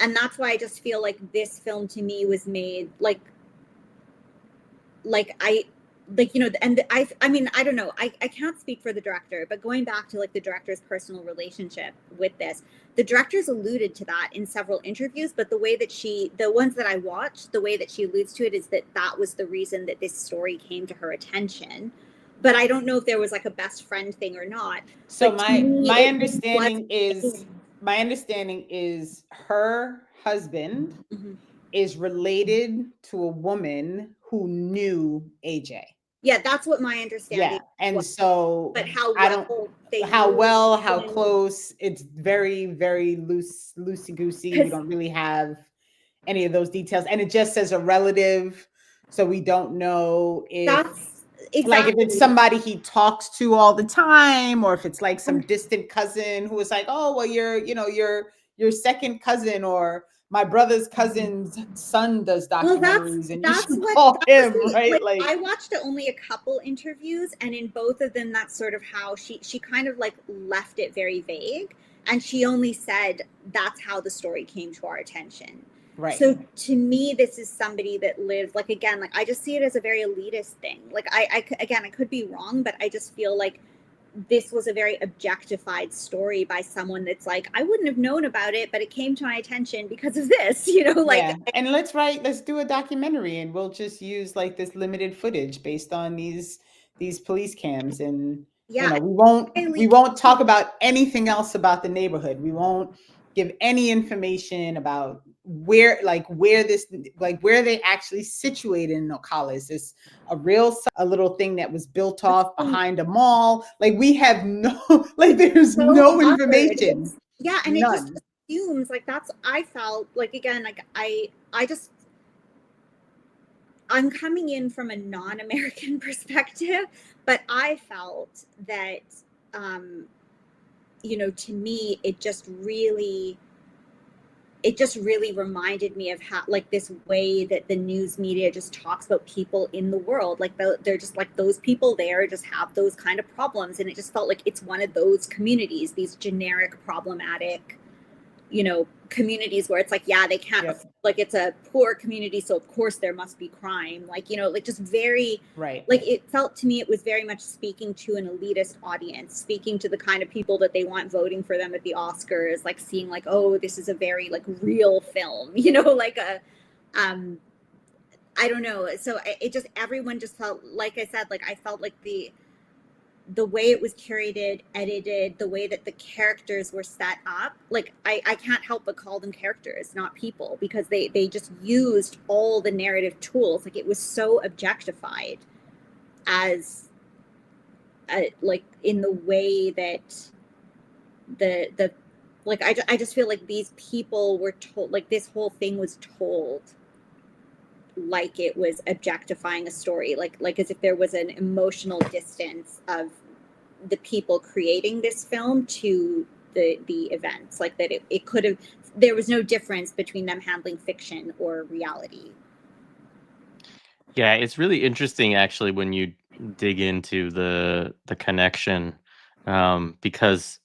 Speaker 2: And that's why I just feel like this film to me was made like and I mean, I don't know, I can't speak for the director, but going back to like the director's personal relationship with this, the director's alluded to that in several interviews, but the way that the ones that I watched, the way that she alludes to it is that was the reason that this story came to her attention. But I don't know if there was like a best friend thing or not.
Speaker 3: So my understanding is her husband is related to a woman who knew AJ.
Speaker 2: Yeah, that's what my understanding.
Speaker 3: Yeah, and so,
Speaker 2: but how
Speaker 3: close? It's very, very loosey goosey. We don't really have any of those details, and it just says a relative. So we don't know if
Speaker 2: That's exactly.
Speaker 3: like if it's somebody he talks to all the time, or if it's like some distant cousin who is like, oh, well, your second cousin, or my brother's cousin's son does documentaries, and you should call him, right?
Speaker 2: Like I watched only a couple interviews, and in both of them, that's sort of how she kind of like left it very vague, and she only said that's how the story came to our attention.
Speaker 3: Right.
Speaker 2: So to me, this is somebody that lives, like, again, like I just see it as a very elitist thing. Like I could be wrong, but I just feel like this was a very objectified story by someone that's like, I wouldn't have known about it, but it came to my attention because of this, you know, like.
Speaker 3: Yeah. And let's do a documentary, and we'll just use like this limited footage based on these police cams, and
Speaker 2: Yeah,
Speaker 3: we won't talk about anything else about the neighborhood. We won't give any information about where they actually situated in Ocala. Is this a little thing that was built off behind a mall? Like we have there's no information.
Speaker 2: Yeah, and none. It just assumes, like, that's, I felt like, again, like I'm coming in from a non-American perspective, but I felt that you know, to me, it just really reminded me of how, like, this way that the news media just talks about people in the world. Like they're just like, those people there just have those kind of problems. And it just felt like it's one of those communities, these generic problematic, you know, communities where it's like, yeah, they can't, yep. Like, it's a poor community, so of course there must be crime. Like, you know, like just very,
Speaker 3: right.
Speaker 2: Like it felt to me, it was very much speaking to an elitist audience, speaking to the kind of people that they want voting for them at the Oscars, like seeing like, oh, this is a very like real film, you know, like a, I don't know. So it just, everyone just felt, like I said, like I felt like the way it was curated, edited, the way that the characters were set up, like I can't help but call them characters, not people, because they just used all the narrative tools. Like it was so objectified as like in the way that the like I just feel like these people were told, like this whole thing was told like it was objectifying a story, like as if there was an emotional distance of the people creating this film to the events, like that it could have, there was no difference between them handling fiction or reality.
Speaker 1: Yeah, it's really interesting actually when you dig into the connection, because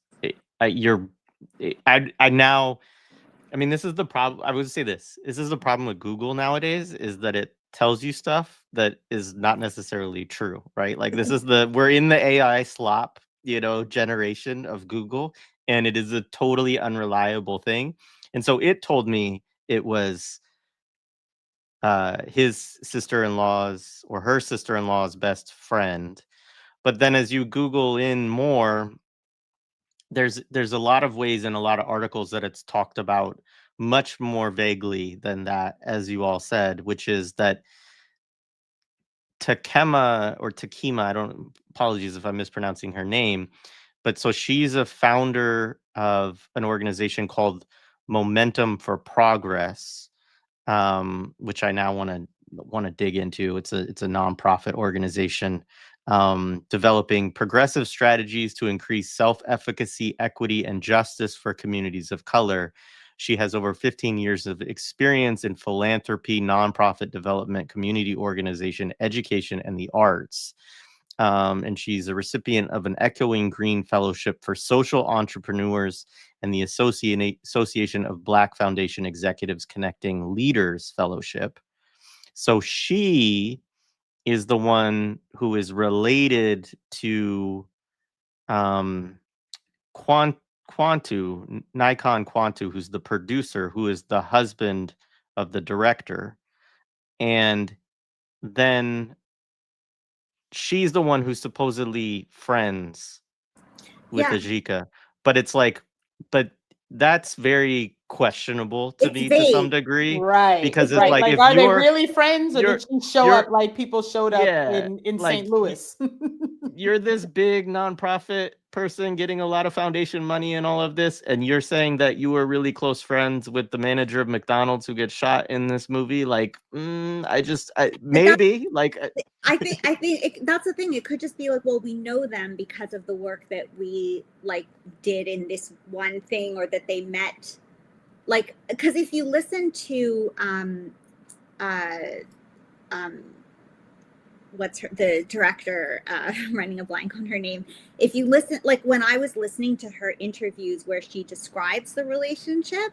Speaker 1: I mean, this is the problem. I would say this is the problem with Google nowadays, is that it tells you stuff that is not necessarily true, right? Like we're in the AI slop, you know, generation of Google, and it is a totally unreliable thing. And so it told me it was his sister-in-law's or her sister-in-law's best friend. But then as you Google in more, there's a lot of ways in a lot of articles that it's talked about much more vaguely than that, as you all said, which is that Takema, apologies if I'm mispronouncing her name, but so she's a founder of an organization called Momentum for Progress, which I now want to dig into. It's a nonprofit organization developing progressive strategies to increase self-efficacy, equity, and justice for communities of color. She has over 15 years of experience in philanthropy, nonprofit development, community organization, education, and the arts. And she's a recipient of an Echoing Green Fellowship for Social Entrepreneurs and the Association of Black Foundation Executives Connecting Leaders Fellowship. So she is the one who is related to Nikon Quantu, who's the producer, who is the husband of the director. And then she's the one who's supposedly friends with Ajiake. But it's like, but that's very questionable to me to some degree.
Speaker 3: Right.
Speaker 1: Because it's
Speaker 3: right.
Speaker 1: like if
Speaker 3: are they really friends, or did she show up like people showed up in
Speaker 1: like,
Speaker 3: St. Louis?
Speaker 1: You're this big nonprofit person getting a lot of foundation money and all of this, and you're saying that you were really close friends with the manager of McDonald's who gets shot in this movie, like, maybe, like,
Speaker 2: I think that's the thing. It could just be like, well, we know them because of the work that we like did in this one thing, or that they met. Like, because if you listen to the director, I'm running a blank on her name. If you listen, like when I was listening to her interviews where she describes the relationship,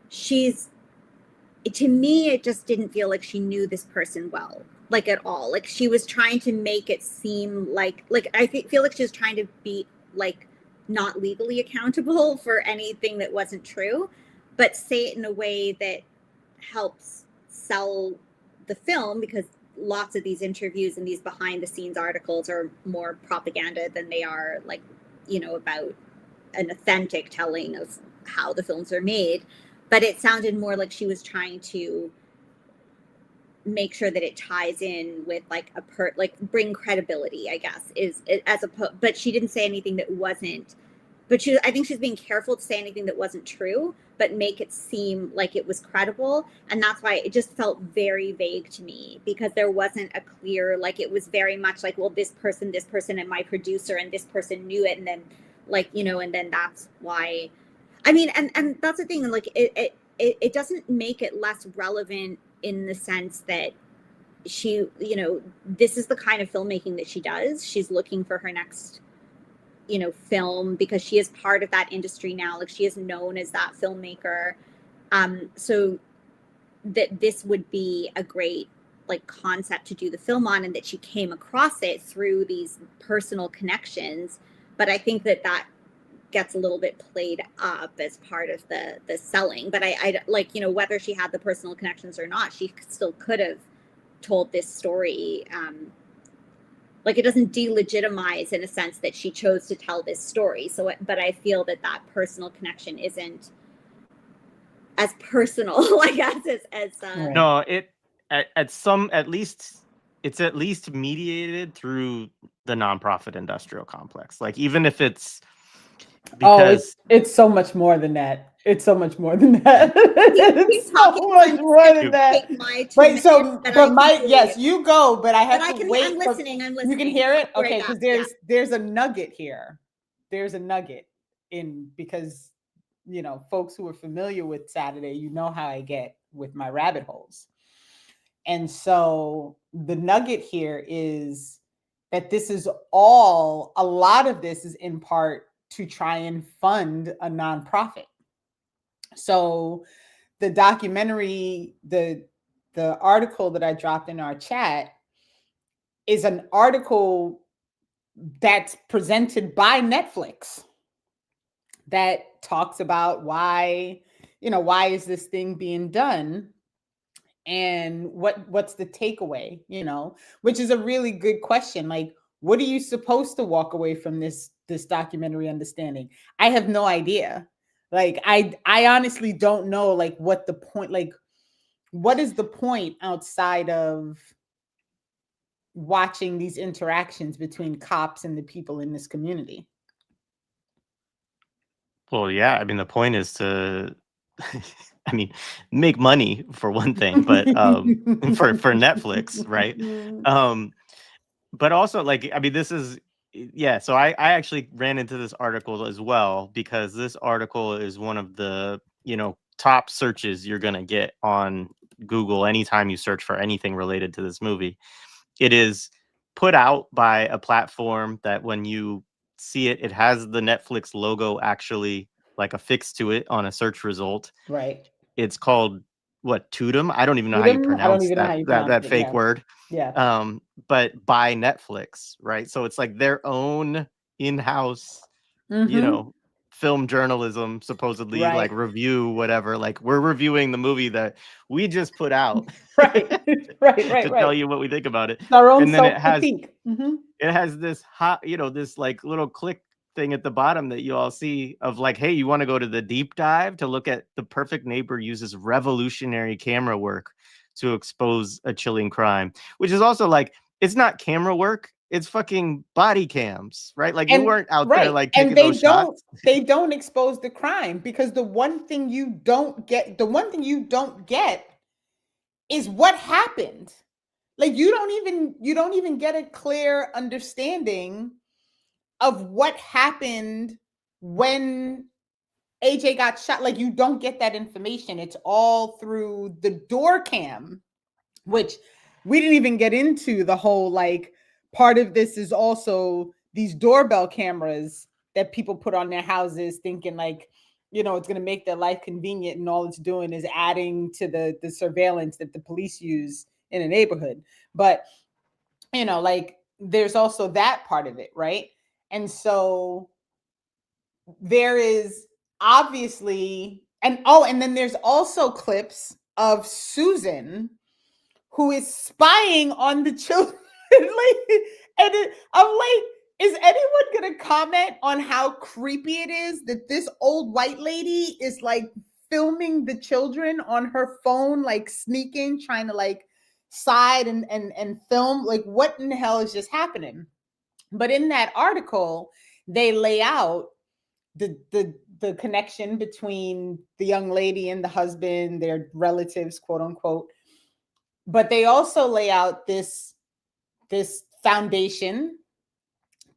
Speaker 2: to me, it just didn't feel like she knew this person well, like at all. Like she was trying to make it seem like I feel like she was trying to be like not legally accountable for anything that wasn't true, but say it in a way that helps sell the film, because lots of these interviews and these behind the scenes articles are more propaganda than they are like, about an authentic telling of how the films are made. But it sounded more like she was trying to make sure that it ties in with like bring credibility, I guess, but she didn't say anything that wasn't, I think she's being careful to say anything that wasn't true, but make it seem like it was credible. And that's why it just felt very vague to me, because there wasn't a clear, like, it was very much like, well, this person, and my producer, and this person knew it. And then and then that's why, I mean, and that's the thing, like, it doesn't make it less relevant in the sense that she, this is the kind of filmmaking that she does. She's looking for her next film, because she is part of that industry now. Like, she is known as that filmmaker. So that this would be a great like concept to do the film on, and that she came across it through these personal connections. But I think that gets a little bit played up as part of the selling. But I like, whether she had the personal connections or not, she still could have told this story. Like, it doesn't delegitimize in a sense that she chose to tell this story. So, but I feel that personal connection isn't as personal, I guess, as
Speaker 1: no, at least it's at least mediated through the nonprofit industrial complex. Like, even if it's because
Speaker 3: it's so much more than that. It's so much more than that. It's so much more than that. Wait, but Mike, yes, you go, but I have to wait.
Speaker 2: I'm listening.
Speaker 3: You can hear it? Okay, because there's a nugget here. There's a nugget because, folks who are familiar with Saturday, how I get with my rabbit holes. And so the nugget here is that a lot of this is in part to try and fund a nonprofit. So the documentary, the article that I dropped in our chat is an article that's presented by Netflix that talks about why is this thing being done, and what's the takeaway, which is a really good question. Like, what are you supposed to walk away from this documentary understanding? I have no idea. Like, I honestly don't know, like, what the point, like, what is the point outside of watching these interactions between cops and the people in this community?
Speaker 1: Well, yeah, I mean, the point is to, I mean, make money for one thing, but for Netflix, right? But also, like, I mean, this is, yeah. So I actually ran into this article as well, because this article is one of the top searches you're gonna get on Google anytime you search for anything related to this movie. It is put out by a platform that when you see it, it has the Netflix logo actually like affixed to it on a search result.
Speaker 3: Right.
Speaker 1: It's called Tudum. I don't even know how you pronounce that fake word.
Speaker 3: Yeah.
Speaker 1: But by Netflix, right? So it's like their own in-house, film journalism, supposedly,
Speaker 3: right.
Speaker 1: like review, whatever. Like, we're reviewing the movie that we just put out,
Speaker 3: right,
Speaker 1: to tell you what we think about it.
Speaker 3: It's our own,
Speaker 1: and then
Speaker 3: it
Speaker 1: has this hot, this like little click thing at the bottom that you all see of like, hey, you want to go to the deep dive to look at The Perfect Neighbor uses revolutionary camera work to expose a chilling crime, which is also like, it's not camera work, it's fucking body cams, right? Like, you
Speaker 3: And
Speaker 1: weren't out there
Speaker 3: right,
Speaker 1: like
Speaker 3: and
Speaker 1: taking those shots.
Speaker 3: they don't expose the crime, because the one thing you don't get is what happened. Like, you don't even get a clear understanding of what happened when AJ got shot. Like, you don't get that information. It's all through the door cam, which we didn't even get into. The whole, like, part of this is also these doorbell cameras that people put on their houses, thinking like, you know, it's going to make their life convenient, and all it's doing is adding to the surveillance that the police use in a neighborhood. But, you know, like, there's also that part of it, right? And so there is obviously, and then there's also clips of Susan, who is spying on the children. I'm like, is anyone gonna comment on how creepy it is that this old white lady is like filming the children on her phone, like sneaking, trying to like side and film? Like, what in the hell is just happening? But in that article, they lay out the connection between the young lady and the husband, their relatives, quote unquote. But they also lay out this foundation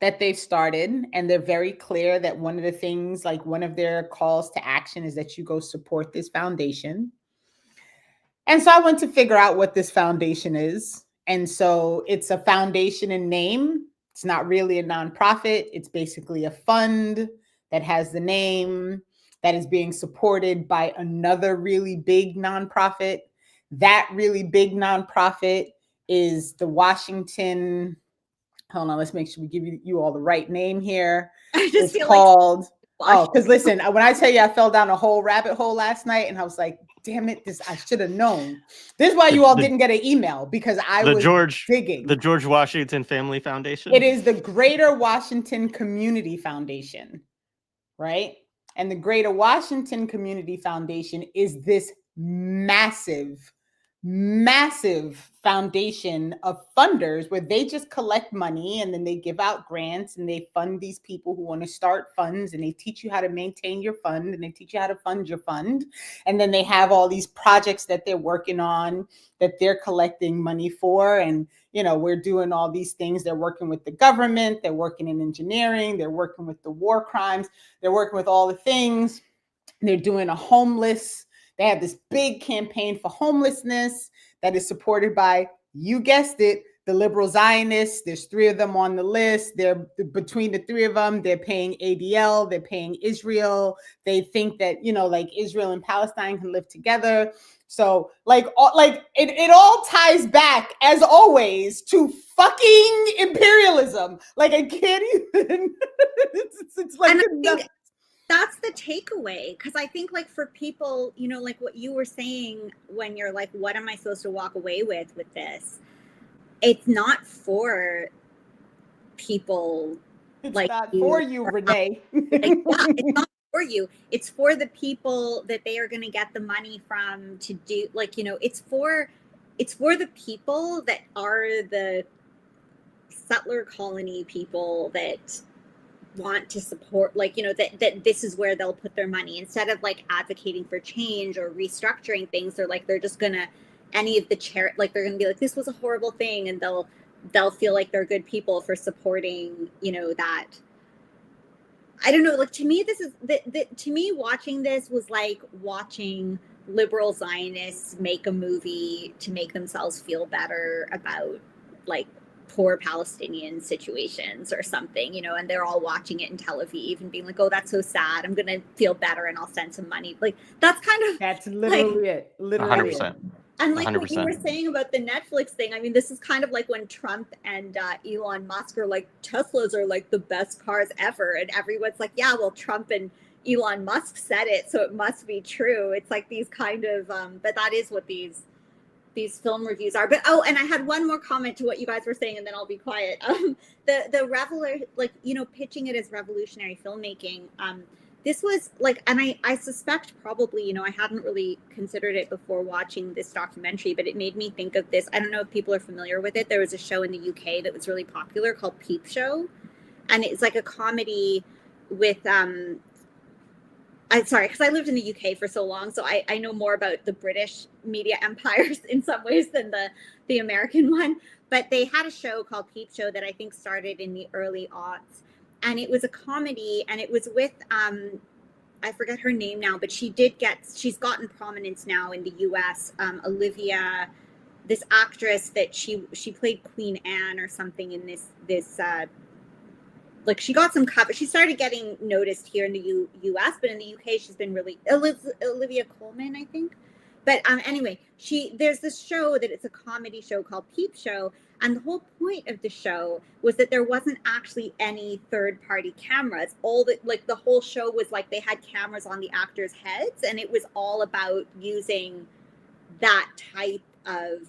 Speaker 3: that they've started, and they're very clear that one of the things, like one of their calls to action, is that you go support this foundation. And so I went to figure out what this foundation is. And so it's a foundation in name. It's not really a nonprofit. It's basically a fund that has the name, that is being supported by another really big nonprofit. That really big nonprofit is the Washington, hold on, let's make sure we give you all the right name here.
Speaker 2: I just
Speaker 3: It's
Speaker 2: feel
Speaker 3: called,
Speaker 2: like
Speaker 3: because listen, when I tell you I fell down a whole rabbit hole last night, and I was like, damn it, I should have known. This is why you all didn't get an email, because I was digging.
Speaker 1: The George Washington Family Foundation.
Speaker 3: It is the Greater Washington Community Foundation, right? And the Greater Washington Community Foundation is this massive foundation of funders, where they just collect money, and then they give out grants, and they fund these people who want to start funds, and they teach you how to maintain your fund, and they teach you how to fund your fund. And then they have all these projects that they're working on, that they're collecting money for. And, you know, we're doing all these things. They're working with the government, they're working in engineering, they're working with the war crimes, they're working with all the things. They're doing they have this big campaign for homelessness that is supported by, you guessed it, the liberal Zionists. There's 3 of them on the list. They're, between the 3 of them, they're paying ADL, they're paying Israel. They think that, you know, like, Israel and Palestine can live together. So it all ties back, as always, to fucking imperialism. Like, I can't even. it's like,
Speaker 2: and I think that's the takeaway, because I think, like, for people, you know, like what you were saying, when you're like, what am I supposed to walk away with this? It's not for people.
Speaker 3: It's
Speaker 2: like
Speaker 3: not for you, Renee.
Speaker 2: It's not for you. It's for the people that they are going to get the money from to do, like, you know, it's for the people that are the settler colony people that want to support, like, you know, that this is where they'll put their money, instead of like advocating for change or restructuring things. They're just gonna, any of the like, they're gonna be like, this was a horrible thing, and they'll feel like they're good people for supporting, you know, that. I don't know, like, to me, this is to me, watching this was like watching liberal Zionists make a movie to make themselves feel better about, like, poor Palestinian situations or something, you know, and they're all watching it in Tel Aviv and being like, oh, that's so sad, I'm gonna feel better and I'll send some money. Like, that's literally
Speaker 3: it. Literally
Speaker 1: 100%.
Speaker 2: And like 100%. What you
Speaker 1: 100%.
Speaker 2: were saying about the Netflix thing, I mean, this is kind of like when Trump and Elon Musk are like, Teslas are like the best cars ever, and everyone's like, yeah, well, Trump and Elon Musk said it, so it must be true. It's like these kind of but that is what these film reviews are. But and I had one more comment to what you guys were saying, and then I'll be quiet. The like, you know, pitching it as revolutionary filmmaking. this was like, and I suspect probably, you know, I hadn't really considered it before watching this documentary, but it made me think of this. I don't know if people are familiar with it. There was a show in the UK that was really popular called Peep Show. And it's like a comedy with, I'm sorry, because I lived in the UK for so long, so I know more about the British media empires in some ways than the American one. But they had a show called Peep Show that I think started in the early aughts. And it was a comedy, and it was with I forget her name now, but she's gotten prominence now in the US. Olivia, this actress that she played Queen Anne or something in this like she got some cover. She started getting noticed here in the US, but in the UK she's been really Olivia Colman, I think. But anyway, there's this show that it's a comedy show called Peep Show, and the whole point of the show was that there wasn't actually any third-party cameras. The whole show was like they had cameras on the actors' heads, and it was all about using that type of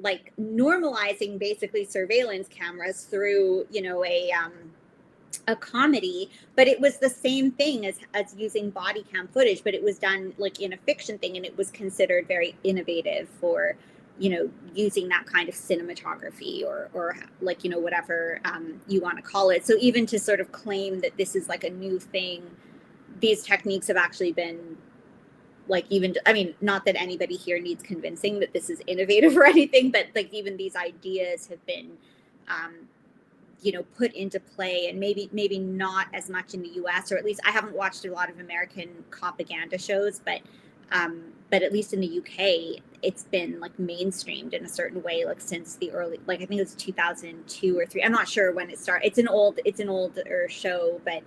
Speaker 2: like normalizing basically surveillance cameras through, you know, a comedy, but it was the same thing as using body cam footage, but it was done like in a fiction thing, and it was considered very innovative for, you know, using that kind of cinematography or like, you know, whatever you want to call it. So even to sort of claim that this is like a new thing, these techniques have actually been like, even, I mean, not that anybody here needs convincing that this is innovative or anything, but like even these ideas have been you know, put into play, and maybe not as much in the US, or at least I haven't watched a lot of American Copaganda shows, but at least in the UK, it's been like mainstreamed in a certain way, like since the early, like I think it was 2002 or 3. I'm not sure when it started. It's an older show, but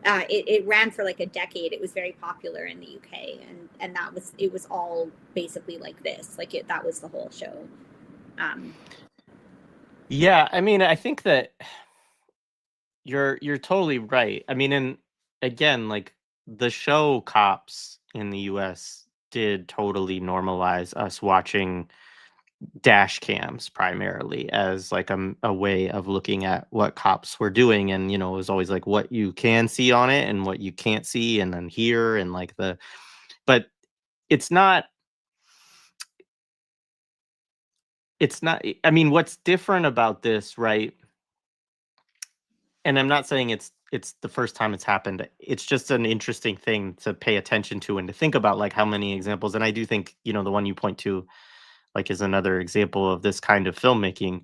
Speaker 2: it ran for like a decade. It was very popular in the UK, and it was all basically like this, like that was the whole show.
Speaker 1: Yeah, I mean, I think that you're totally right. I mean, and again, like the show Cops in the US did totally normalize us watching dash cams primarily as like a way of looking at what cops were doing. And, you know, it was always like what you can see on it and what you can't see, and then here, and like but it's not, I mean, what's different about this, right? And I'm not saying it's the first time it's happened. It's just an interesting thing to pay attention to and to think about, like how many examples. And I do think, you know, the one you point to like is another example of this kind of filmmaking.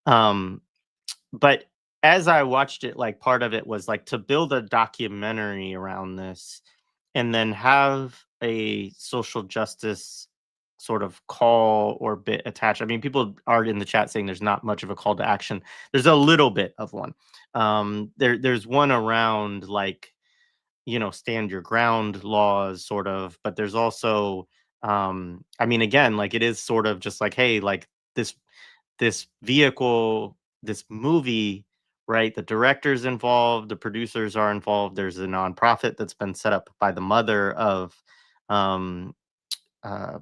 Speaker 1: But as I watched it, like part of it was like to build a documentary around this and then have a social justice sort of call or bit attached. I mean, people are in the chat saying there's not much of a call to action. There's a little bit of one. There's one around like, you know, stand your ground laws sort of, but there's also I mean, again, like it is sort of just like, hey, like this vehicle, this movie, right? The director's involved, the producers are involved. There's a nonprofit that's been set up by the mother of um, uh,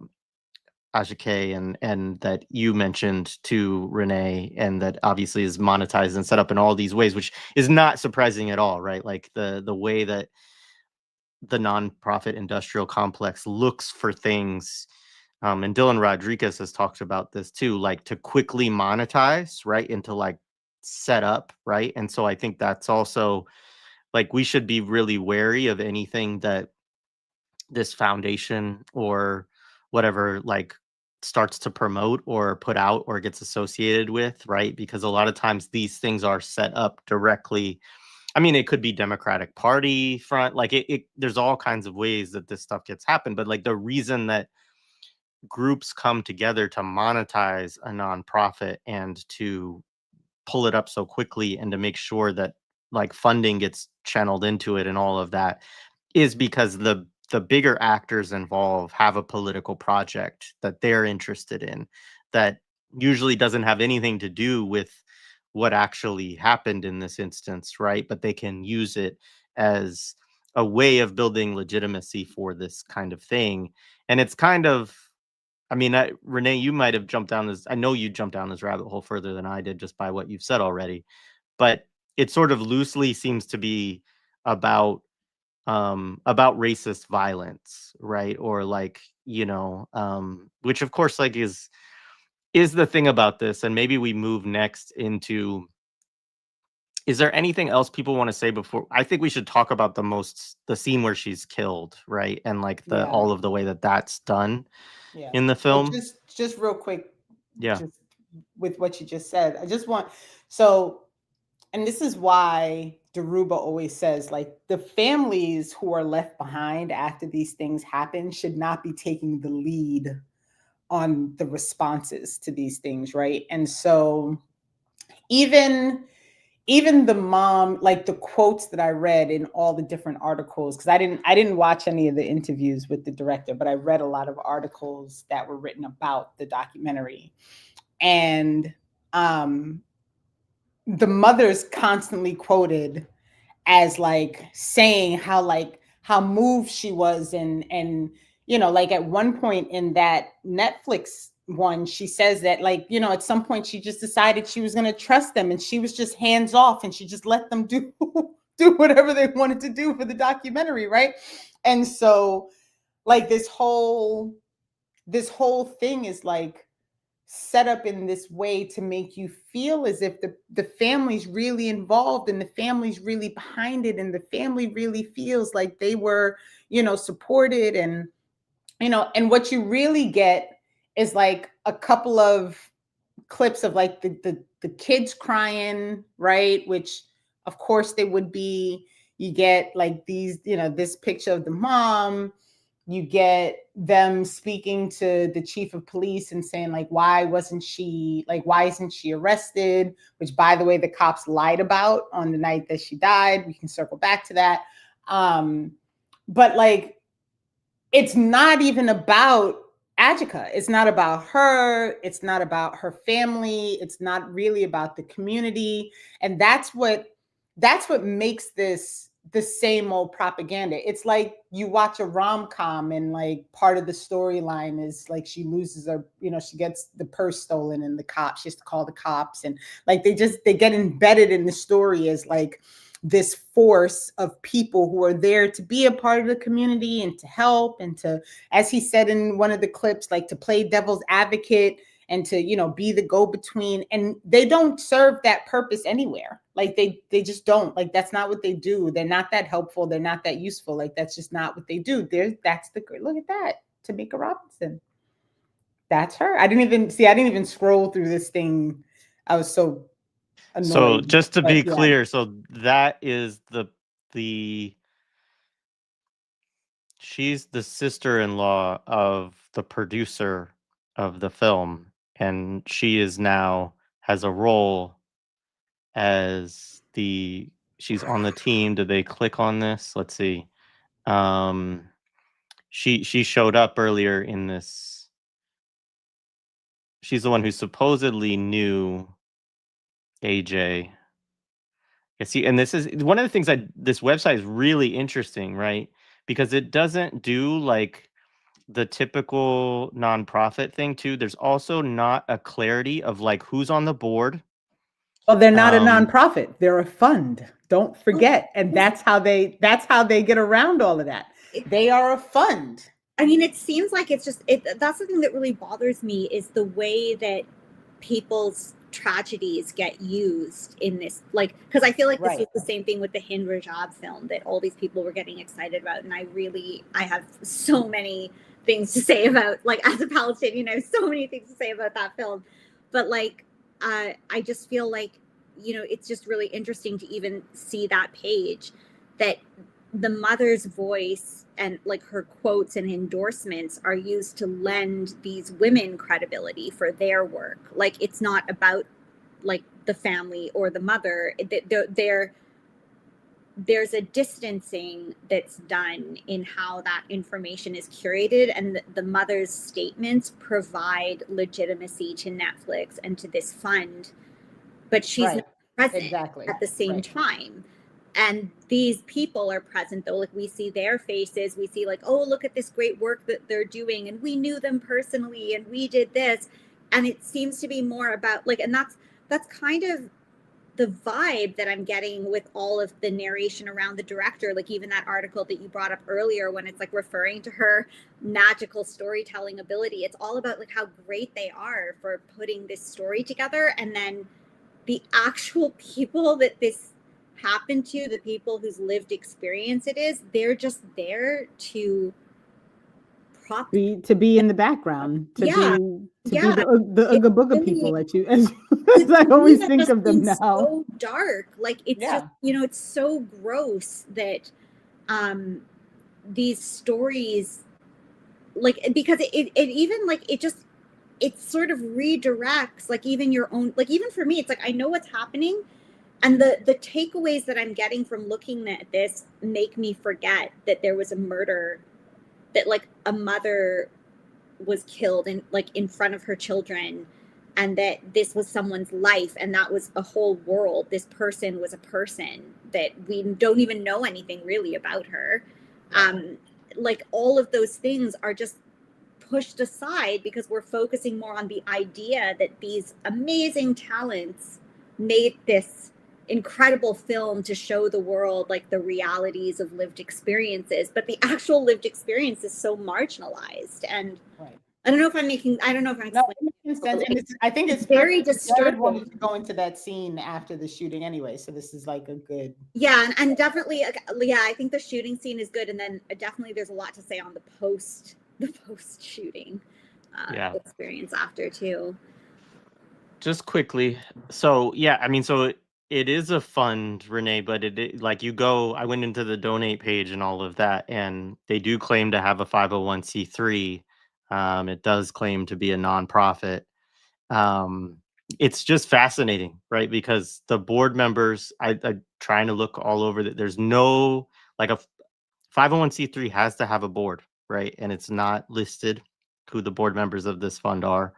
Speaker 1: Ajiake, and that you mentioned to Renee, and that obviously is monetized and set up in all these ways, which is not surprising at all, right? Like the way that the nonprofit industrial complex looks for things. And Dylan Rodriguez has talked about this too, like to quickly monetize, right? And to like set up, right? And so I think that's also like we should be really wary of anything that this foundation or whatever like starts to promote or put out or gets associated with, right? Because a lot of times these things are set up directly. I mean, it could be Democratic Party front, like there's all kinds of ways that this stuff gets happened. But like the reason that groups come together to monetize a nonprofit and to pull it up so quickly and to make sure that like funding gets channeled into it and all of that is because the bigger actors involved have a political project that they're interested in that usually doesn't have anything to do with what actually happened in this instance, right? But they can use it as a way of building legitimacy for this kind of thing. And it's kind of, I mean, Renee, you might have jumped down this. I know you jumped down this rabbit hole further than I did just by what you've said already. But it sort of loosely seems to be about about racist violence, right? Or like, which of course like is the thing about this. And maybe we move next into, is there anything else people want to say before? I think we should talk about the scene where she's killed, right? And like all of the way that that's done in the film.
Speaker 3: So just real quick,
Speaker 1: Yeah.
Speaker 3: just with what you just said, I just want, and this is why Dhoruba always says, like, the families who are left behind after these things happen should not be taking the lead on the responses to these things, right? And so even the mom, like the quotes that I read in all the different articles, because I didn't watch any of the interviews with the director, but I read a lot of articles that were written about the documentary. And the mother's constantly quoted as like saying how moved she was, and like at one point in that Netflix one, she says that, like, at some point she just decided she was going to trust them, and she was just hands off, and she just let them do whatever they wanted to do for the documentary, right? And so like this whole thing is like set up in this way to make you feel as if the family's really involved, and the family's really behind it, and the family really feels like they were, supported, and and what you really get is like a couple of clips of like the kids crying, right? Which of course they would be. You get like these, this picture of the mom. You get them speaking to the chief of police and saying, like, why isn't she arrested? Which, by the way, the cops lied about on the night that she died. We can circle back to that. But like, it's not even about Ajiake. It's not about her. It's not about her family. It's not really about the community. And that's what makes this the same old propaganda. It's like you watch a rom-com and like part of the storyline is like she loses her, she gets the purse stolen and she has to call the cops, and like they get embedded in the story as like this force of people who are there to be a part of the community and to help and to, as he said in one of the clips, like to play devil's advocate and to, be the go-between. And they don't serve that purpose anywhere. Like they just don't. Like, that's not what they do. They're not that helpful. They're not that useful. Like, that's just not what they do. That's the great, look at that, Tamika Robinson. That's her. I didn't even scroll through this thing. I was so annoyed.
Speaker 1: So just to be clear, so that is she's the sister-in-law of the producer of the film, and she is now has a role as she's on the team. Did they click on this? Let's see. She showed up earlier in this. She's the one who supposedly knew AJ. See, and this is one of the things this website is really interesting, right? Because it doesn't do like the typical nonprofit thing too. There's also not a clarity of like who's on the board.
Speaker 3: Well, they're not a nonprofit. They're a fund. Don't forget. And that's how they get around all of that. They are a fund.
Speaker 2: I mean, it seems like that's the thing that really bothers me, is the way that people's tragedies get used in this, like, because I feel like this was the same thing with the Hind Rajab film that all these people were getting excited about, and I have so many things to say about, like, as a Palestinian, I have so many things to say about that film, but like I just feel like, it's just really interesting to even see that page, that the mother's voice and like her quotes and endorsements are used to lend these women credibility for their work. Like, it's not about like the family or the mother. There's a distancing that's done in how that information is curated, and the mother's statements provide legitimacy to Netflix and to this fund, but she's not present at the same time. And these people are present, though. Like, we see their faces. We see like, oh, look at this great work that they're doing, and we knew them personally, and we did this. And it seems to be more about like, and that's kind of vibe that I'm getting with all of the narration around the director, like even that article that you brought up earlier, when it's like referring to her magical storytelling ability, it's all about like how great they are for putting this story together. And then the actual people that this happened to, the people whose lived experience it is, they're just there to
Speaker 3: to be in the background, to be the Ooga Booga people as I always think of them now.
Speaker 2: So dark, like it's just, you know, it's so gross that these stories, like, because it even like it sort of redirects like even your own, like even for me, it's like I know what's happening, and the takeaways that I'm getting from looking at this make me forget that there was a murder, that like a mother was killed in front of her children, and that this was someone's life, and that was a whole world. This person was a person that we don't even know anything really about her. Like all of those things are just pushed aside because we're focusing more on the idea that these amazing talents made this incredible film to show the world like the realities of lived experiences, but the actual lived experience is so marginalized. And I don't know if I'm explaining.
Speaker 3: Sense. And I think it's
Speaker 2: very disturbing.
Speaker 3: Wanted to go into that scene after the shooting anyway, so this is like a good.
Speaker 2: Yeah, and definitely, yeah, I think the shooting scene is good, and then definitely there's a lot to say on the post shooting experience after too.
Speaker 1: Just quickly, so yeah, I mean, so it is a fund, Renee, but like I went into the donate page and all of that, and they do claim to have a 501c3. It does claim to be a nonprofit. It's just fascinating, right? Because the board members, I'm trying to look all over that. There's no, like, a 501c3 has to have a board, right? And it's not listed who the board members of this fund are.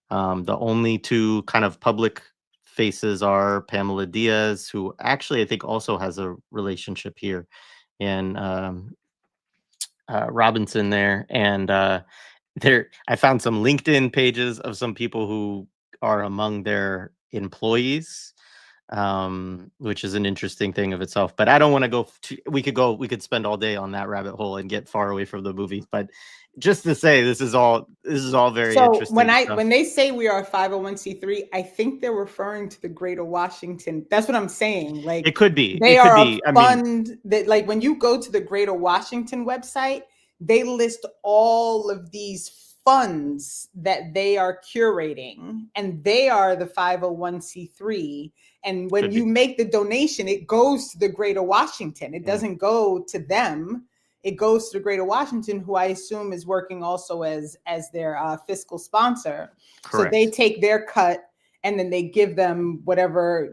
Speaker 1: The only two kind of public faces are Pamela Diaz, who actually I think also has a relationship here, and Robinson there. And I found some LinkedIn pages of some people who are among their employees, which is an interesting thing of itself. But I don't want to go. We could spend all day on that rabbit hole and get far away from the movies. But just to say, this is all very interesting.
Speaker 3: When they say we are a 501c3, I think they're referring to the Greater Washington. That's what I'm saying. Like,
Speaker 1: it could be.
Speaker 3: They are a fund that, like, when you go to the Greater Washington website, they list all of these funds that they are curating, and they are the 501c3. And when you make the donation, it goes to the Greater Washington. It doesn't go to them. It goes to the Greater Washington, who I assume is working also as their fiscal sponsor.
Speaker 1: Correct.
Speaker 3: So they take their cut, and then they give them whatever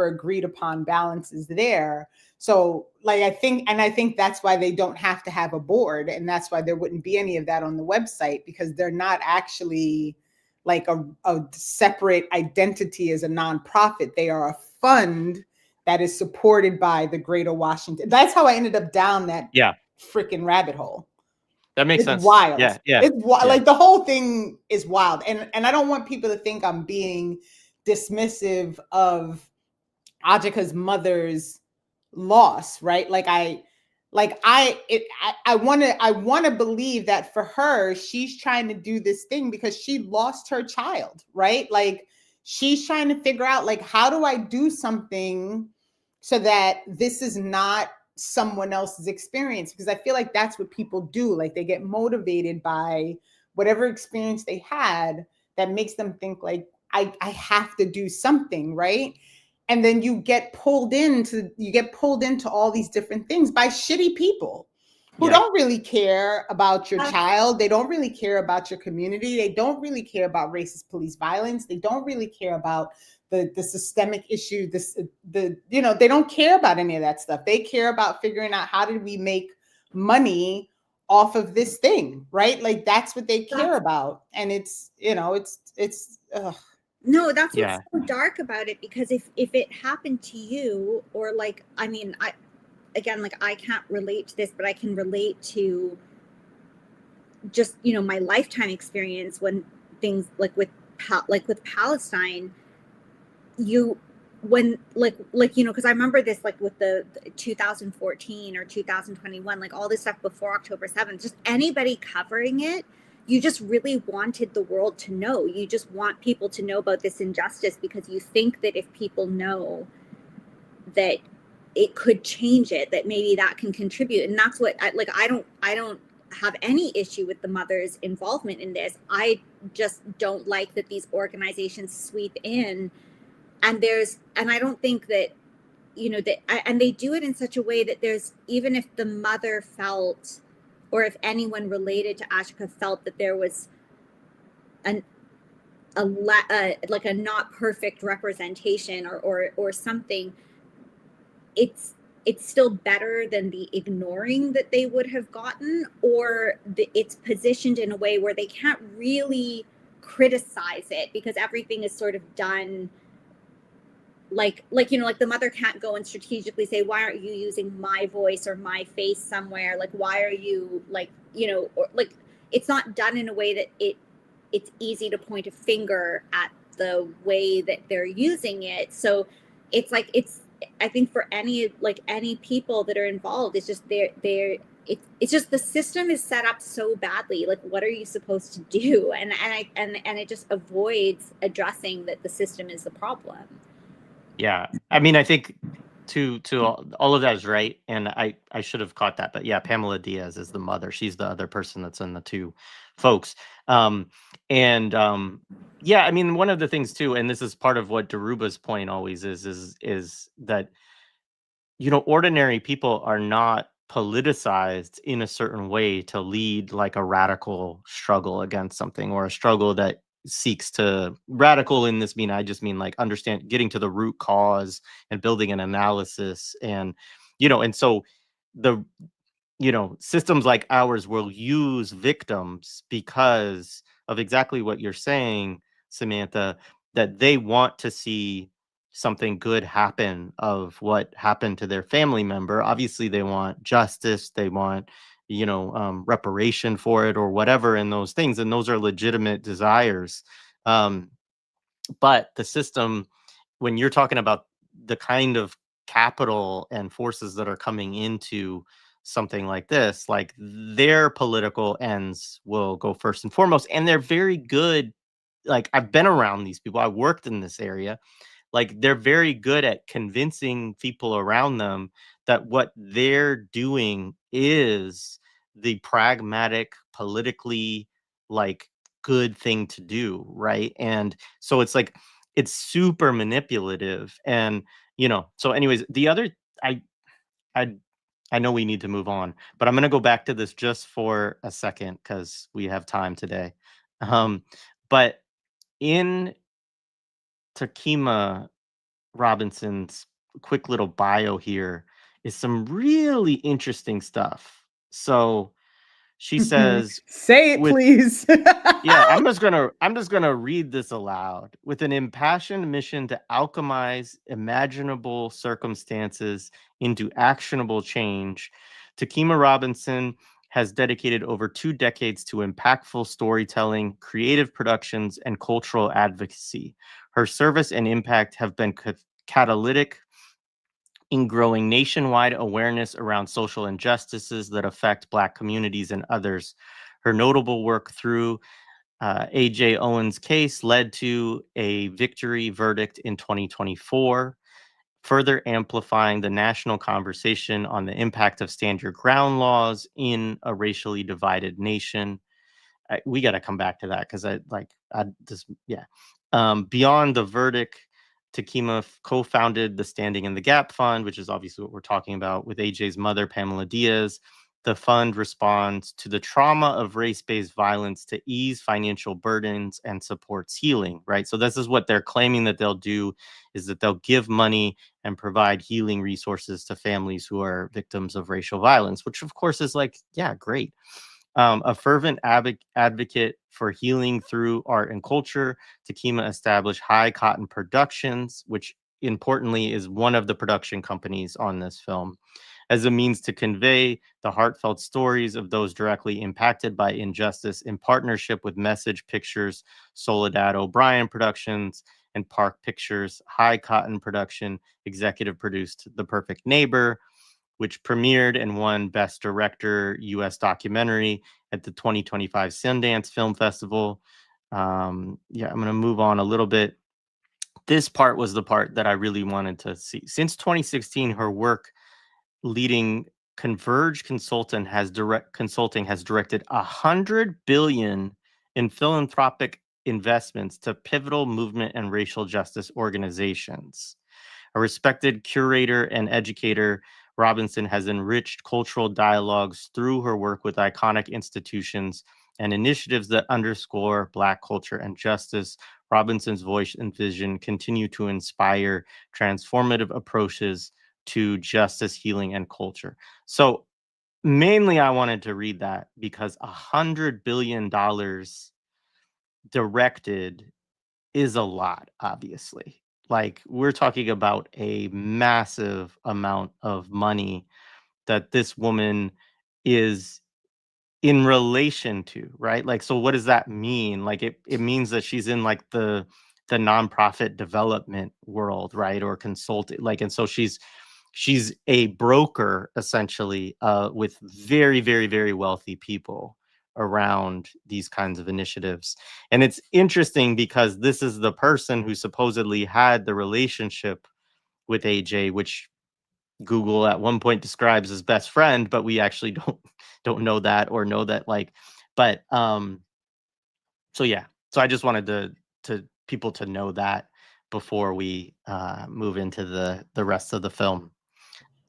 Speaker 3: agreed upon balance is there. So, like, I think that's why they don't have to have a board, and that's why there wouldn't be any of that on the website, because they're not actually like a separate identity as a nonprofit. They are a fund that is supported by the Greater Washington. That's how I ended up down that freaking rabbit hole.
Speaker 1: That makes sense.
Speaker 3: Wild.
Speaker 1: Yeah.
Speaker 3: It's like the whole thing is wild. And I don't want people to think I'm being dismissive of Ajiake's mother's loss, right? I want to believe that for her, she's trying to do this thing because she lost her child, right? Like, she's trying to figure out, like, how do I do something so that this is not someone else's experience? Because I feel like that's what people do. Like, they get motivated by whatever experience they had that makes them think, like, I have to do something, right? And then you get pulled into all these different things by shitty people who don't really care about your child. They don't really care about your community. They don't really care about racist police violence. They don't really care about the systemic issue. They don't care about any of that stuff. They care about figuring out, how did we make money off of this thing, right? Like, that's what they care about. And it's
Speaker 2: no, that's what's so dark about it, because if it happened to you, or like, I mean, I can't relate to this, but I can relate to just, my lifetime experience when things like with Palestine, when like you know, because I remember this like with the 2014 or 2021, like all this stuff before October 7th, just anybody covering it, you just really wanted the world to know. You just want people to know about this injustice because you think that if people know that it could change it, that maybe that can contribute. And that's what I don't have any issue with the mother's involvement in this. I just don't like that these organizations sweep in, and I don't think that, you know, that and they do it in such a way that there's, even if the mother felt, or if anyone related to Ajiake felt that there was like a not perfect representation or something, it's still better than the ignoring that they would have gotten, or it's positioned in a way where they can't really criticize it because everything is sort of done like you know, like the mother can't go and strategically say, why aren't you using my voice or my face somewhere, like why are you, like, you know, or like it's not done in a way that it's easy to point a finger at the way that they're using it. So it's like, I think for any people that are involved, it's just it's just the system is set up so badly. Like, what are you supposed to do? And it just avoids addressing that the system is the problem.
Speaker 1: Yeah, I mean, I think to all of that is right, and I should have caught that, but yeah, Pamela Diaz is the mother. She's the other person that's in the two folks. Yeah, I mean, one of the things too, and this is part of what Daruba's point always is that, you know, ordinary people are not politicized in a certain way to lead like a radical struggle against something, or a struggle that seeks to, radical in this mean, I just mean like understand, getting to the root cause and building an analysis. And, you know, and so the, you know, systems like ours will use victims because of exactly what you're saying, Samantha, that they want to see something good happen of what happened to their family member. Obviously, they want justice, they want, you know, reparation for it or whatever, in those things. And those are legitimate desires. Um, but the system, when you're talking about the kind of capital and forces that are coming into something like this, like their political ends will go first and foremost. And they're very good. Like, I've been around these people, I worked in this area. Like, they're very good at convincing people around them that what they're doing is the pragmatic, politically, like, good thing to do, right? And so it's like, it's super manipulative. And, you know, so anyways, the other, I I I know we need to move on, but I'm going to go back to this just for a second cuz we have time today. Um but in Takima Robinson's quick little bio here is some really interesting stuff. So she says,
Speaker 3: Say it,
Speaker 1: with,
Speaker 3: please.
Speaker 1: yeah, I'm just gonna read this aloud. With an impassioned mission to alchemize imaginable circumstances into actionable change, Takima Robinson has dedicated over 2 decades to impactful storytelling, creative productions, and cultural advocacy. Her service and impact have been catalytic in growing nationwide awareness around social injustices that affect Black communities and others. Her notable work through AJ Owens' case led to a victory verdict in 2024, further amplifying the national conversation on the impact of stand your ground laws in a racially divided nation. We got to come back to that because yeah. Beyond the verdict, Takima co-founded the Standing in the Gap Fund, which is obviously what we're talking about, with AJ's mother, Pamela Diaz. The fund responds to the trauma of race-based violence to ease financial burdens and supports healing, right? So this is what they're claiming that they'll do, is that they'll give money and provide healing resources to families who are victims of racial violence, which of course is like, yeah, great. A fervent advocate for healing through art and culture, Takima established High Cotton Productions, which importantly is one of the production companies on this film, as a means to convey the heartfelt stories of those directly impacted by injustice, in partnership with Message Pictures, Soledad O'Brien Productions, and Park Pictures' High Cotton production executive produced The Perfect Neighbor, which premiered and won Best Director U.S. Documentary at the 2025 Sundance Film Festival. I'm going to move on a little bit. This part was the part that I really wanted to see. Since 2016, her work leading Converge Consulting has directed $100 billion in philanthropic investments to pivotal movement and racial justice organizations. A respected curator and educator, Robinson has enriched cultural dialogues through her work with iconic institutions and initiatives that underscore Black culture and justice. Robinson's voice and vision continue to inspire transformative approaches to justice, healing, and culture. So mainly I wanted to read that because $100 billion directed is a lot, obviously. Like, we're talking about a massive amount of money that this woman is in relation to, right? Like, so what does that mean? Like, it means that she's in like the nonprofit development world, right? Or consulting, like, and so she's a broker essentially, with very, very, very wealthy people around these kinds of initiatives. And it's interesting because this is the person who supposedly had the relationship with AJ, which Google at one point describes as best friend, but we actually don't know that, or know that, like, but so yeah. So I just wanted to people to know that before we move into the rest of the film.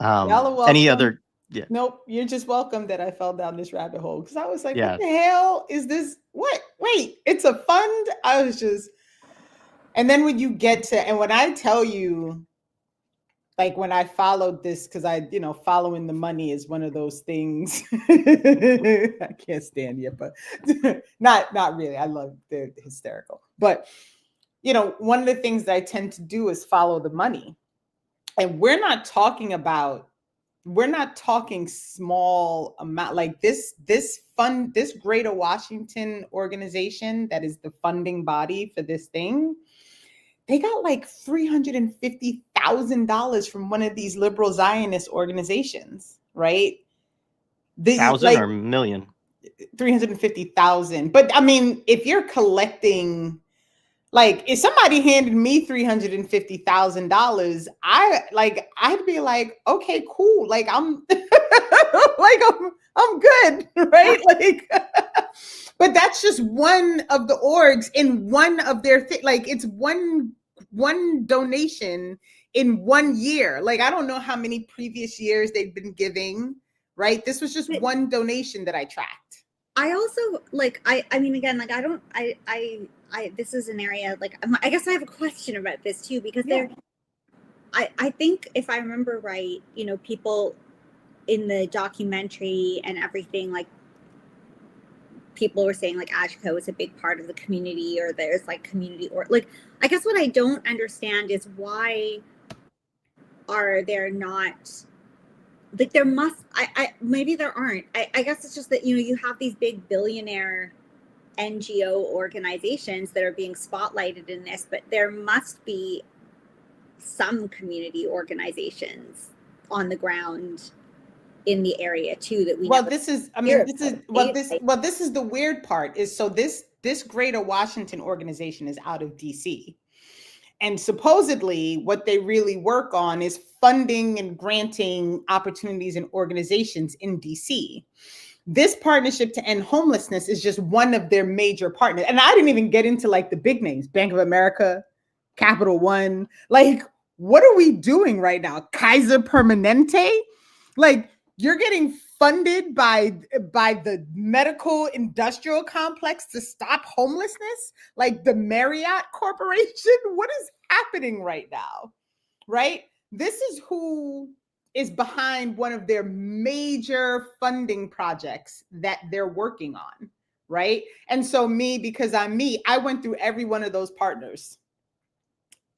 Speaker 3: Y'all are welcome.
Speaker 1: Any other? Yeah.
Speaker 3: Nope, you're just welcome that I fell down this rabbit hole, because I was like,
Speaker 1: Yeah.
Speaker 3: what the hell is this? What? Wait, it's a fund? I was just, and then when you get to, and when I tell you, like when I followed this, because I, following the money is one of those things. I can't stand you, but not really. I love the hysterical. But, one of the things that I tend to do is follow the money. And we're not talking small amount, like this Greater Washington organization that is the funding body for this thing. They got like $350,000 from one of these liberal Zionist organizations, right?
Speaker 1: Thousand or million?
Speaker 3: 350,000. But I mean, if you're collecting, like, if somebody handed me $350,000, I'd be like, okay, cool. Like, I'm I'm good, right? Like, but that's just one of the orgs in one of their like, it's one donation in 1 year. Like, I don't know how many previous years they've been giving, right? This was just one donation that I tracked.
Speaker 2: I also I mean, again, like, this is an area, like, I guess I have a question about this too, because I think if I remember right, people in the documentary and everything, like, people were saying like Ajiake is a big part of the community, or there's like community, or like, I guess what I don't understand is why are there not, like, there must, maybe there aren't. I guess it's just that, you have these big billionaire NGO organizations that are being spotlighted in this, but there must be some community organizations on the ground in the area too that we
Speaker 3: this is the weird part is, so this Greater Washington organization is out of DC, and supposedly what they really work on is funding and granting opportunities and organizations in DC. This Partnership to End Homelessness is just one of their major partners. And I didn't even get into like the big names, Bank of America, Capital One. Like, what are we doing right now? Kaiser Permanente? Like, you're getting funded by the medical industrial complex to stop homelessness? Like the Marriott Corporation? What is happening right now? Right? This is who is behind one of their major funding projects that they're working on, right? And so because I'm me, I went through every one of those partners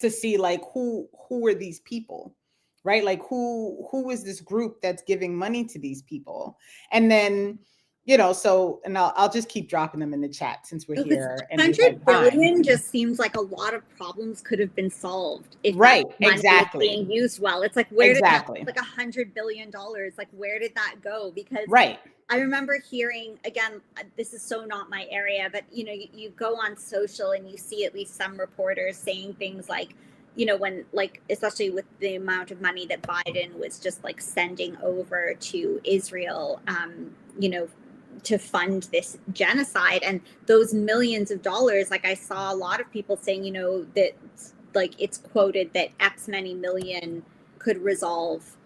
Speaker 3: to see like who are these people, right? Like who is this group that's giving money to these people? And then you know, so, and I'll just keep dropping them in the chat since we're here. And
Speaker 2: 100 billion just seems like a lot of problems could have been solved if
Speaker 3: right,
Speaker 2: that money
Speaker 3: exactly
Speaker 2: was being used well. It's like, where
Speaker 3: exactly.
Speaker 2: did that, like $100 billion, like where did that go? Because
Speaker 3: right.
Speaker 2: I remember hearing, again, this is so not my area, but you know, you go on social and you see at least some reporters saying things like, you know, when, like, especially with the amount of money that Biden was just like sending over to Israel, you know, to fund this genocide, and those millions of dollars, like I saw a lot of people saying, you know, that like it's quoted that X many million could resolve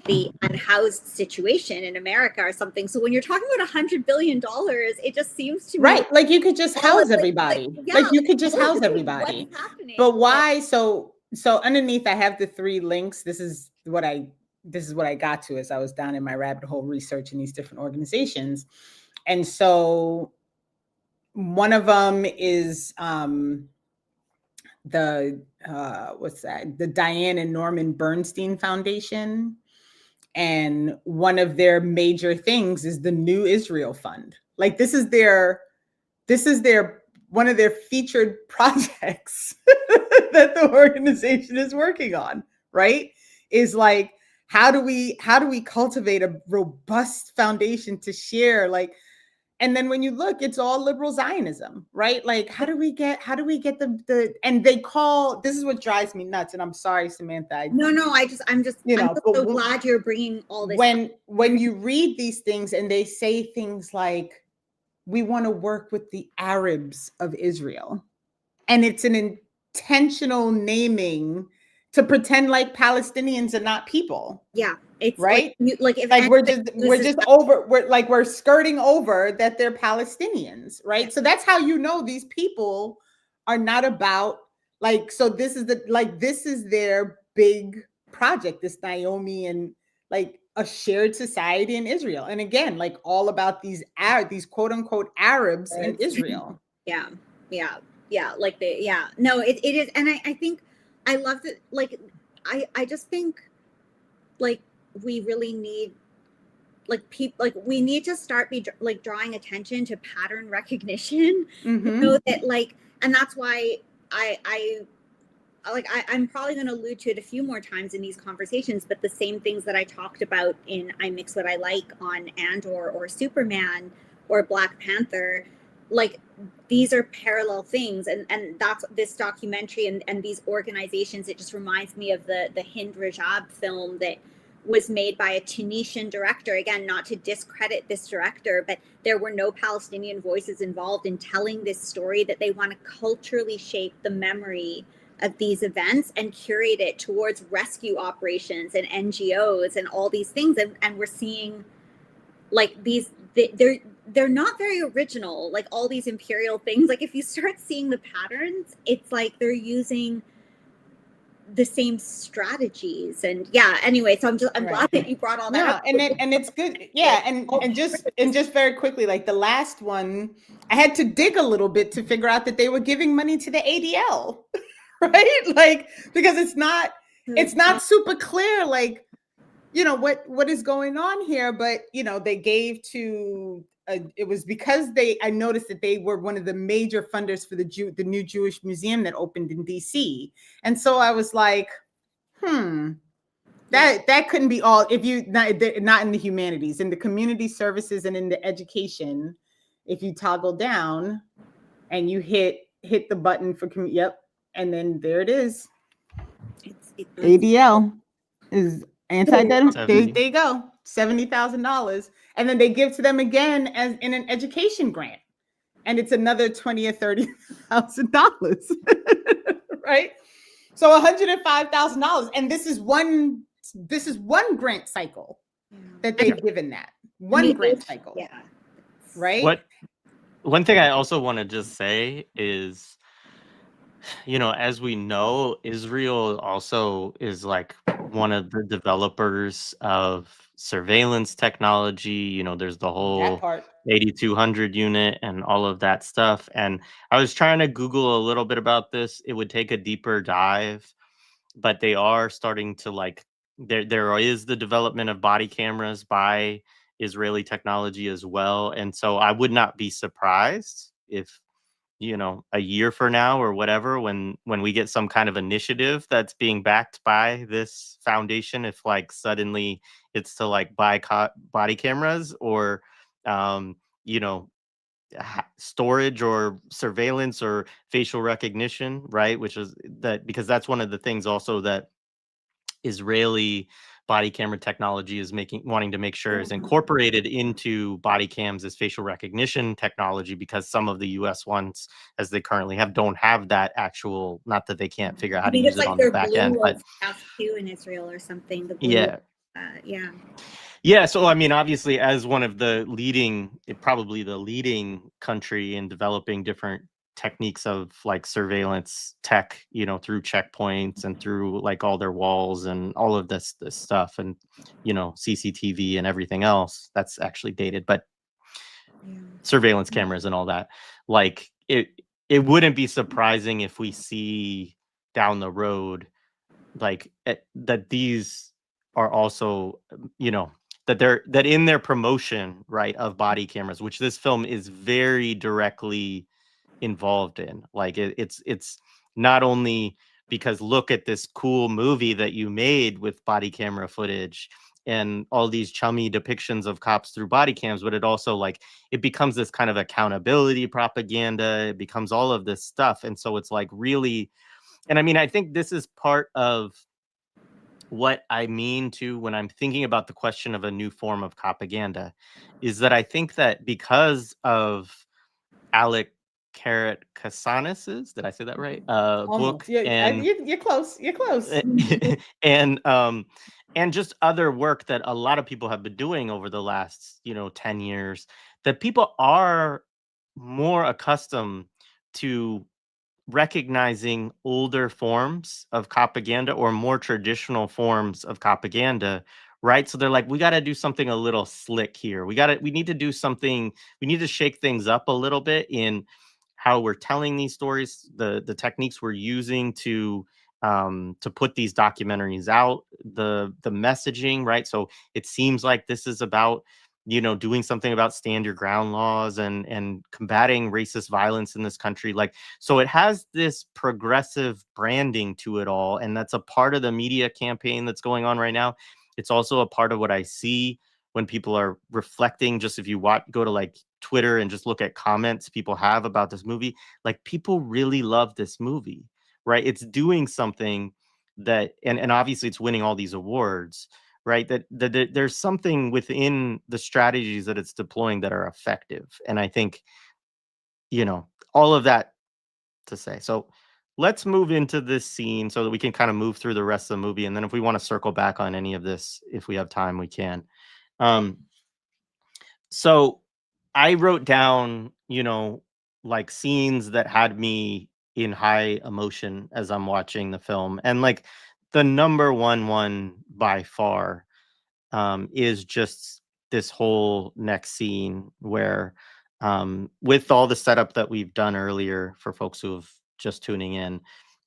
Speaker 2: the unhoused situation in America or something. So when you're talking about $100 billion, it just seems to me
Speaker 3: right, like you could just house everybody. Like you could just house everybody.
Speaker 2: What's happening?
Speaker 3: But why? So underneath I have the 3 links. This is what I got to as I was down in my rabbit hole researching these different organizations. And so one of them is the what's that? The Diane and Norman Bernstein Foundation. And one of their major things is the New Israel Fund. Like this is their one of their featured projects that the organization is working on, right? Is like, how do we cultivate a robust foundation to share, like, and then when you look, it's all liberal Zionism, right? Like, how do we get the and they call, this is what drives me nuts. And I'm sorry, Samantha.
Speaker 2: I'm just you know, I'm so glad you're bringing all this.
Speaker 3: When you read these things and they say things like, we want to work with the Arabs of Israel, and it's an intentional naming to pretend like Palestinians are not people.
Speaker 2: Yeah, it's
Speaker 3: right.
Speaker 2: Like if
Speaker 3: we're skirting over that they're Palestinians, right? So that's how you know these people are not about, like, so this is their big project, this Naomi, and like a shared society in Israel. And again, like all about these quote unquote Arabs in Israel.
Speaker 2: Yeah. Like no, it is. And I think I love that. Like, I just think like we really need, like, people, like we need to start drawing attention to pattern recognition.
Speaker 3: Mm-hmm.
Speaker 2: You know, that like, and that's why I'm probably going to allude to it a few more times in these conversations, but the same things that I talked about in I Mix What I Like on Andor or Superman or Black Panther, like these are parallel things, and that's this documentary and these organizations. It just reminds me of the Hind Rajab film that was made by a Tunisian director. Again, not to discredit this director, but there were no Palestinian voices involved in telling this story, that they want to culturally shape the memory of these events and curate it towards rescue operations and NGOs and all these things. And we're seeing like these, they're not very original, like all these imperial things. Like if you start seeing the patterns, it's like they're using the same strategies. And yeah, anyway, so I'm glad that you brought all that up.
Speaker 3: And it's good. Yeah. And just very quickly, like the last one, I had to dig a little bit to figure out that they were giving money to the ADL, right? Like, because it's not super clear, like, you know, what is going on here, but you know, they gave to it was because I noticed that they were one of the major funders for the new Jewish museum that opened in DC. And so I was like, that couldn't be all. If you not in the humanities, in the community services and in the education, if you toggle down and you hit the button for and then there it is. ADL is anti-debt. There you go. $70,000. And then they give to them again as in an education grant. And it's another $20,000 or $30,000. Right? So $105,000. And this is one grant cycle that they've given that. One grant cycle.
Speaker 2: Yeah.
Speaker 3: Right?
Speaker 1: One thing I also want to just say is, you know, as we know, Israel also is like one of the developers of surveillance technology. You know, there's the whole 8200 unit and all of that stuff. And I was trying to Google a little bit about this. It would take a deeper dive, but they are starting to like, there is the development of body cameras by Israeli technology as well. And so I would not be surprised if, you know, a year from now or whatever, when we get some kind of initiative that's being backed by this foundation, if like suddenly it's to like buy body cameras or you know, storage or surveillance or facial recognition, right? Which is that, because that's one of the things also that Israeli body camera technology is wanting to make sure is incorporated into body cams as facial recognition technology, because some of the US ones, as they currently have, don't have that actual, not that they can't figure out how to use it on the back end, but
Speaker 2: too in Israel or something. The blue,
Speaker 1: yeah.
Speaker 2: yeah.
Speaker 1: Yeah, so I mean, obviously, as one of the leading, probably the leading country in developing different techniques of like surveillance tech, you know, through checkpoints and through like all their walls and all of this stuff, and you know, CCTV and everything else that's actually dated, but surveillance cameras and all that, like it wouldn't be surprising if we see down the road like that these are also, you know, that in their promotion, right, of body cameras, which this film is very directly involved in, like it's not only because look at this cool movie that you made with body camera footage and all these chummy depictions of cops through body cams, but it also like it becomes this kind of accountability propaganda, it becomes all of this stuff. And so it's like really, and I mean, I think this is part of what I mean to when I'm thinking about the question of a new form of propaganda, is that I think that because of Alec Carrot Casanis's, did I say that right? Book,
Speaker 3: Yeah,
Speaker 1: and
Speaker 3: you're close. You're close.
Speaker 1: and just other work that a lot of people have been doing over the last, you know, 10 years, that people are more accustomed to recognizing older forms of propaganda or more traditional forms of propaganda, right? So they're like, we got to do something a little slick here. We need to do something, we need to shake things up a little bit in how we're telling these stories, the techniques we're using to put these documentaries out, the messaging, right? So it seems like this is about, you know, doing something about stand your ground laws and combating racist violence in this country. Like, so it has this progressive branding to it all. And that's a part of the media campaign that's going on right now. It's also a part of what I see when people are reflecting. Just if you go to like Twitter and just look at comments people have about this movie, like people really love this movie, right? It's doing something that, and obviously it's winning all these awards, right? That there's something within the strategies that it's deploying that are effective. And I think, you know, all of that to say. So let's move into this scene so that we can kind of move through the rest of the movie. And then if we want to circle back on any of this, if we have time, we can. So I wrote down, you know, like scenes that had me in high emotion as I'm watching the film. And like the number one by far is just this whole next scene where, with all the setup that we've done earlier for folks who have just tuning in,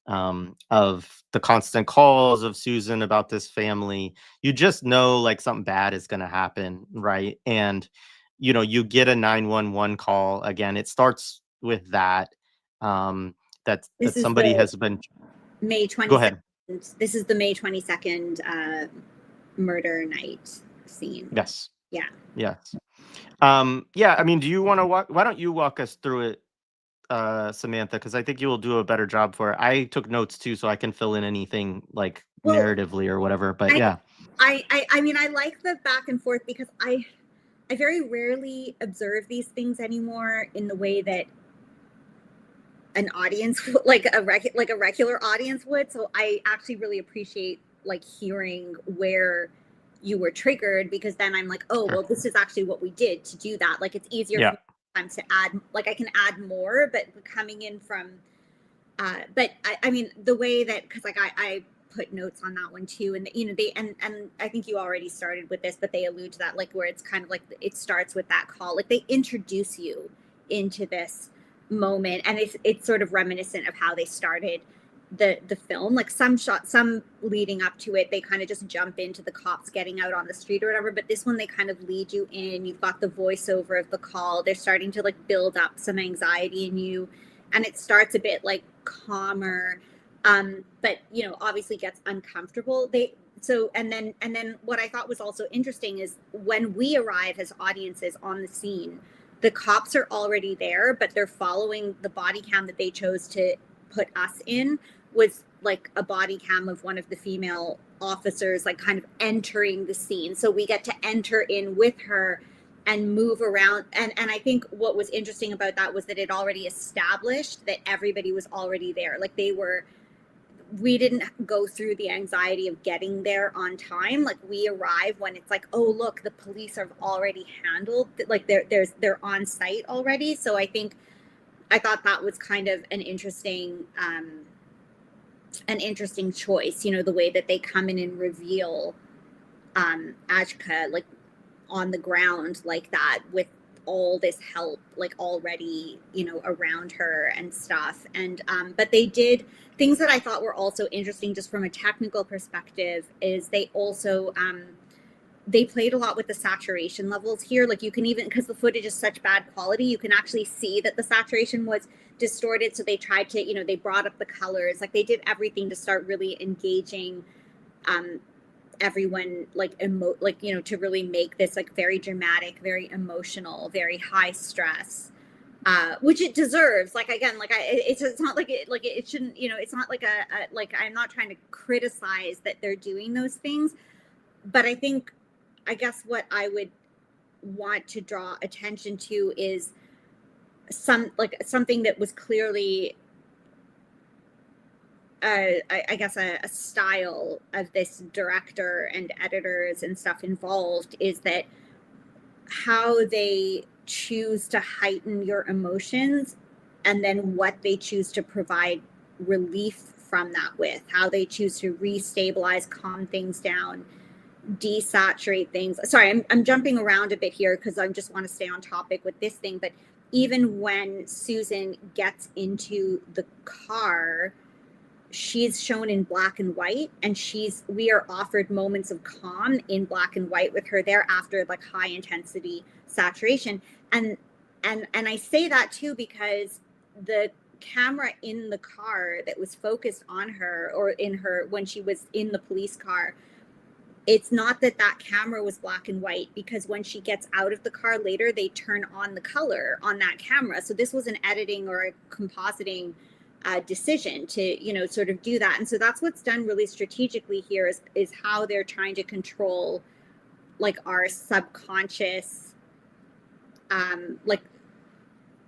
Speaker 1: of the constant calls of Susan about this family, you just know like something bad is going to happen, right? And you know, you get a 911 call again. It starts with that, that somebody has been.
Speaker 2: May 22nd.
Speaker 1: Go ahead.
Speaker 2: This is the May 22nd murder night scene.
Speaker 1: Yes.
Speaker 2: Yeah.
Speaker 1: Yes. Yeah. I mean, do you want to why don't you walk us through it, Samantha? Because I think you will do a better job for it. I took notes too, so I can fill in anything like narratively or whatever. But
Speaker 2: I mean, I like the back and forth because I very rarely observe these things anymore in the way that an audience, like a regular audience would. So I actually really appreciate like hearing where you were triggered, because then I'm like, oh, well, this is actually what we did to do that. Like it's easier to add, like I can add more, but coming in from, but I mean, the way that, cause like I put notes on that one too. And you know, and I think you already started with this, but they allude to that, like where it's kind of like, it starts with that call, like they introduce you into this moment, and it's sort of reminiscent of how they started the film. Like some shots, some leading up to it, they kind of just jump into the cops getting out on the street or whatever, but this one they kind of lead you in. You've got the voiceover of the call. They're starting to like build up some anxiety in you, and it starts a bit like calmer, but you know, obviously gets uncomfortable. And then what I thought was also interesting is when we arrive as audiences on the scene, the cops are already there, but they're following the body cam that they chose to put us in, was like a body cam of one of the female officers, like kind of entering the scene. So we get to enter in with her and move around. And I think what was interesting about that was that it already established that everybody was already there. Like we didn't go through the anxiety of getting there on time. Like we arrive when it's like, oh, look, the police have already handled, like they're on site already. So I thought that was kind of an interesting choice, you know, the way that they come in and reveal Ajiake like on the ground like that with all this help like already, you know, around her and stuff. And but they did things that I thought were also interesting just from a technical perspective is they also they played a lot with the saturation levels here. Like you can even, because the footage is such bad quality, you can actually see that the saturation was distorted. So they tried to, you know, they brought up the colors, like they did everything to start really engaging everyone, like you know, to really make this like very dramatic, very emotional, very high stress, which it deserves. Like again, like it's not like it shouldn't, you know, it's not like like I'm not trying to criticize that they're doing those things, but I guess what I would want to draw attention to is something that was clearly I guess a style of this director and editors and stuff involved is that how they choose to heighten your emotions and then what they choose to provide relief from that with, how they choose to restabilize, calm things down, desaturate things. Sorry, I'm jumping around a bit here because I just want to stay on topic with this thing. But even when Susan gets into the car, she's shown in black and white, and we are offered moments of calm in black and white with her there after like high intensity saturation. And I say that too because the camera in the car that was focused on her, or in her when she was in the police car, it's not that camera was black and white, because when she gets out of the car later, they turn on the color on that camera. So this was an editing or a compositing decision to, you know, sort of do that. And so that's what's done really strategically here is how they're trying to control like our subconscious, like,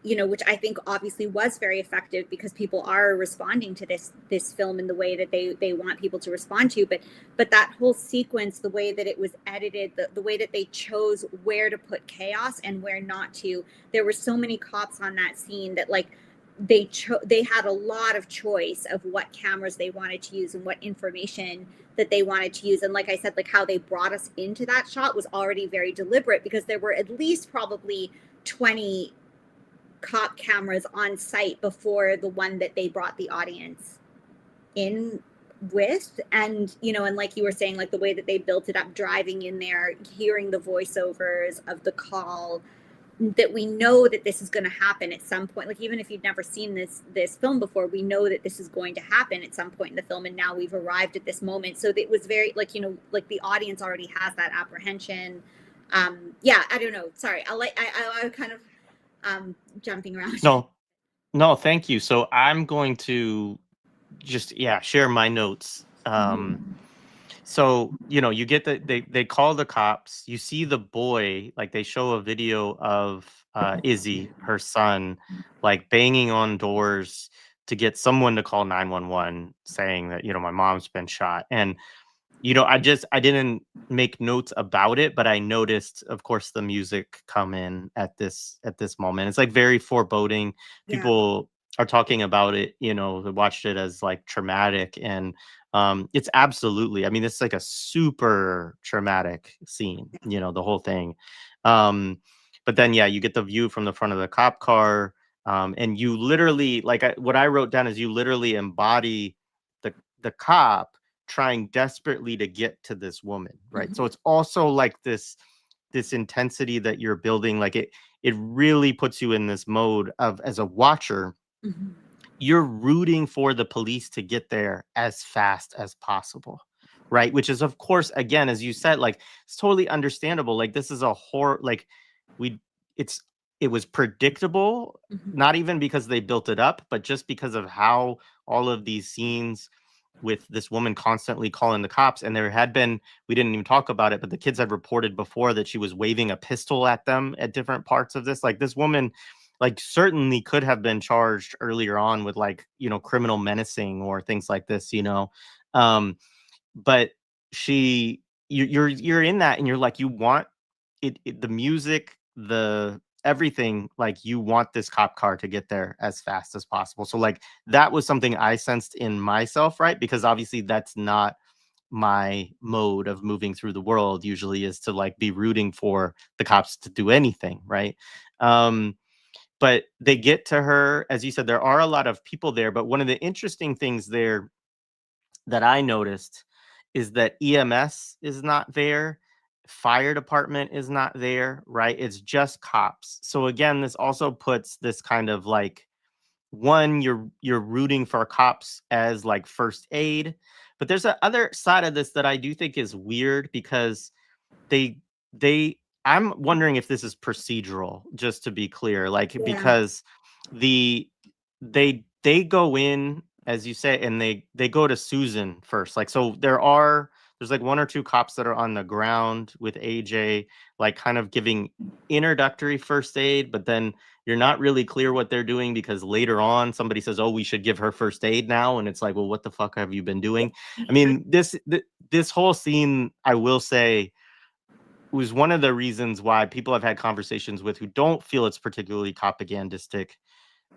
Speaker 2: you know, which I think obviously was very effective because people are responding to this film in the way that they want people to respond to. But that whole sequence, the way that it was edited, the way that they chose where to put chaos and where not to, there were so many cops on that scene that like they had a lot of choice of what cameras they wanted to use and what information that they wanted to use. And like I said, like how they brought us into that shot was already very deliberate, because there were at least probably 20 cop cameras on site before the one that they brought the audience in with. And, you know, and like you were saying, like the way that they built it up, driving in there, hearing the voiceovers of the call, that we know that this is going to happen at some point. Like even if you've never seen this film before, we know that this is going to happen at some point in the film, and now we've arrived at this moment. So it was very like, you know, like the audience already has that apprehension. Yeah, I don't know, sorry, I kind of jumping around.
Speaker 1: No, thank you. So I'm going to just share my notes. So, you know, you get they call the cops, you see the boy, like they show a video of Izzy, her son, like banging on doors to get someone to call 911 saying that, you know, my mom's been shot. And you know, I didn't make notes about it, but I noticed, of course, the music come in at this moment. It's like very foreboding.
Speaker 2: Yeah.
Speaker 1: People are talking about it, you know, they watched it as like traumatic, and it's absolutely, I mean, it's like a super traumatic scene, you know, the whole thing. But then, yeah, you get the view from the front of the cop car, and you literally, like, what I wrote down is you literally embody the cop trying desperately to get to this woman, right? So
Speaker 2: Mhm.
Speaker 1: it's also like this intensity that you're building, like it really puts you in this mode of, as a watcher,
Speaker 2: Mhm.
Speaker 1: you're rooting for the police to get there as fast as possible, right? Which is, of course, again, as you said, like, it's totally understandable. Like, this is a horror, like, we it's it was predictable,
Speaker 2: Mhm.
Speaker 1: not even because they built it up, but just because of how all of these scenes with this woman constantly calling the cops. And there had been, we didn't even talk about it, but the kids had reported before that she was waving a pistol at them at different parts of this. Like, this woman, like, certainly could have been charged earlier on with, like, criminal menacing or things like this, um but you're in that, and you're like, you want the music, the everything, like, you want this cop car to get there as fast as possible. So, like, that was something I sensed in myself, right? Because obviously that's not my mode of moving through the world, usually, is to, like, be rooting for the cops to do anything, right? um but they get to her, as you said, there are a lot of people there, but one of the interesting things there that I noticed is that EMS is not there, fire department is not there, right? It's just cops. So again, this also puts this kind of, like, one, you're rooting for cops as, like, first aid, but there's a other side of this that I do think is weird, because they they I'm wondering if this is procedural, just to be clear, like,
Speaker 2: Yeah.
Speaker 1: because the they go in, as you say, and they go to Susan first. Like, so there's like one or two cops that are on the ground with AJ, like, kind of giving introductory first aid, but then you're not really clear what they're doing, because later on somebody says, "Oh, we should give her first aid now," and it's like, well, what the fuck have you been doing? I mean, this whole scene, I will say, was one of the reasons why people I've had conversations with who don't feel it's particularly propagandistic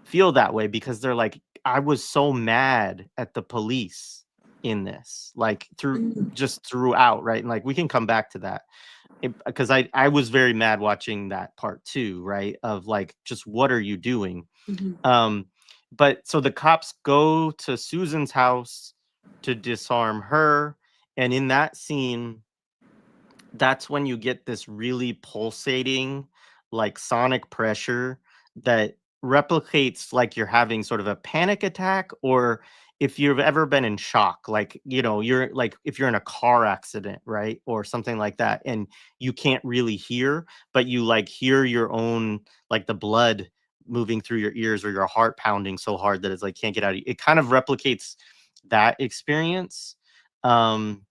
Speaker 1: feel that way, because they're like, I was so mad at the police in this, like,
Speaker 2: Mhm.
Speaker 1: just throughout, right? And, like, we can come back to that, because I was very mad watching that part too, right? Of, like, just, what are you doing?
Speaker 2: Mhm.
Speaker 1: Um, but so the cops go to Susan's house to disarm her, and in that scene, that's when you get this really pulsating, like, sonic pressure that replicates like you're having sort of a panic attack, or if you've ever been in shock, like, you're like, if you're in a car accident, right? Or something like that, and you can't really hear, but you, like, hear your own, like, the blood moving through your ears, or your heart pounding so hard that it's like can't get out of you. It kind of replicates that experience. Um,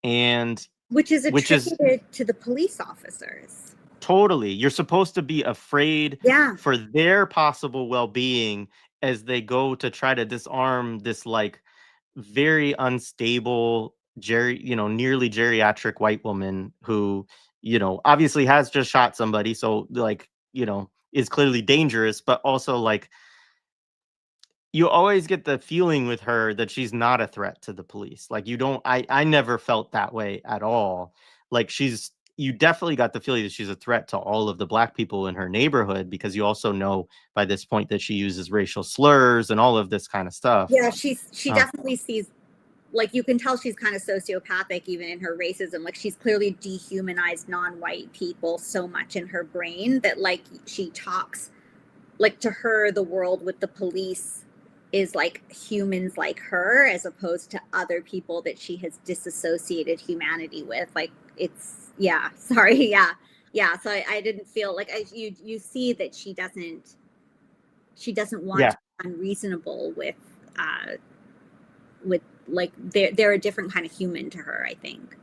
Speaker 1: and
Speaker 2: Which is
Speaker 1: which is
Speaker 2: attributed to the police officers.
Speaker 1: totally, you're supposed to be afraid
Speaker 2: Yeah.
Speaker 1: for their possible well-being as they go to try to disarm this, like, very unstable, nearly geriatric white woman who, obviously has just shot somebody. So, like, is clearly dangerous, but also, like, you always get the feeling with her that she's not a threat to the police. Like, you don't I never felt that way at all. Like, you definitely got the feeling that she's a threat to all of the black people in her neighborhood, because you also know by this point that she uses racial slurs and all of this kind of stuff.
Speaker 2: Yeah, she
Speaker 1: Uh,
Speaker 2: definitely sees, like, you can tell she's kind of sociopathic even in her racism. Like, she's clearly dehumanized non-white people so much in her brain that, like, she talks, like, to her the world with the police is like humans like her, as opposed to other people that she has disassociated humanity with. Like, it's, yeah, sorry, yeah, yeah. So I didn't feel like, you see that she doesn't want
Speaker 1: yeah.
Speaker 2: to be unreasonable uh with, like, they're a different kind of human to her, I think.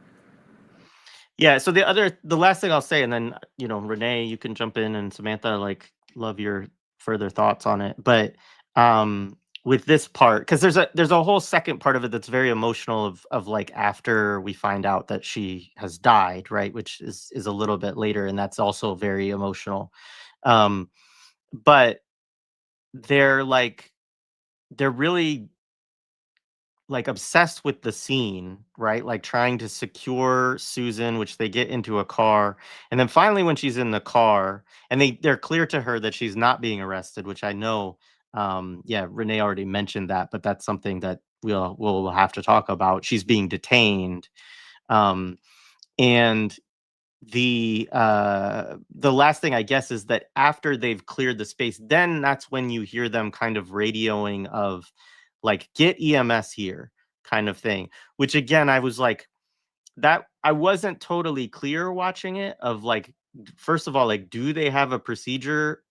Speaker 1: Yeah, so the last thing I'll say, and then, Renee, you can jump in, and Samantha, like, love your further thoughts on it. But with this part, because there's a whole second part of it that's very emotional, of like, after we find out that she has died, right? Which is a little bit later, and that's also very emotional. Um, but they're like they're really, like, obsessed with the scene, right? Like, trying to secure Susan, which they get into a car. And then finally, when she's in the car, and they're clear to her that she's not being arrested, which I know, yeah, Renee already mentioned that, but that's something that we'll have to talk about. She's being detained, and the last thing I guess is that after they've cleared the space, then that's when you hear them kind of radioing of like, get EMS here kind of thing, which again, I was like, that I wasn't totally clear watching it of like, first of all, like, do they have a procedure?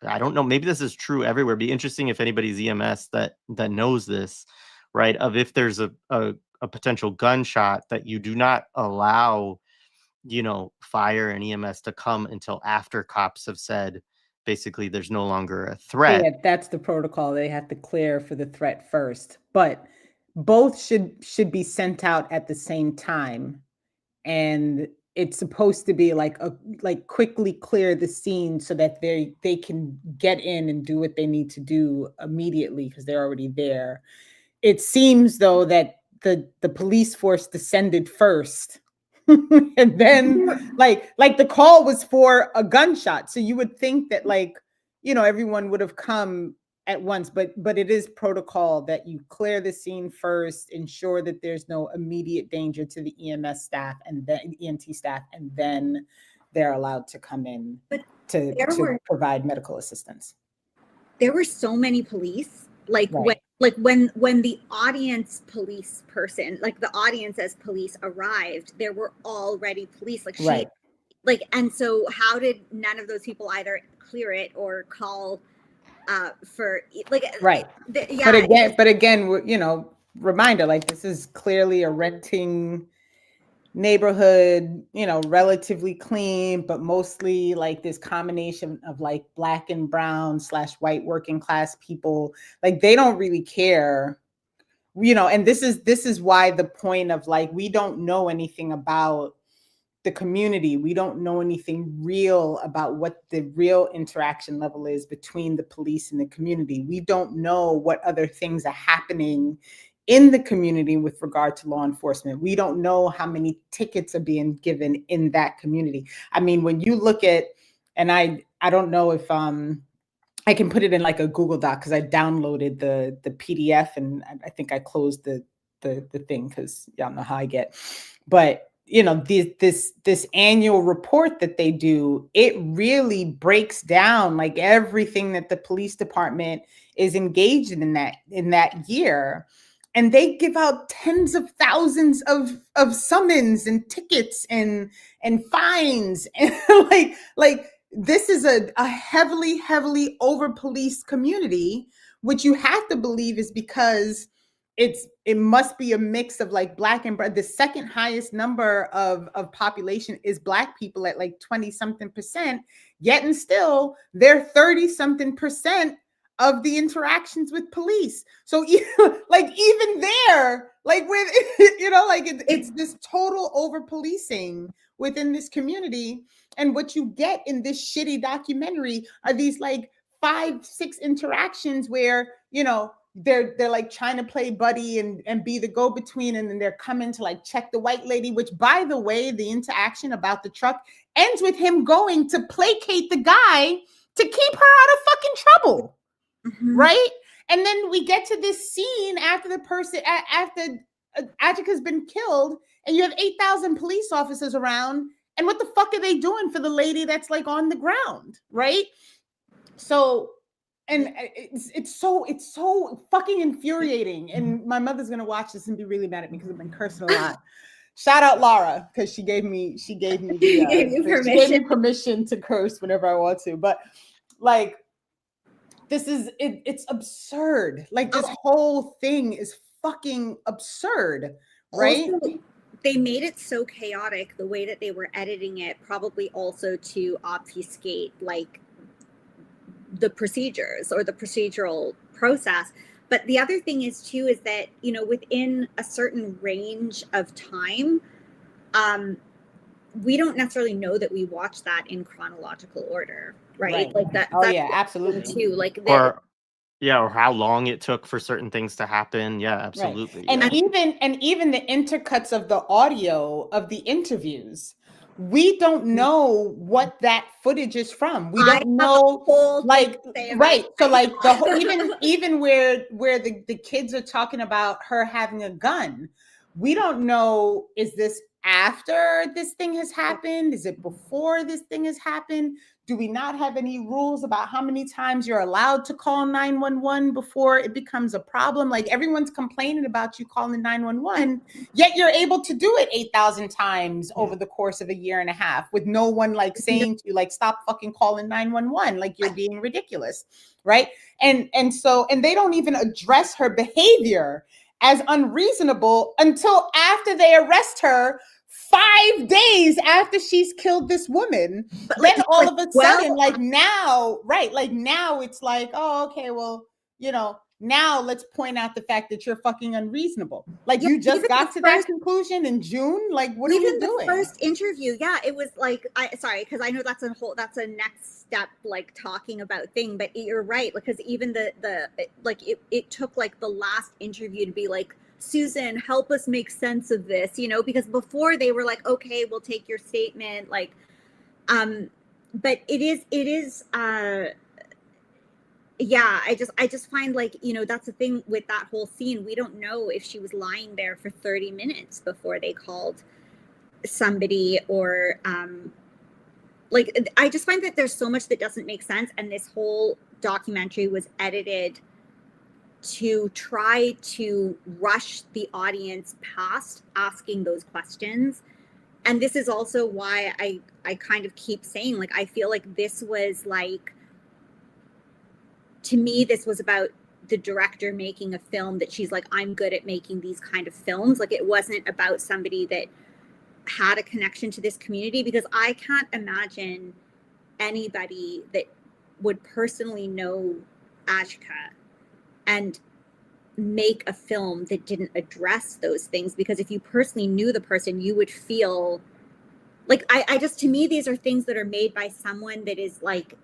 Speaker 1: I don't know. Maybe this is true everywhere. Be interesting if anybody's EMS that knows this, right? Of if there's a potential gunshot that you do not allow, fire and EMS to come until after cops have said, basically, there's no longer a threat.
Speaker 3: Yeah, that's the protocol. They have to clear for the threat first, but both should be sent out at the same time, and it's supposed to be like quickly clear the scene so that they can get in and do what they need to do immediately because they're already there. It seems though that the police force descended first. And then like the call was for a gunshot. So you would think that everyone would have come at once, but it is protocol that you clear the scene first, ensure that there's no immediate danger to the EMS staff and then EMT staff, and then they're allowed to come in to provide medical assistance.
Speaker 2: There were so many police, when the audience police person, like the audience as police arrived, there were already police. And so how did none of those people either clear it or call for
Speaker 3: right? But again, reminder, like, this is clearly a renting neighborhood, relatively clean, but mostly like this combination of like Black and brown / white working class people. Like, they don't really care, and this is why the point of like, we don't know anything about the community. We don't know anything real about what the real interaction level is between the police and the community. We don't know what other things are happening in the community with regard to law enforcement. We don't know how many tickets are being given in that community. I mean, when you look at, and I don't know if I can put it in like a Google Doc because I downloaded the PDF and I think I closed the thing because y'all know how I get. But this annual report that they do, it really breaks down like everything that the police department is engaged in that year. And they give out tens of thousands of summons and tickets and fines. And like this is a heavily over-policed community, which you have to believe is because it must be a mix of like Black and brown. The second highest number of population is Black people at like 20-something%, yet and still they're 30-something% of the interactions with police. So even there, like with, it's this total over policing within this community. And what you get in this shitty documentary are these like 5-6 interactions where, they're like trying to play buddy and be the go-between, and then they're coming to like check the white lady, which, by the way, the interaction about the truck ends with him going to placate the guy to keep her out of fucking trouble. Mm-hmm. Right? And then we get to this scene after Ajiake's been killed, and you have 8,000 police officers around, and what the fuck are they doing for the lady that's like on the ground, right? So, and it's so fucking infuriating. And my mother's gonna watch this and be really mad at me because I've been cursing a lot. Shout out Laura, because she gave me permission to curse whenever I want to. But like, it's absurd. Like, this whole thing is fucking absurd, right?
Speaker 2: Also, they made it so chaotic the way that they were editing it, probably also to obfuscate like the procedures or the procedural process. But the other thing is too, is that, within a certain range of time, we don't necessarily know that we watch that in chronological order, right? Like that.
Speaker 3: Oh yeah, absolutely.
Speaker 2: Too, like
Speaker 1: or how long it took for certain things to happen. Yeah, absolutely.
Speaker 3: Right. And even the intercuts of the audio of the interviews, we don't know what that footage is from. We don't know, like, right. So like the whole, even where the kids are talking about her having a gun, we don't know, is this after this thing has happened? Is it before this thing has happened? Do we not have any rules about how many times you're allowed to call 911 before it becomes a problem? Like, everyone's complaining about you calling 911, yet you're able to do it 8,000 times over the course of a year and a half with no one like saying to you, like, stop fucking calling 911, like you're being ridiculous, right? And they don't even address her behavior as unreasonable until after they arrest her 5 days after she's killed this woman. But then all of a sudden, like now, right? Like now it's like, oh, okay, well, you know, now let's point out the fact that you're fucking unreasonable. Like, you just got to that conclusion in June. Like, what are you doing?
Speaker 2: Even the first interview, it was like, sorry, because I know that's a next step, like talking about thing, but you're right, because even it took like the last interview to be like, Susan, help us make sense of this, you know, because before they were like, okay, we'll take your statement, like, but it is yeah, I just find, like, you know, that's the thing with that whole scene. We don't know if she was lying there for 30 minutes before they called somebody, or like, I just find that there's so much that doesn't make sense, and this whole documentary was edited to try to rush the audience past asking those questions. And this is also why I kind of keep saying, like, I feel like this was like, to me, this was about the director making a film that she's like, I'm good at making these kind of films. Like, it wasn't about somebody that had a connection to this community, because I can't imagine anybody that would personally know Ajiake and make a film that didn't address those things. Because if you personally knew the person, you would feel like, I just, to me, these are things that are made by someone that is like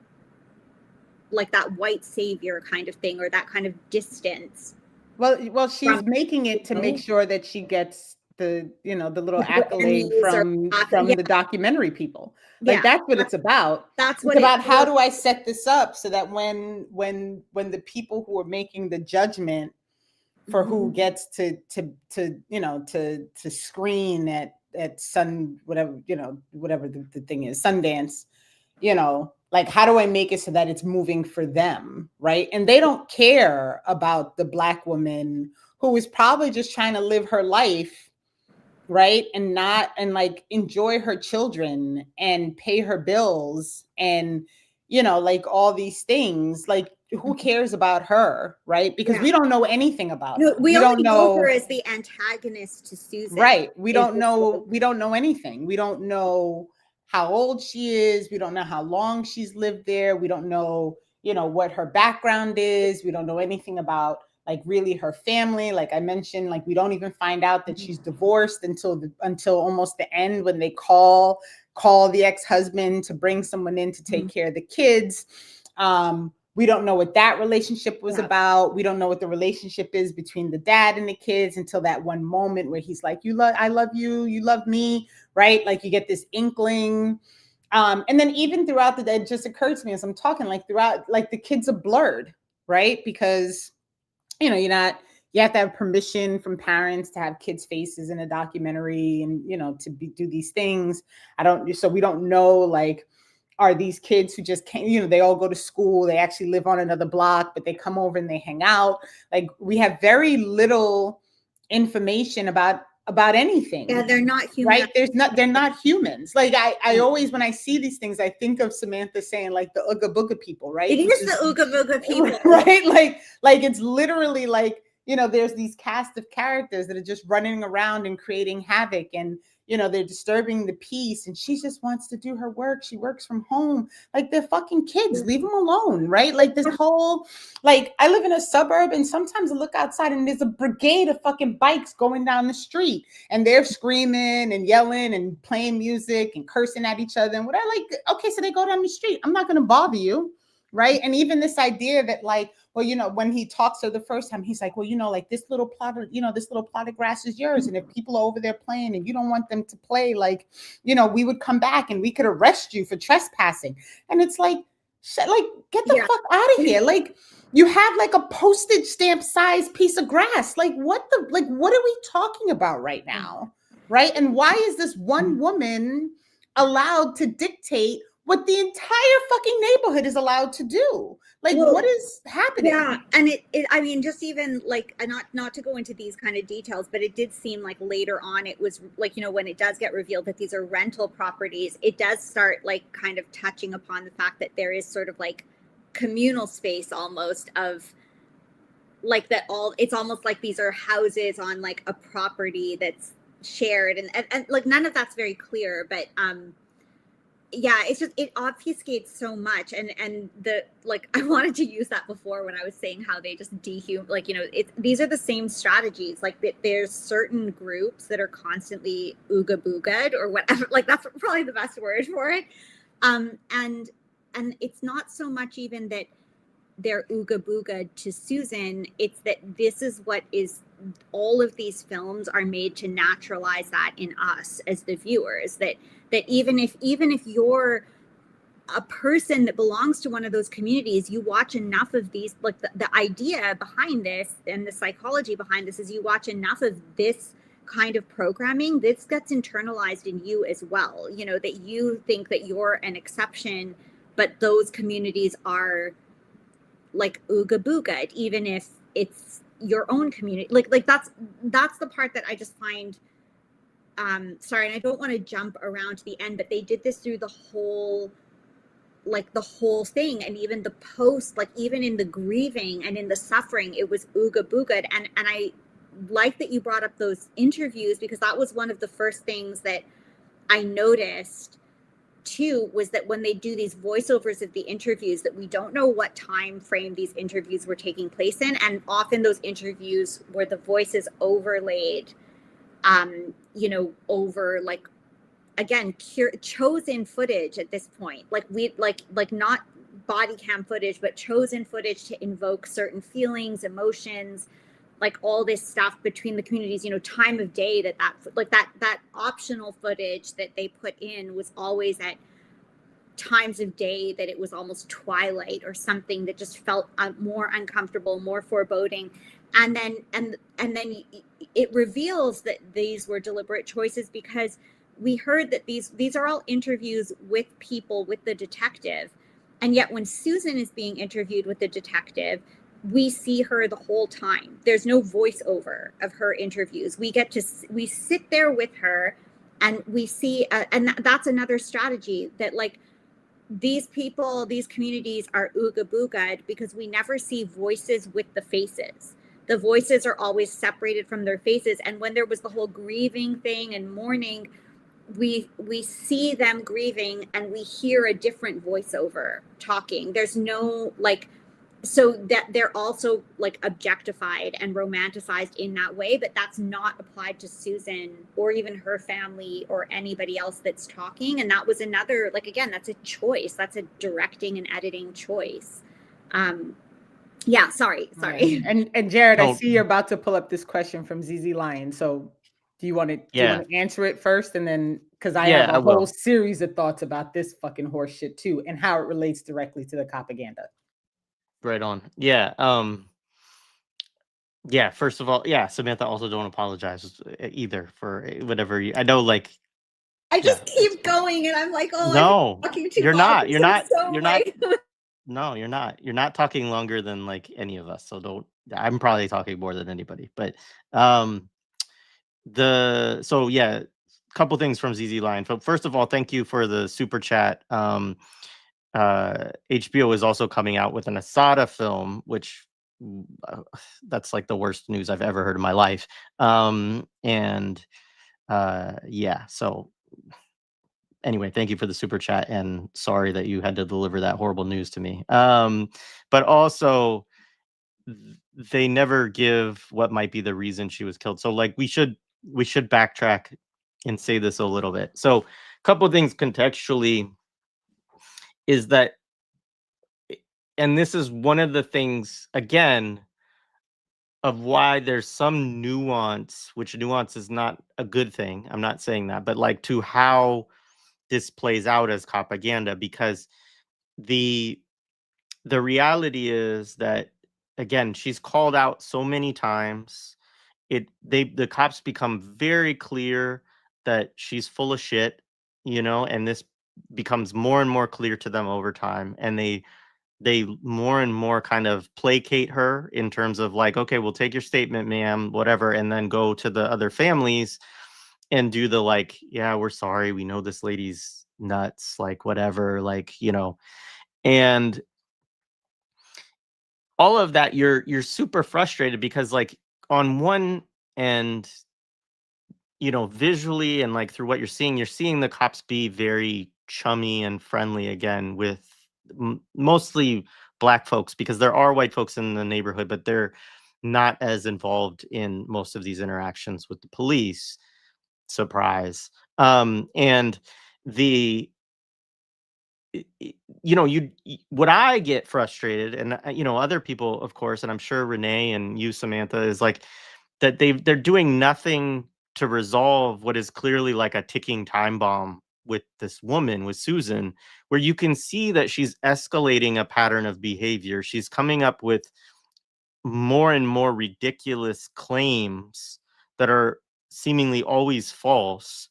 Speaker 2: that white savior kind of thing, or that kind of distance.
Speaker 3: Well, she's making it to make sure that she gets the, you know, the little accolade from the documentary people. Like, that's what it's about.
Speaker 2: That's
Speaker 3: what it's about. How do I set this up so that when the people who are making the judgment for who gets to you know, to screen at whatever the thing is, Sundance, you know, like, how do I make it so that it's moving for them, right? And they don't care about the Black woman who is probably just trying to live her life, right? And like enjoy her children and pay her bills and, you know, like all these things. Like, who cares about her, right? Because we don't know anything about her.
Speaker 2: We don't know her as the antagonist to Susan.
Speaker 3: Right. We don't know anything. We don't know how old she is. We don't know how long she's lived there. We don't know, you know, what her background is. We don't know anything about, like, really her family. Like I mentioned, like, we don't even find out that she's divorced until almost the end, when they call the ex-husband to bring someone in to take care of the kids. We don't know what that relationship was about. We don't know what the relationship is between the dad and the kids until that one moment where he's like, I love you, you love me, right? Like, you get this inkling. And then even throughout the day, it just occurred to me as I'm talking, like, throughout, like, the kids are blurred, right? Because, you know, you have to have permission from parents to have kids' faces in a documentary, and, you know, to do these things. So we don't know, like, are these kids who just came, you know, they all go to school, they actually live on another block, but they come over and they hang out. Like, we have very little information about anything.
Speaker 2: Yeah, they're not human.
Speaker 3: Right? They're not humans. Like, I always, when I see these things, I think of Samantha saying, like, the Ooga Booga people, right?
Speaker 2: It is the Ooga Booga people.
Speaker 3: Right? Like it's literally like, you know, there's these cast of characters that are just running around and creating havoc, and, you know, they're disturbing the peace, and she just wants to do her work. She works from home. Like, they're fucking kids. Leave them alone, right? Like, this whole, like, I live in a suburb, and sometimes I look outside and there's a brigade of fucking bikes going down the street, and they're screaming and yelling and playing music and cursing at each other and whatever. Like, okay, so they go down the street. I'm not going to bother you, right? And even this idea that, like, well, you know, when he talks to the first time, he's like, well, you know, like this little plot of, you know, this little plot of grass is yours. And if people are over there playing and you don't want them to play, like, you know, we would come back and we could arrest you for trespassing. And it's like, like, get the fuck out of here. Like, you have like a postage stamp size piece of grass. Like, what are we talking about right now? Right? And why is this one woman allowed to dictate what the entire fucking neighborhood is allowed to do? Like, what is happening?
Speaker 2: Yeah, and it I mean, just even like, not to go into these kind of details, but it did seem like later on it was like, you know, when it does get revealed that these are rental properties, it does start like kind of touching upon the fact that there is sort of like communal space almost of like that all, it's almost like these are houses on like a property that's shared, and like none of that's very clear, but yeah, it's just, it obfuscates so much. And the, like, I wanted to use that before when I was saying how they just like, you know, these are the same strategies. Like there's certain groups that are constantly ooga booga'd or whatever, like that's probably the best word for it. And it's not so much even that they're ooga booga'd to Susan, it's that this is what is, all of these films are made to naturalize that in us as the viewers, that even if you're a person that belongs to one of those communities, you watch enough of these, like the idea behind this and the psychology behind this is you watch enough of this kind of programming, this gets internalized in you as well. You know, that you think that you're an exception, but those communities are like ooga booga'd, even if it's your own community. Like that's the part that I just find, sorry, and I don't want to jump around to the end, but they did this through the whole thing, and even the post, like even in the grieving and in the suffering, it was ooga booga'd. And I like that you brought up those interviews, because that was one of the first things that I noticed too, was that when they do these voiceovers of the interviews, that we don't know what time frame these interviews were taking place in, and often those interviews where the voices overlaid you know, over like, again, chosen footage at this point, like we like not body cam footage, but chosen footage to invoke certain feelings, emotions, like all this stuff between the communities, you know, time of day, that optional footage that they put in was always at times of day that it was almost twilight or something that just felt more uncomfortable, more foreboding. And then it reveals that these were deliberate choices, because we heard that these are all interviews with people, with the detective. And yet when Susan is being interviewed with the detective, we see her the whole time. There's no voiceover of her interviews. We sit there with her and we see, and that's another strategy, that like these people, these communities are ooga booga'd because we never see voices with the faces. The voices are always separated from their faces. And when there was the whole grieving thing and mourning, we see them grieving and we hear a different voiceover talking. There's no like, so that they're also like objectified and romanticized in that way, but that's not applied to Susan or even her family or anybody else that's talking. And that was another, like, again, that's a choice. That's a directing and editing choice. Yeah, sorry.
Speaker 3: Right. And Jared, I see you're about to pull up this question from ZZ Lion. So do you want to answer it first, and then, because I have a whole series of thoughts about this fucking horse shit too, and how it relates directly to the Copaganda.
Speaker 1: Right on. Yeah. Yeah. First of all, yeah, Samantha, also don't apologize either for whatever I know. Like,
Speaker 2: I just keep going, and I'm like, oh,
Speaker 1: no,
Speaker 2: I'm talking too
Speaker 1: you're
Speaker 2: long,
Speaker 1: not. You're not.
Speaker 2: so
Speaker 1: You're not. No, you're not. You're not talking longer than like any of us. So don't. I'm probably talking more than anybody. But so yeah, couple things from ZZ Lion. So first of all, thank you for the super chat. HBO is also coming out with an Asada film, which that's like the worst news I've ever heard in my life. Yeah, so anyway, thank you for the super chat, and sorry that you had to deliver that horrible news to me. But also they never give what might be the reason she was killed. So like we should backtrack and say this a little bit. So a couple of things contextually is that and this is one of the things, again, of why there's some nuance, which nuance is not a good thing. I'm not saying that, but like to how this plays out as propaganda, because the reality is that, again, she's called out so many times. The cops become very clear that she's full of shit, and this becomes more and more clear to them over time, and they more and more kind of placate her in terms of like, okay, we'll take your statement, ma'am, whatever, and then go to the other families and do the like, yeah, we're sorry, we know this lady's nuts, like whatever, like, and all of that, you're super frustrated because like on one end, visually and like through what you're seeing the cops be very chummy and friendly again with mostly black folks, because there are white folks in the neighborhood, but they're not as involved in most of these interactions with the police. Surprise. And the what I get frustrated, and other people, of course, and I'm sure Renee and you, Samantha, is like that they're doing nothing to resolve what is clearly like a ticking time bomb with this woman, with Susan, where you can see that she's escalating a pattern of behavior. She's coming up with more and more ridiculous claims that are seemingly always false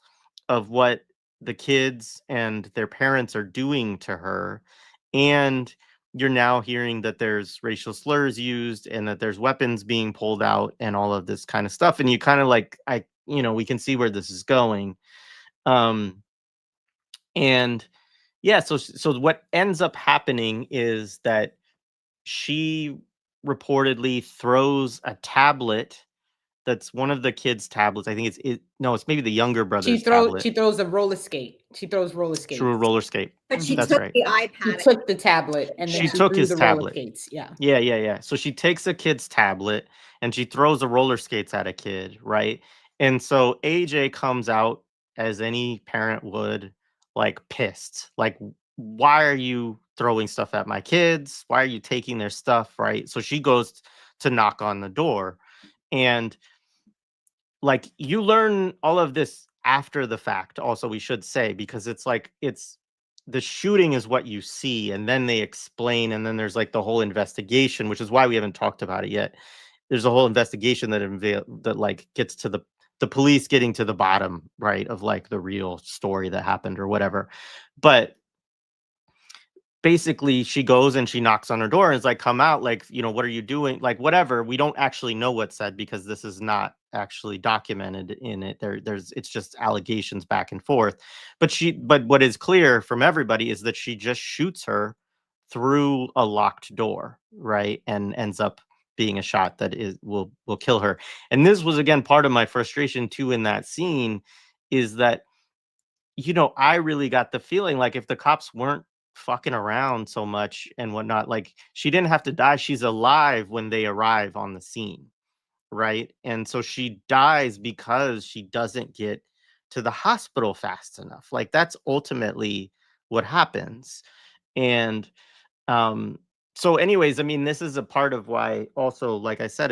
Speaker 1: of what the kids and their parents are doing to her. And you're now hearing that there's racial slurs used and that there's weapons being pulled out and all of this kind of stuff. And you kind of like, we can see where this is going. And yeah, so what ends up happening is that she reportedly throws a tablet that's one of the kids' tablets. I think it's maybe the younger brother's tablet.
Speaker 3: She throws a roller skate. She throws roller skates.
Speaker 1: Through a roller skate.
Speaker 2: But she
Speaker 1: That's
Speaker 2: took
Speaker 1: right.
Speaker 2: the iPad.
Speaker 3: She took the tablet and then
Speaker 1: she took his
Speaker 3: the
Speaker 1: tablet.
Speaker 3: Roller skates. Yeah.
Speaker 1: Yeah. So she takes a kid's tablet and she throws the roller skates at a kid, right? And so AJ comes out, as any parent would, like pissed. Like, why are you throwing stuff at my kids? Why are you taking their stuff, right? So she goes to knock on the door, and like you learn all of this after the fact, also, we should say, because it's like the shooting is what you see, and then they explain, and then there's like the whole investigation, which is why we haven't talked about it yet. There's a whole investigation that like gets to the police getting to the bottom, right, of like the real story that happened or whatever. But basically she goes and she knocks on her door and is like, come out, like, what are you doing, like whatever. We don't actually know what's said because this is not actually documented in it. It's just allegations back and forth. But what is clear from everybody is that she just shoots her through a locked door, right, and ends up being a shot that will kill her. And this was, again, part of my frustration too in that scene, is that I really got the feeling like if the cops weren't fucking around so much and whatnot, like she didn't have to die. She's alive when they arrive on the scene, right? And so she dies because she doesn't get to the hospital fast enough. Like that's ultimately what happens. And so anyways, I mean, this is a part of why also, like I said,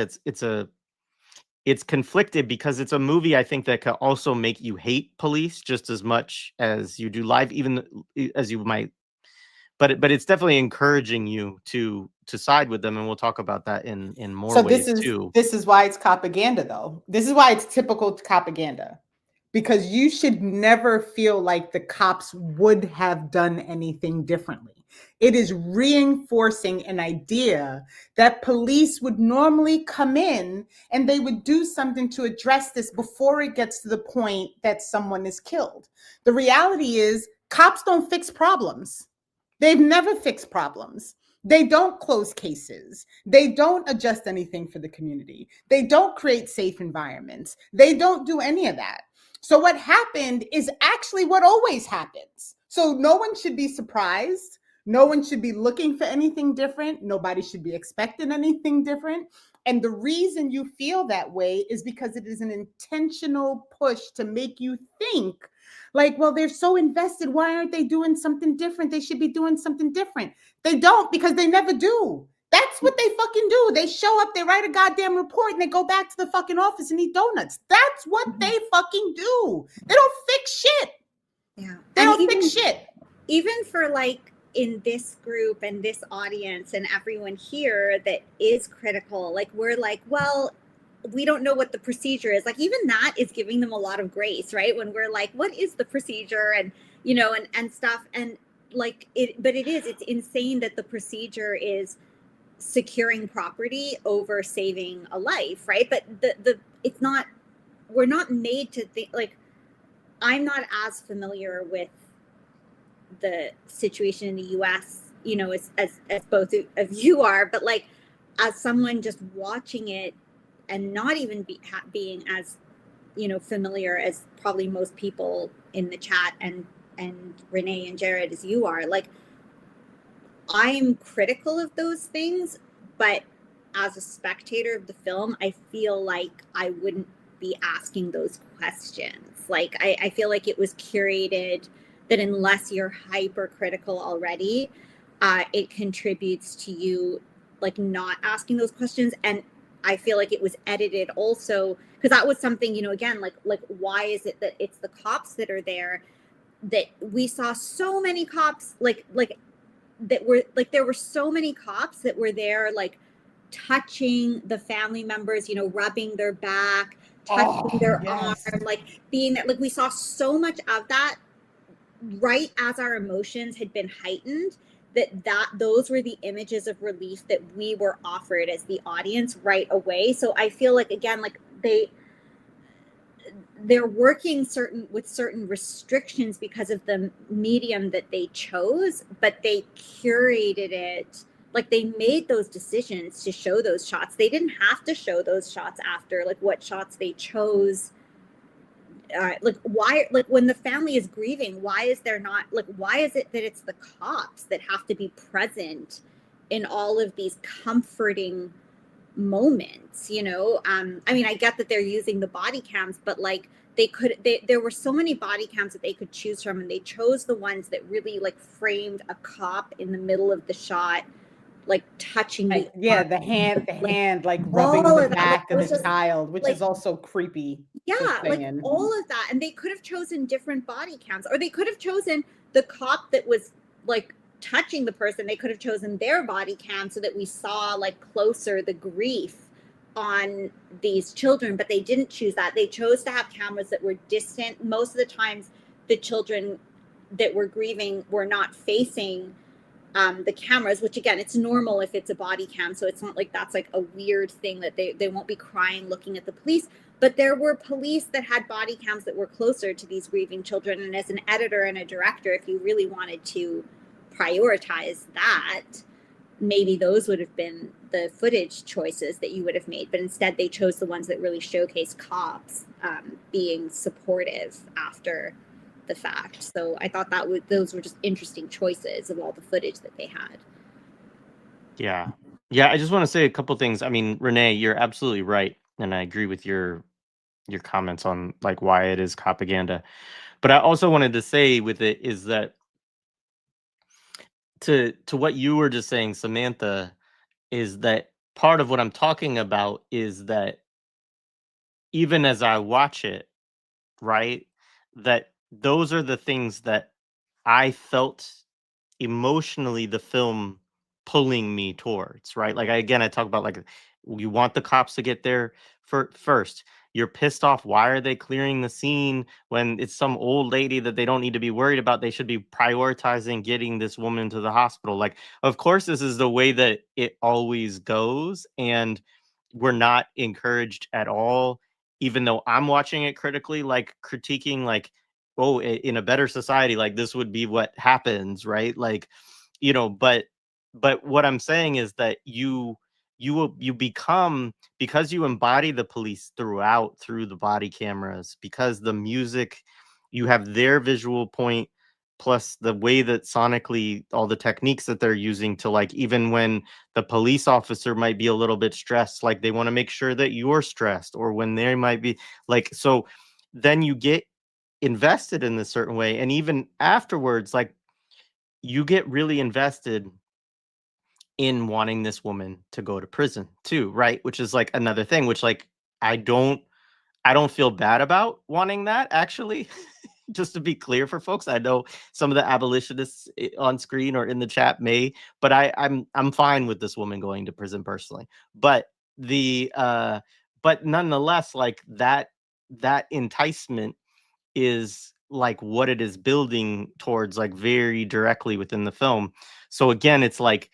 Speaker 1: it's conflicted, because it's a movie, I think, that can also make you hate police just as much as you do live, even as you might. But it's definitely encouraging you to side with them, and we'll talk about that in more ways too.
Speaker 3: This is why it's propaganda, though. This is why it's typical propaganda, because you should never feel like the cops would have done anything differently. It is reinforcing an idea that police would normally come in and they would do something to address this before it gets to the point that someone is killed. The reality is cops don't fix problems. They've never fixed problems. They don't close cases. They don't adjust anything for the community. They don't create safe environments. They don't do any of that. So what happened is actually what always happens. So no one should be surprised. No one should be looking for anything different. Nobody should be expecting anything different. And the reason you feel that way is because it is an intentional push to make you think like, well, they're so invested. Why aren't they doing something different? They should be doing something different. They don't, because they never do. That's what they fucking do. They show up, they write a goddamn report, and they go back to the fucking office and eat donuts. That's what they fucking do. They don't fix shit.
Speaker 2: Yeah.
Speaker 3: They don't fix shit.
Speaker 2: Even for like in this group and this audience and everyone here that is critical, like we're like, well, we don't know what the procedure is. Like even that is giving them a lot of grace, right? When we're like, what is the procedure? And, you know, and stuff. And like but it's insane that the procedure is securing property over saving a life, right? But it's not, we're not made to think, like, I'm not as familiar with the situation in the US, you know, as both of you are, but like as someone just watching it and not even being as, you know, familiar as probably most people in the chat and Renee and Jared as you are, like I'm critical of those things, but as a spectator of the film, I feel like I wouldn't be asking those questions. Like I feel like it was curated that unless you're hypercritical already, it contributes to you like not asking those questions. And I feel like it was edited also because that was something, you know, again, like why is it that it's the cops that are there? That we saw so many cops like that were like, there were so many cops that were there, like touching the family members, you know, rubbing their back, touching their arm, like being that, like we saw so much of that right as our emotions had been heightened, that those were the images of relief that we were offered as the audience right away. So I feel like, again, like they're working with certain restrictions because of the medium that they chose, but they curated it. Like they made those decisions to show those shots. They didn't have to show those shots after, like what shots they chose. Like why, like when the family is grieving, why is there not, like, why is it that it's the cops that have to be present in all of these comforting moments, you know? I mean, I get that they're using the body cams, but like there were so many body cams that they could choose from, and they chose the ones that really like framed a cop in the middle of the shot, like touching the
Speaker 3: hand like rubbing the back of the child, which is also creepy.
Speaker 2: Yeah, like all of that. And they could have chosen different body cams, or they could have chosen the cop that was like touching the person. They could have chosen their body cam so that we saw like closer the grief on these children, but they didn't choose that. They chose to have cameras that were distant. Most of the times the children that were grieving were not facing the cameras, which again, it's normal if it's a body cam. So it's not like that's like a weird thing that they won't be crying looking at the police. But there were police that had body cams that were closer to these grieving children. And as an editor and a director, if you really wanted to prioritize that, maybe those would have been the footage choices that you would have made. But instead, they chose the ones that really showcase cops being supportive after the fact. So I thought those were just interesting choices of all the footage that they had.
Speaker 1: Yeah. I just want to say a couple things. I mean, Renee, you're absolutely right, and I agree with your comments on like why it is Copaganda. But I also wanted to say with it is that to what you were just saying, Samantha, is that part of what I'm talking about is that even as I watch it, right, that those are the things that I felt emotionally the film pulling me towards, right? Like I talk about like you want the cops to get there first. You're pissed off. Why are they clearing the scene when it's some old lady that they don't need to be worried about? They should be prioritizing getting this woman to the hospital. Like, of course, this is the way that it always goes. And we're not encouraged at all, even though I'm watching it critically, like critiquing, like, oh, in a better society, like this would be what happens, right? Like, you know, but what I'm saying is that you become, because you embody the police through the body cameras, because the music, you have their visual point plus the way that sonically all the techniques that they're using to like, even when the police officer might be a little bit stressed, like they want to make sure that you're stressed, or when they might be like, so then you get invested in this certain way. And even afterwards, like you get really invested in wanting this woman to go to prison too, right? Which is like another thing, which like I don't feel bad about wanting that, actually. Just to be clear for folks, I know some of the abolitionists on screen or in the chat may, but I'm fine with this woman going to prison personally. But but nonetheless, like that enticement is like what it is building towards, like very directly within the film. So again, it's like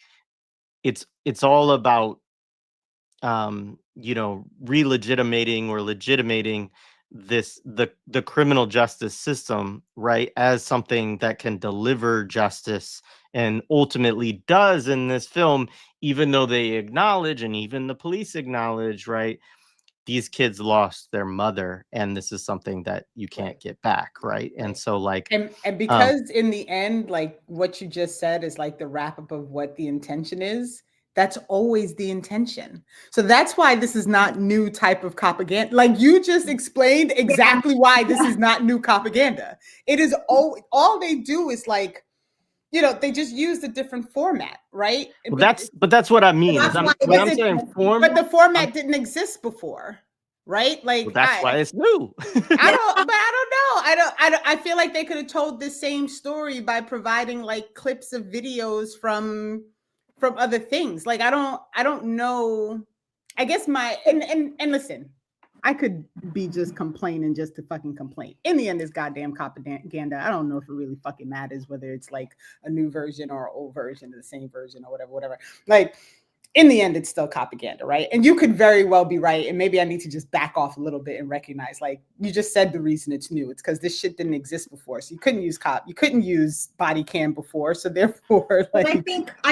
Speaker 1: it's all about relegitimating or legitimating the criminal justice system, right, as something that can deliver justice, and ultimately does in this film, even though they acknowledge, and even the police acknowledge, right, these kids lost their mother, and this is something that you can't get back, right? And so like
Speaker 3: and because in the end, like what you just said is like the wrap up of what the intention is. That's always the intention. So that's why this is not new type of propaganda. Like you just explained exactly why this is not new propaganda. It is all they do is like, they just use a different format, right?
Speaker 1: well, that's what I mean.
Speaker 3: But the format didn't exist before, right? Like
Speaker 1: well, that's why it's new.
Speaker 3: I don't know. I feel like they could have told the same story by providing like clips of videos from other things. Like I don't know. I guess and listen, I could be just complaining just to fucking complain. In the end, this goddamn Copaganda, I don't know if it really fucking matters whether it's like a new version or an old version or the same version or whatever. Like in the end, it's still Copaganda, right? And you could very well be right. And maybe I need to just back off a little bit and recognize, like you just said, the reason it's new. It's because this shit didn't exist before. So you couldn't use body cam before. So therefore, like
Speaker 2: I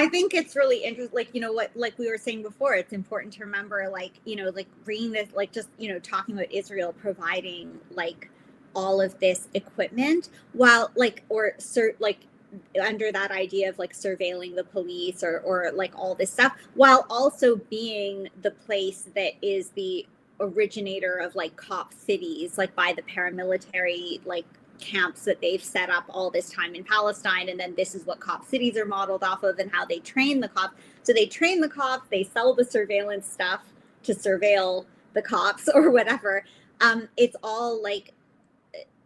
Speaker 2: think it's really interesting. Like, what, like we were saying before, it's important to remember, like, like bringing this, like just, talking about Israel providing like all of this equipment while like, under that idea of like surveilling the police or like all this stuff, while also being the place that is the originator of like cop cities, like by the paramilitary like camps that they've set up all this time in Palestine. And then this is what cop cities are modeled off of and how they train the cops. So they train the cops, they sell the surveillance stuff to surveil the cops or whatever. It's all like,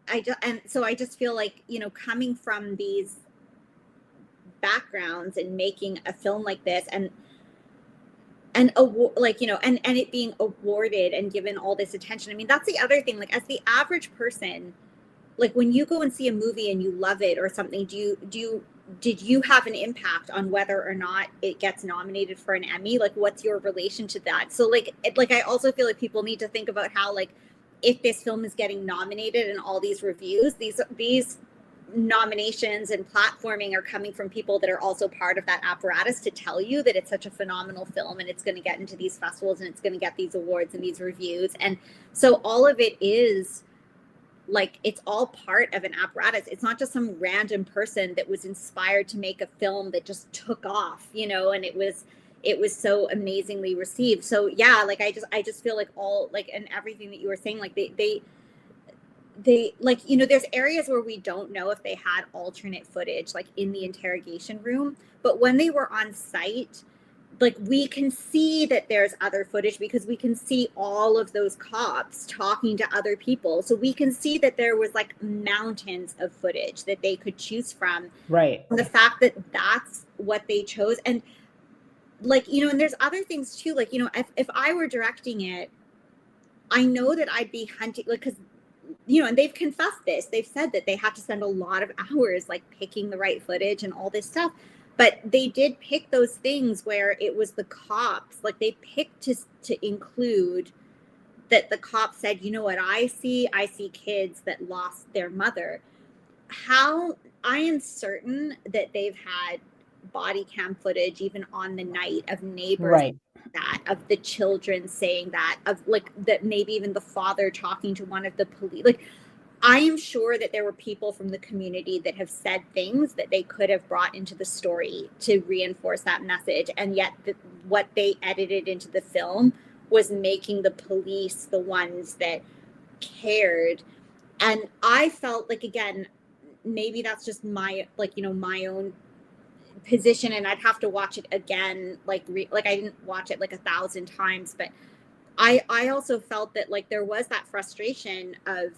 Speaker 2: I just feel like, coming from these backgrounds and making a film like this and it being awarded and given all this attention. I mean, that's the other thing, like as the average person, like when you go and see a movie and you love it or something, did you have an impact on whether or not it gets nominated for an Emmy? Like what's your relation to that? So like I also feel like people need to think about how, like, if this film is getting nominated and all these reviews, these nominations and platforming are coming from people that are also part of that apparatus to tell you that it's such a phenomenal film and it's going to get into these festivals and it's going to get these awards and these reviews. And so all of it is like, it's all part of an apparatus. It's not just some random person that was inspired to make a film that just took off, and it was so amazingly received. So yeah, like I just feel like all, like, and everything that you were saying, like they like, there's areas where we don't know if they had alternate footage, like in the interrogation room, but when they were on site, like we can see that there's other footage because we can see all of those cops talking to other people. So we can see that there was like mountains of footage that they could choose from.
Speaker 3: Right.
Speaker 2: And the fact that that's what they chose. And like, and there's other things too, like, if I were directing it, I know that I'd be hunting, like, because and they've confessed this. They've said that they had to spend a lot of hours like picking the right footage and all this stuff. But they did pick those things where it was the cops. Like they picked to include that the cops said, what I see kids that lost their mother. How I am certain that they've had body cam footage even on the night of neighbors,
Speaker 3: right,
Speaker 2: that of the children saying that, of like that, maybe even the father talking to one of the police. Like I am sure that there were people from the community that have said things that they could have brought into the story to reinforce that message. And yet what they edited into the film was making the police the ones that cared. And I felt like, again, maybe that's just my, like, you know, my own position, and I'd have to watch it again. Like I didn't watch it like 1,000 times, but I also felt that like there was that frustration of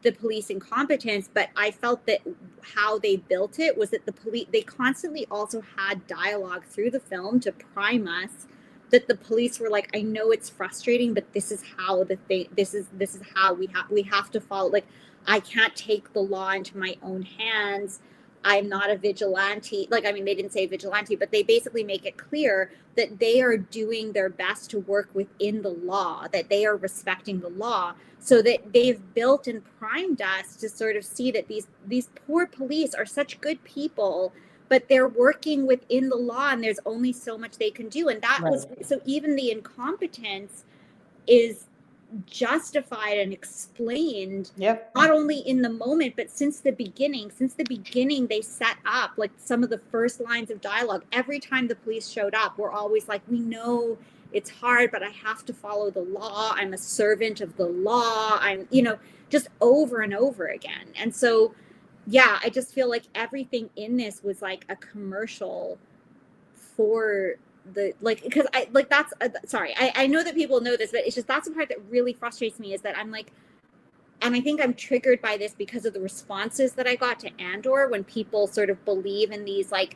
Speaker 2: the police incompetence, but I felt that how they built it was that the police, they constantly also had dialogue through the film to prime us that the police were like, I know it's frustrating, but this is how this is how we have to follow. Like, I can't take the law into my own hands. I'm not a vigilante. Like, I mean, they didn't say vigilante, but they basically make it clear that they are doing their best to work within the law, that they are respecting the law, so that they've built and primed us to sort of see that these poor police are such good people, but they're working within the law and there's only so much they can do. And that was, so even the incompetence is justified and explained, not only in the moment, but since the beginning they set up like some of the first lines of dialogue. Every time the police showed up, we're always like, we know it's hard, but I have to follow the law. I'm a servant of the law. I'm, you know, just over and over again. And so, yeah, I just feel like everything in this was like a commercial for the, like, because I like, that's sorry, I know that people know this, but it's just, that's the part that really frustrates me, is that I'm like, and I think I'm triggered by this because of the responses that I got to Andor, when people sort of believe in these like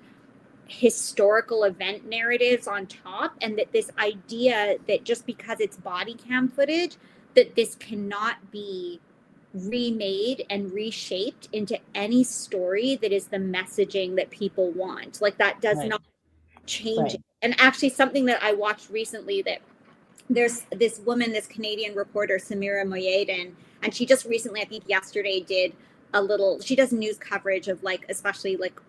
Speaker 2: historical event narratives on top, and that this idea that just because it's body cam footage, that this cannot be remade and reshaped into any story that is the messaging that people want. Like, that does not change it. And actually, something that I watched recently, that there's this woman, this Canadian reporter, Samira Moyedin, and she just recently, I think yesterday, did a little, she does news coverage of like, especially like,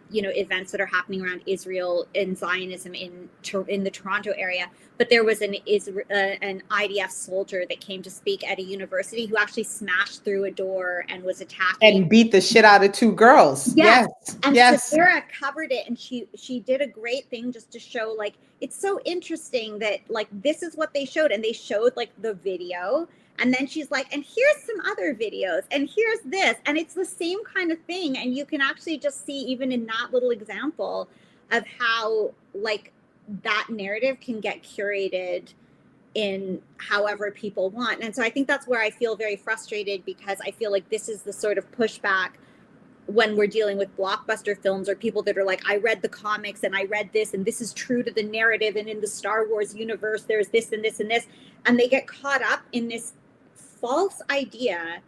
Speaker 2: you know, events that are happening around Israel and Zionism in the Toronto area. But there was an IDF soldier that came to speak at a university who actually smashed through a door and was attacking
Speaker 3: and beat the shit out of two girls. Yes.
Speaker 2: And Sarah covered it, and she did a great thing just to show, like, it's so interesting that like this is what they showed, and they showed like the video, and then she's like, and here's some other videos, and here's this, and it's the same kind of thing. And you can actually just see, even in that little example, of how like that narrative can get curated in however people want. And so I think that's where I feel very frustrated, because I feel like this is the sort of pushback when we're dealing with blockbuster films, or people that are like, I read the comics and I read this, and this is true to the narrative, and in the Star Wars universe there's this and this and this, and they get caught up in this false idea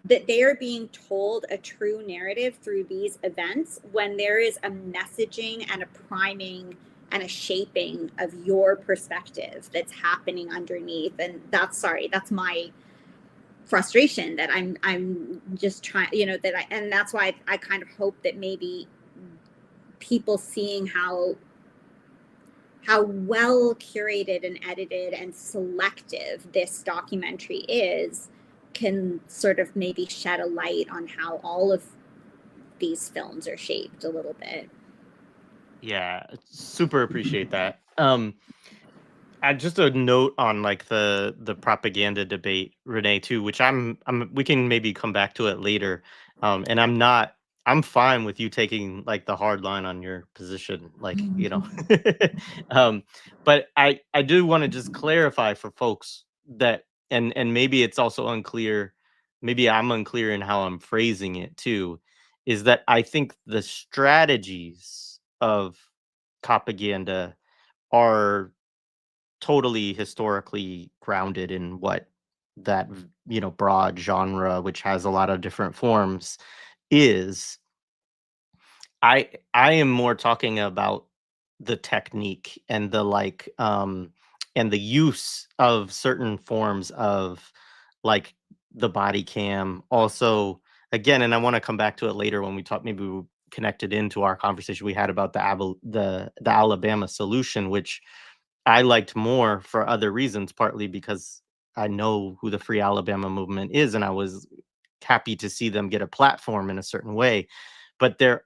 Speaker 2: that they are being told a true narrative through these events, when there is a messaging and a priming and a shaping of your perspective that's happening underneath. And that's my frustration, that I'm just trying, you know, and that's why I kind of hope that maybe people seeing how well curated and edited and selective this documentary is can sort of maybe shed a light on how all of these films are shaped a little bit.
Speaker 1: Yeah, super appreciate that. Just a note on like the propaganda debate, Renee, too, which we can maybe come back to it later. And I'm fine with you taking like the hard line on your position, like, you know. But I do want to just clarify for folks that, and maybe it's also unclear, maybe I'm unclear in how I'm phrasing it too, is that I think the strategies of propaganda are totally historically grounded in what that, you know, broad genre, which has a lot of different forms, is. I am more talking about the technique and the like, and the use of certain forms of like the body cam also, again, and I want to come back to it later when we talk, maybe we connected into our conversation we had about the Alabama solution, which I liked more for other reasons, partly because I know who the Free Alabama movement is, and I was happy to see them get a platform in a certain way. But there's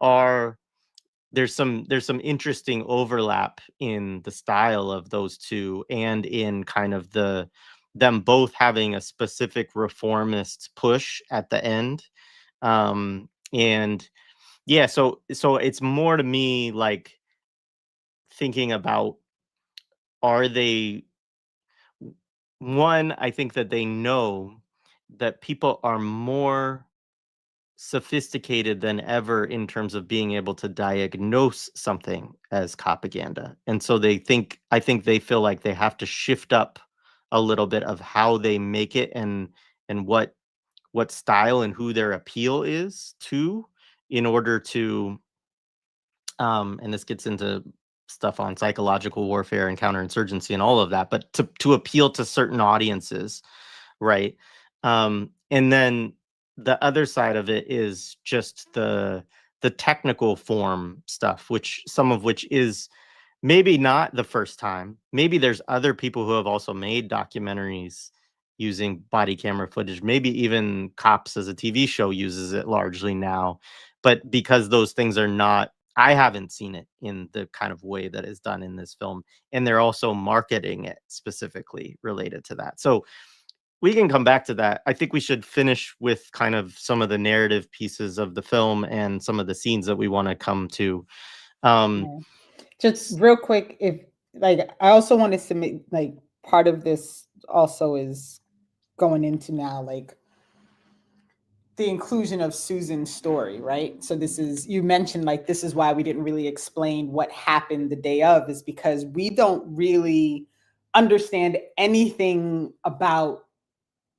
Speaker 1: some interesting overlap in the style of those two, and in kind of them both having a specific reformist push at the end. And yeah, so it's more to me like thinking about, are they, one, I think that they know that people are more sophisticated than ever in terms of being able to diagnose something as propaganda. And so I think they feel like they have to shift up a little bit of how they make it, and what style and who their appeal is to, in order to and this gets into stuff on psychological warfare and counterinsurgency and all of that, but to appeal to certain audiences, right? And then the other side of it is just the technical form stuff, which some of which is maybe not the first time. Maybe there's other people who have also made documentaries using body camera footage. Maybe even Cops as a TV show uses it largely now. But because those things are not, I haven't seen it in the kind of way that is done in this film. And they're also marketing it specifically related to that. So we can come back to that. I think we should finish with kind of some of the narrative pieces of the film and some of the scenes that we want to come to.
Speaker 3: Just real quick, if like, I also want to submit, like, part of this also is going into now, like, the inclusion of Susan's story, right? So this is, you mentioned, like, this is why we didn't really explain what happened the day of, is because we don't really understand anything about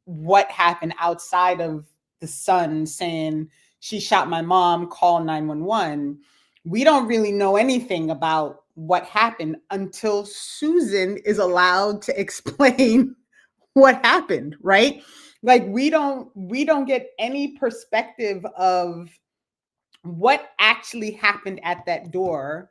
Speaker 3: what happened outside of the son saying, she shot my mom, call 911. We don't really know anything about what happened until Susan is allowed to explain what happened, right? Like, we don't get any perspective of what actually happened at that door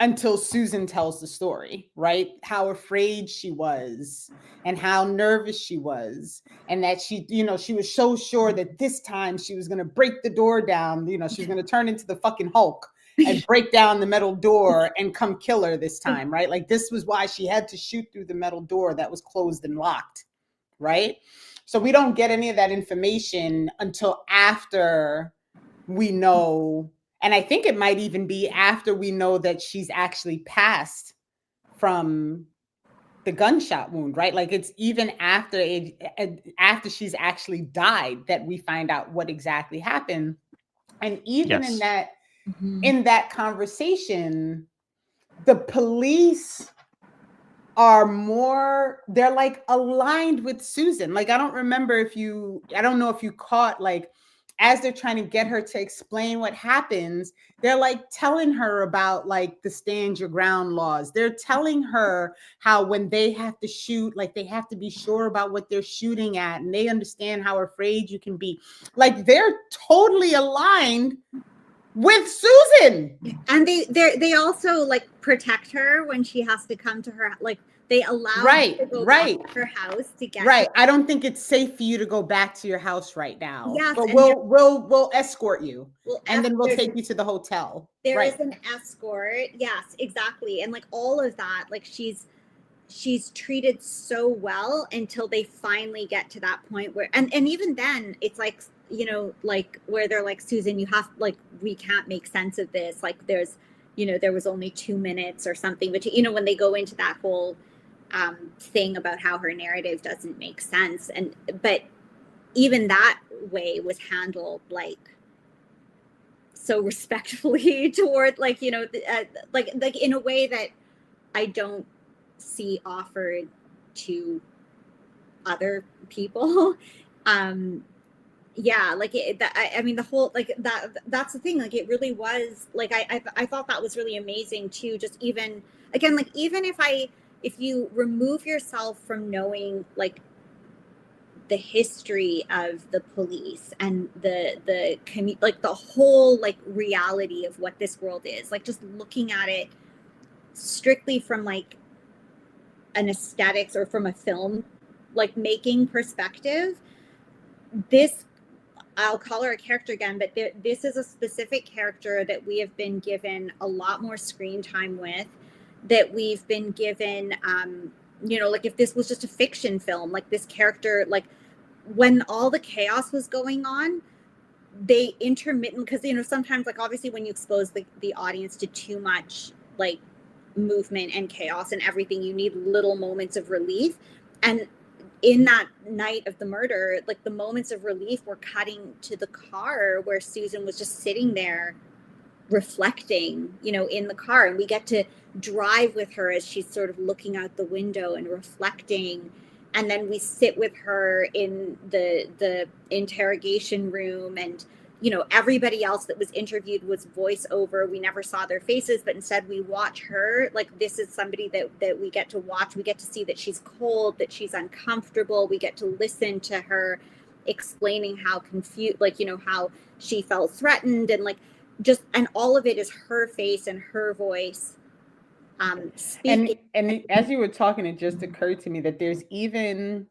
Speaker 3: until Susan tells the story, right? How afraid she was and how nervous she was, and that she, she was so sure that this time she was going to break the door down, she was going to turn into the fucking Hulk and break down the metal door and come kill her this time, right? Like, this was why she had to shoot through the metal door that was closed and locked, right? So we don't get any of that information until after we know. And I think it might even be after we know that she's actually passed from the gunshot wound, right? Like, it's even after she's actually died that we find out what exactly happened. And even
Speaker 1: Yes.
Speaker 3: in that conversation, the police are more, they're like aligned with Susan. Like, I don't know if you caught, like, as they're trying to get her to explain what happens, they're like telling her about, like, the stand your ground laws. They're telling her how when they have to shoot, like, they have to be sure about what they're shooting at, and they understand how afraid you can be. Like, they're totally aligned with Susan.
Speaker 2: And they also, like, protect her when she has to come to her, like, they allow her to go back to her house to get
Speaker 3: her. I don't think it's safe for you to go back to your house right now.
Speaker 2: Yes,
Speaker 3: but we'll escort you, and then we'll take you to the hotel.
Speaker 2: There is an escort. Yes, exactly. And, like, all of that, like, she's treated so well until they finally get to that point where, and even then it's like, like, where they're like, Susan, you have, like, we can't make sense of this. Like, there's, there was only 2 minutes or something, but when they go into that whole thing about how her narrative doesn't make sense. But even that way was handled, like, so respectfully toward, like, like in a way that I don't see offered to other people. Yeah, like, I mean, the whole, like, that's the thing. Like, it really was, like, I thought that was really amazing too. Just even, again, like, even if you remove yourself from knowing, like, the history of the police and like, the whole, like, reality of what this world is, like, just looking at it strictly from, like, an aesthetics or from a film like making perspective, this, I'll call her a character again, but this is a specific character that we have been given a lot more screen time with, that we've been given, you know, like if this was just a fiction film, like this character, like when all the chaos was going on, they intermittent, because, you know, sometimes like obviously when you expose the audience to too much like movement and chaos and everything, you need little moments of relief. And in that night of the murder, like the moments of relief were cutting to the car where Susan was just sitting there reflecting, you know, in the car, and we get to drive with her as she's sort of looking out the window and reflecting. And then we sit with her in the interrogation room, and, you know, everybody else that was interviewed was voiceover. We never saw their faces, but instead we watch her. Like, this is somebody that we get to watch. We get to see that she's cold, that she's uncomfortable. We get to listen to her explaining how confused, like, you know, how she felt threatened, and like just, and all of it is her face and her voice speaking.
Speaker 3: And as you were talking, it just occurred to me that there's even,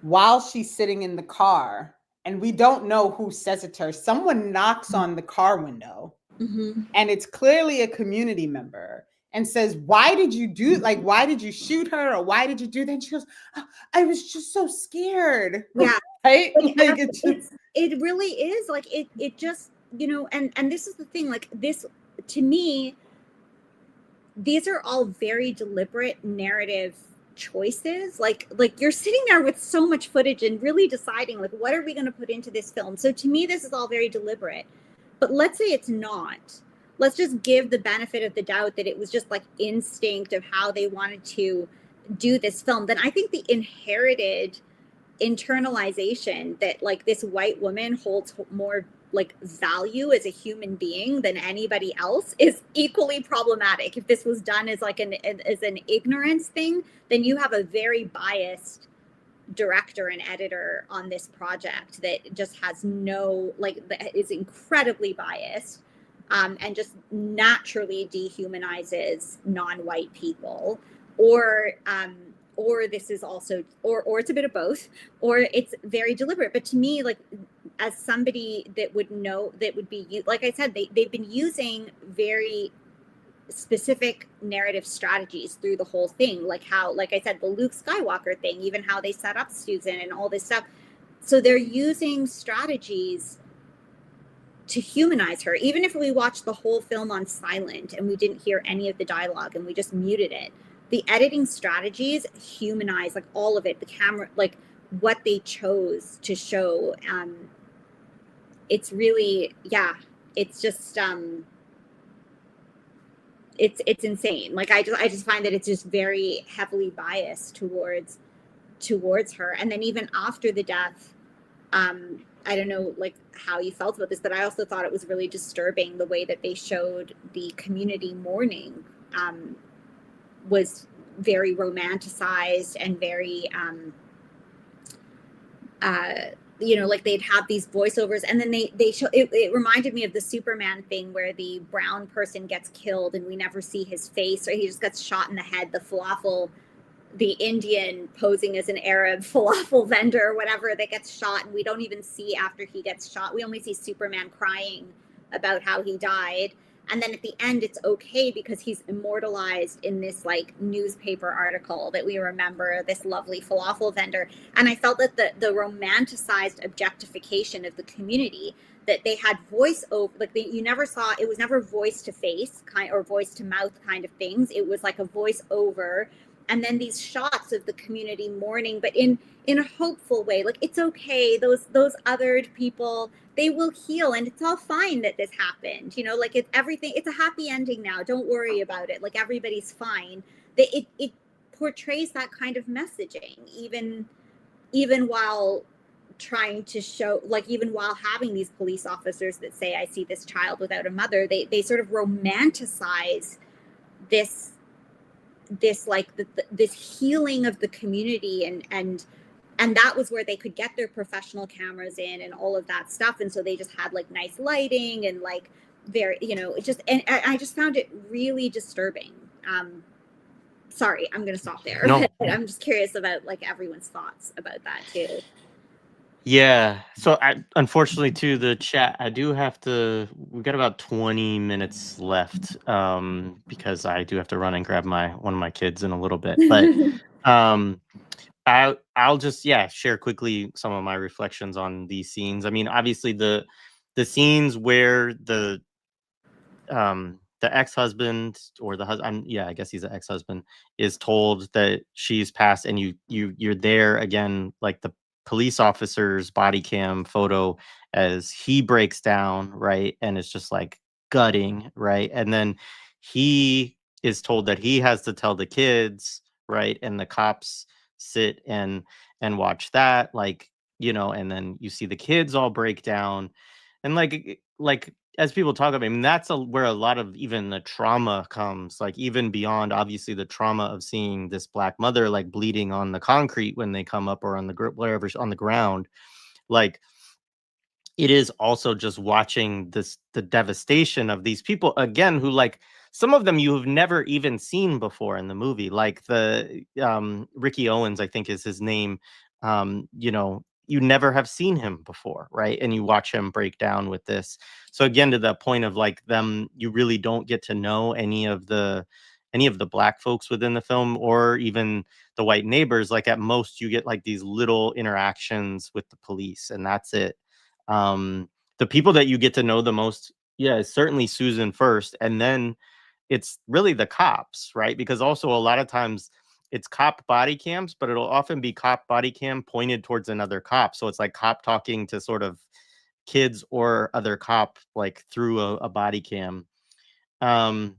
Speaker 3: while she's sitting in the car, and we don't know who says it to her, someone knocks on the car window, and it's clearly a community member, and says, why did you do, like, why did you shoot her, or why did you do that? And she goes, oh, I was just so scared.
Speaker 2: Yeah.
Speaker 3: Right?
Speaker 2: Like, it really is like, it just, you know, and this is the thing, like this, to me, these are all very deliberate narrative choices. Like you're sitting there with so much footage and really deciding, like, what are we going to put into this film? So to me, this is all very deliberate. But let's say it's not. Let's just give the benefit of the doubt that it was just like instinct of how they wanted to do this film. Then I think the inherited internalization that like this white woman holds more like value as a human being than anybody else is equally problematic. If this was done as like an ignorance thing, then you have a very biased director and editor on this project that just has no, like, that is incredibly biased, and just naturally dehumanizes non-white people, or this is also, or it's a bit of both, or it's very deliberate. But to me, like, as somebody that would know, that would be, like I said, they've been using very specific narrative strategies through the whole thing, like how, like I said, the Luke Skywalker thing, even how they set up Susan and all this stuff. So they're using strategies to humanize her. Even if we watched the whole film on silent and we didn't hear any of the dialogue and we just muted it, the editing strategies humanize like all of it, the camera, like what they chose to show. It's really, yeah, it's just, it's insane. Like I just find that it's just very heavily biased towards her. And then even after the death, I don't know like how you felt about this, but I also thought it was really disturbing the way that they showed the community mourning, was very romanticized and very, you know, like they'd have these voiceovers, and then they show it reminded me of the Superman thing where the brown person gets killed and we never see his face, or he just gets shot in the head. The Indian posing as an Arab falafel vendor or whatever that gets shot, and we don't even see after he gets shot. We only see Superman crying about how he died. And then at the end, it's okay because he's immortalized in this like newspaper article that we remember, this lovely falafel vendor. And I felt that the romanticized objectification of the community, that they had voice over, like you never saw, it was never voice to face kind or voice to mouth kind of things. It was like a voice over. And then these shots of the community mourning, but in a hopeful way, like it's okay. Those othered people, they will heal, and it's all fine that this happened. You know, like it's everything. It's a happy ending now. Don't worry about it. Like everybody's fine. It portrays that kind of messaging, even while trying to show, like even while having these police officers that say, "I see this child without a mother," they sort of romanticize this like this healing of the community, and that was where they could get their professional cameras in and all of that stuff. And so they just had like nice lighting and like very, you know, it just, and I just found it really disturbing. sorry, I'm gonna stop there.
Speaker 1: No.
Speaker 2: But I'm just curious about like everyone's thoughts about that too.
Speaker 1: Yeah. So unfortunately to the chat, I do have to, we got about 20 minutes left because I do have to run and grab one of my kids in a little bit. But um I'll just share quickly some of my reflections on these scenes. I mean, obviously the scenes where the ex-husband or the husband, I guess he's an ex-husband, is told that she's passed, and you're there again, like the police officer's body cam photo as he breaks down, right? And it's just like gutting, right? And then he is told that he has to tell the kids, right? And the cops sit and watch that, like, and then you see the kids all break down. And like as people talk about, I mean, that's where a lot of even the trauma comes, like even beyond obviously the trauma of seeing this Black mother like bleeding on the concrete when they come up, or on the wherever on the ground. Like, it is also just watching the devastation of these people again, who, like, some of them you have never even seen before in the movie, like the Ricky Owens, I think is his name. You never have seen him before, right? And you watch him break down with this. So again, to the point of like them, you really don't get to know any of the Black folks within the film, or even the white neighbors. Like, at most you get like these little interactions with the police, and that's it. The people that you get to know the most, is certainly Susan first, and then it's really the cops, right? Because also a lot of times it's cop body cams, but it'll often be cop body cam pointed towards another cop. So it's like cop talking to sort of kids or other cop, like through a body cam. Um,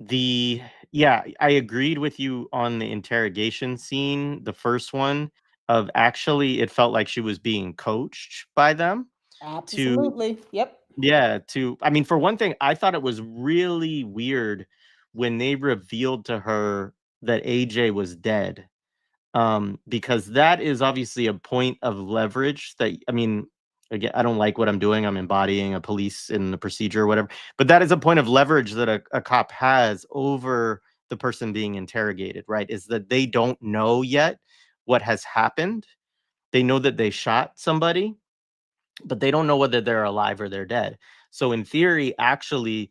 Speaker 1: the I agreed with you on the interrogation scene, the first one, of actually it felt like she was being coached by them to
Speaker 3: Absolutely. Yep.
Speaker 1: I mean, for one thing, I thought it was really weird when they revealed to her that AJ was dead. Because that is obviously a point of leverage that, I mean, again, I don't like what I'm doing. I'm embodying a police in the procedure or whatever, but that is a point of leverage that a cop has over the person being interrogated, right? Is that they don't know yet what has happened. They know that they shot somebody, but they don't know whether they're alive or they're dead. So in theory, actually,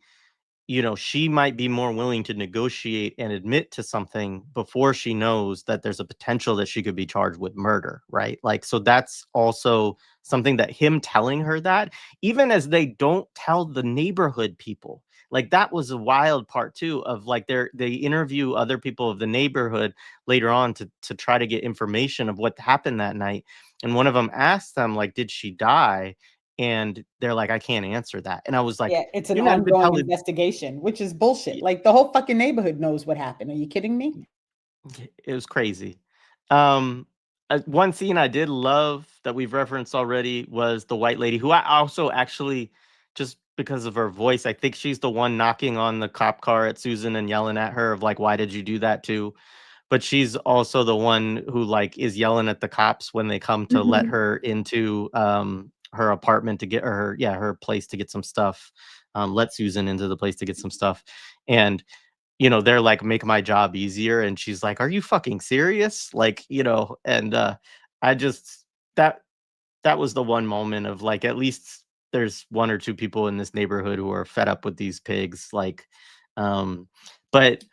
Speaker 1: she might be more willing to negotiate and admit to something before she knows that there's a potential that she could be charged with murder, right? Like, so that's also something that him telling her that, even as they don't tell the neighborhood people, like that was a wild part too, of like they interview other people of the neighborhood later on to try to get information of what happened that night. And one of them asked them, like, did she die? And they're like, I can't answer that. And I was like,
Speaker 3: Yeah, it's an
Speaker 1: you're not even
Speaker 3: ongoing
Speaker 1: telling.
Speaker 3: investigation, which is bullshit. Like, the whole fucking neighborhood knows what happened. Are you kidding me?
Speaker 1: It was crazy. Um, one scene I did love that we've referenced already was the white lady, who I also actually, just because of her voice, I think she's the one knocking on the cop car at Susan and yelling at her of like, why did you do that too? But she's also the one who like is yelling at the cops when they come to let her into her apartment to get her place to get some stuff. Let Susan into the place to get some stuff. And they're like, make my job easier. And she's like, are you fucking serious? Like, and I just, that was the one moment of like, at least there's one or two people in this neighborhood who are fed up with these pigs. Like, but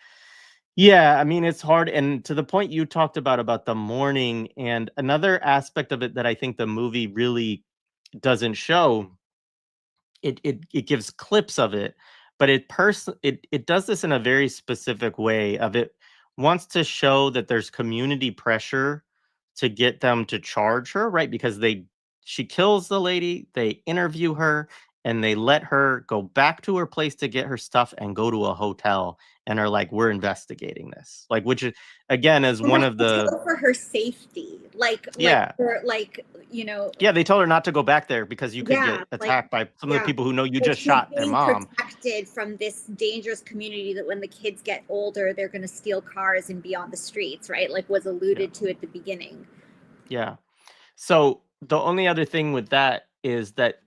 Speaker 1: yeah, I mean, it's hard. And to the point you talked about the mourning, and another aspect of it that I think the movie really doesn't show, it gives clips of it, but it does this in a very specific way. Of it wants to show that there's community pressure to get them to charge her, right? Because she kills the lady, they interview her, and they let her go back to her place to get her stuff and go to a hotel, and are like, we're investigating this, like, which is again is one of the
Speaker 2: for her safety,
Speaker 1: yeah
Speaker 2: for
Speaker 1: they told her not to go back there because you could get attacked by some of the people who know you just
Speaker 2: she's
Speaker 1: shot their
Speaker 2: being
Speaker 1: mom.
Speaker 2: protected from this dangerous community that when the kids get older, they're going to steal cars and be on the streets, right? Like was alluded to at the beginning.
Speaker 1: Yeah. So the only other thing with that is that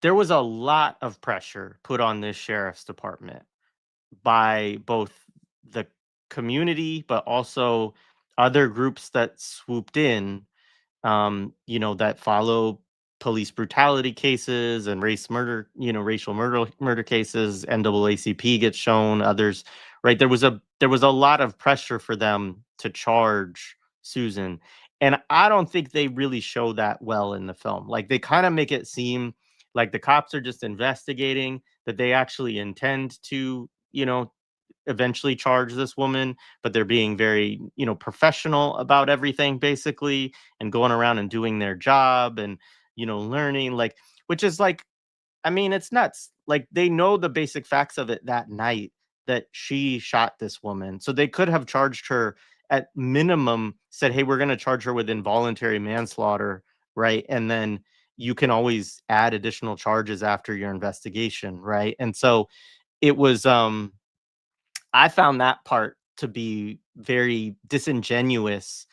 Speaker 1: there was a lot of pressure put on this sheriff's department by both the community, but also other groups that swooped in, that follow police brutality cases and race murder, racial murder cases. NAACP gets shown, others, right? There was a lot of pressure for them to charge Susan. And I don't think they really show that well in the film. Like, they kind of make it seem like the cops are just investigating, that they actually intend to, eventually charge this woman, but they're being very, professional about everything, basically, and going around and doing their job and, learning, like, which is like, I mean, it's nuts. Like, they know the basic facts of it that night, that she shot this woman. So they could have charged her, at minimum, said, hey, we're going to charge her with involuntary manslaughter, right? And then you can always add additional charges after your investigation, right? And so it was, I found that part to be very disingenuous,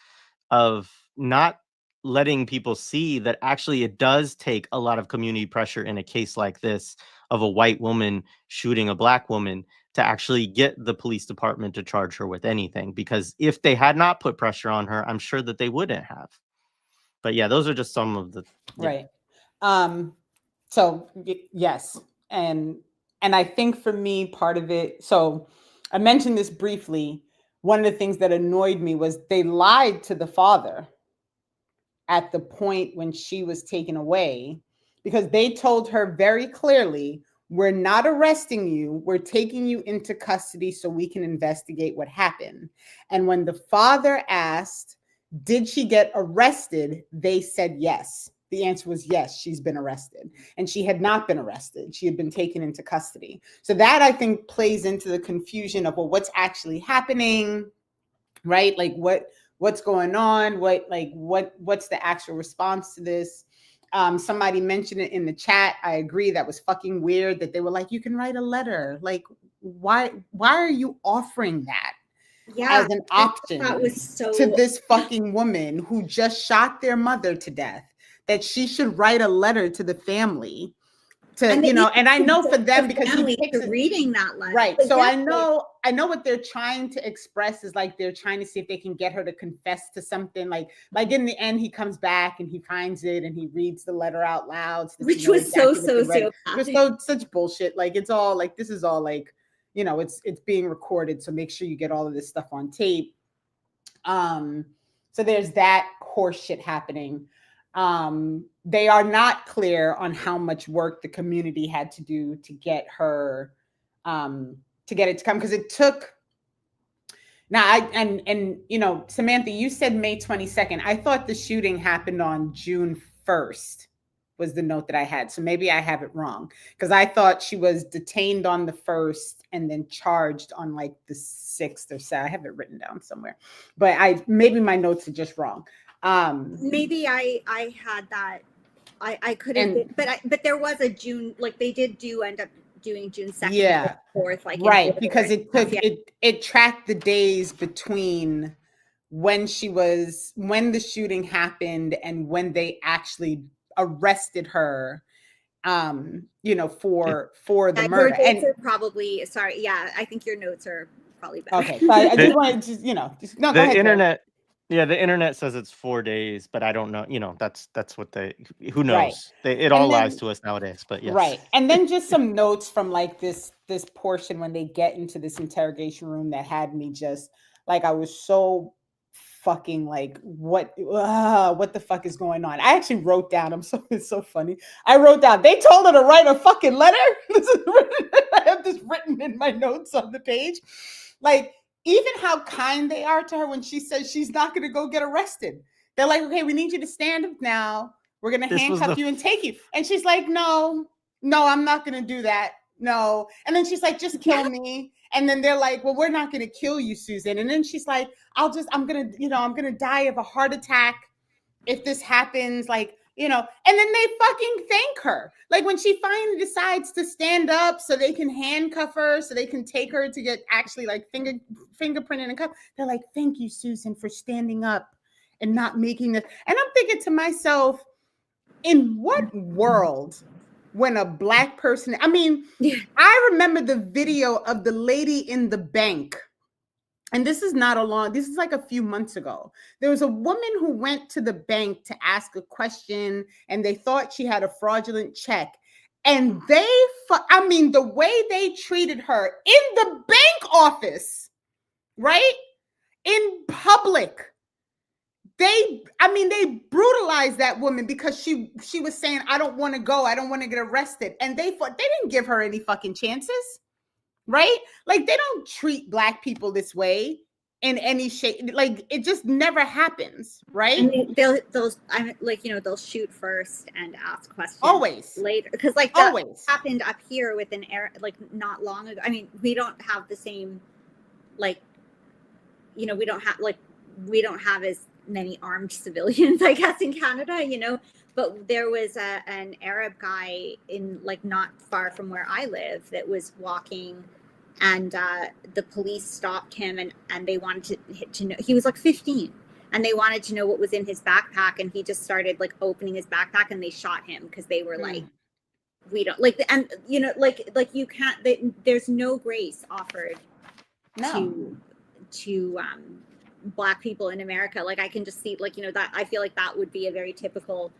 Speaker 1: of not letting people see that actually it does take a lot of community pressure in a case like this, of a white woman shooting a black woman, to actually get the police department to charge her with anything. Because if they had not put pressure on her, I'm sure that they wouldn't have. But yeah, those are just some of the
Speaker 3: right. So yes, and I think for me, part of it. So I mentioned this briefly. One of the things that annoyed me was they lied to the father at the point when she was taken away, because they told her very clearly, we're not arresting you, we're taking you into custody so we can investigate what happened. And when the father asked, did she get arrested, they said yes. The answer was yes, she's been arrested. And she had not been arrested. She had been taken into custody. So that, I think, plays into the confusion of, well, what's actually happening, right? Like, what's going on? What's the actual response to this? Somebody mentioned it in the chat. I agree, that was fucking weird that they were like, you can write a letter. Like, why are you offering that as an option to this fucking woman who just shot their mother to death, that she should write a letter to the family to, and I know for them, because he picks
Speaker 2: reading that letter.
Speaker 3: Right. So I know what they're trying to express is, like, they're trying to see if they can get her to confess to something. Like in the end, he comes back and he finds it and he reads the letter out loud. So
Speaker 2: which was sociopathic.
Speaker 3: It was such bullshit. Like, it's all like, this is all like, it's being recorded. So make sure you get all of this stuff on tape. So there's that horse shit happening. They are not clear on how much work the community had to do to get her, to get it to come, because it took. Now, Samantha, you said May 22nd. I thought the shooting happened on June 1st, was the note that I had. So maybe I have it wrong, because I thought she was detained on the 1st and then charged on like the 6th or 7th. I have it written down somewhere, but maybe my notes are just wrong.
Speaker 2: Maybe I had that. I could have been, but there was a June, like they did end up doing June 2nd,
Speaker 3: yeah,
Speaker 2: 4th, like
Speaker 3: right, because it tracked the days between when the shooting happened and when they actually arrested her, for the murder.
Speaker 2: And are probably, sorry, yeah, I think your notes are probably better.
Speaker 3: Okay, so I just wanted to go ahead,
Speaker 1: internet. Yeah, the internet says it's 4 days, but I don't know. That's what who knows?
Speaker 3: Right.
Speaker 1: It all lies to us nowadays. But yes.
Speaker 3: Right. And then just some notes from like this portion when they get into this interrogation room that had me just like, I was so fucking like, what the fuck is going on? I actually wrote down, it's so funny. I wrote down, they told her to write a fucking letter. I have this written in my notes on the page. Like, even how kind they are to her when she says she's not going to go get arrested. They're like, okay, we need you to stand up now. We're going to handcuff you and take you. And she's like, no, I'm not going to do that. No. And then she's like, just kill me. And then they're like, well, we're not going to kill you, Susan. And then she's like, I'm going to die of a heart attack if this happens. Like, and then they fucking thank her. Like when she finally decides to stand up so they can handcuff her, so they can take her to get actually like fingerprinted and cuff. They're like, thank you, Susan, for standing up and not making this. And I'm thinking to myself, in what world, when a Black person, I remember the video of the lady in the bank and this is not a long, this is like a few months ago. There was a woman who went to the bank to ask a question and they thought she had a fraudulent check. And I mean, the way they treated her in the bank office, right? In public, they brutalized that woman because she was saying, I don't want to go, I don't want to get arrested. And they didn't give her any fucking chances, right? Like, they don't treat Black people this way in any shape. Like, it just never happens, right?
Speaker 2: And they'll shoot first and ask questions
Speaker 3: Always
Speaker 2: later, because like that
Speaker 3: always
Speaker 2: happened up here with an air, like not long ago. I mean, we don't have the same, like, we don't have as many armed civilians, I guess, in Canada, but there was an Arab guy in, like, not far from where I live that was walking, and the police stopped him, and they wanted to know. He was like 15, and they wanted to know what was in his backpack, and he just started like opening his backpack, and they shot him because they were like, we don't like, and like you can't, there's no grace offered to Black people in America. Like, I can just see, like, that I feel like that would be a very typical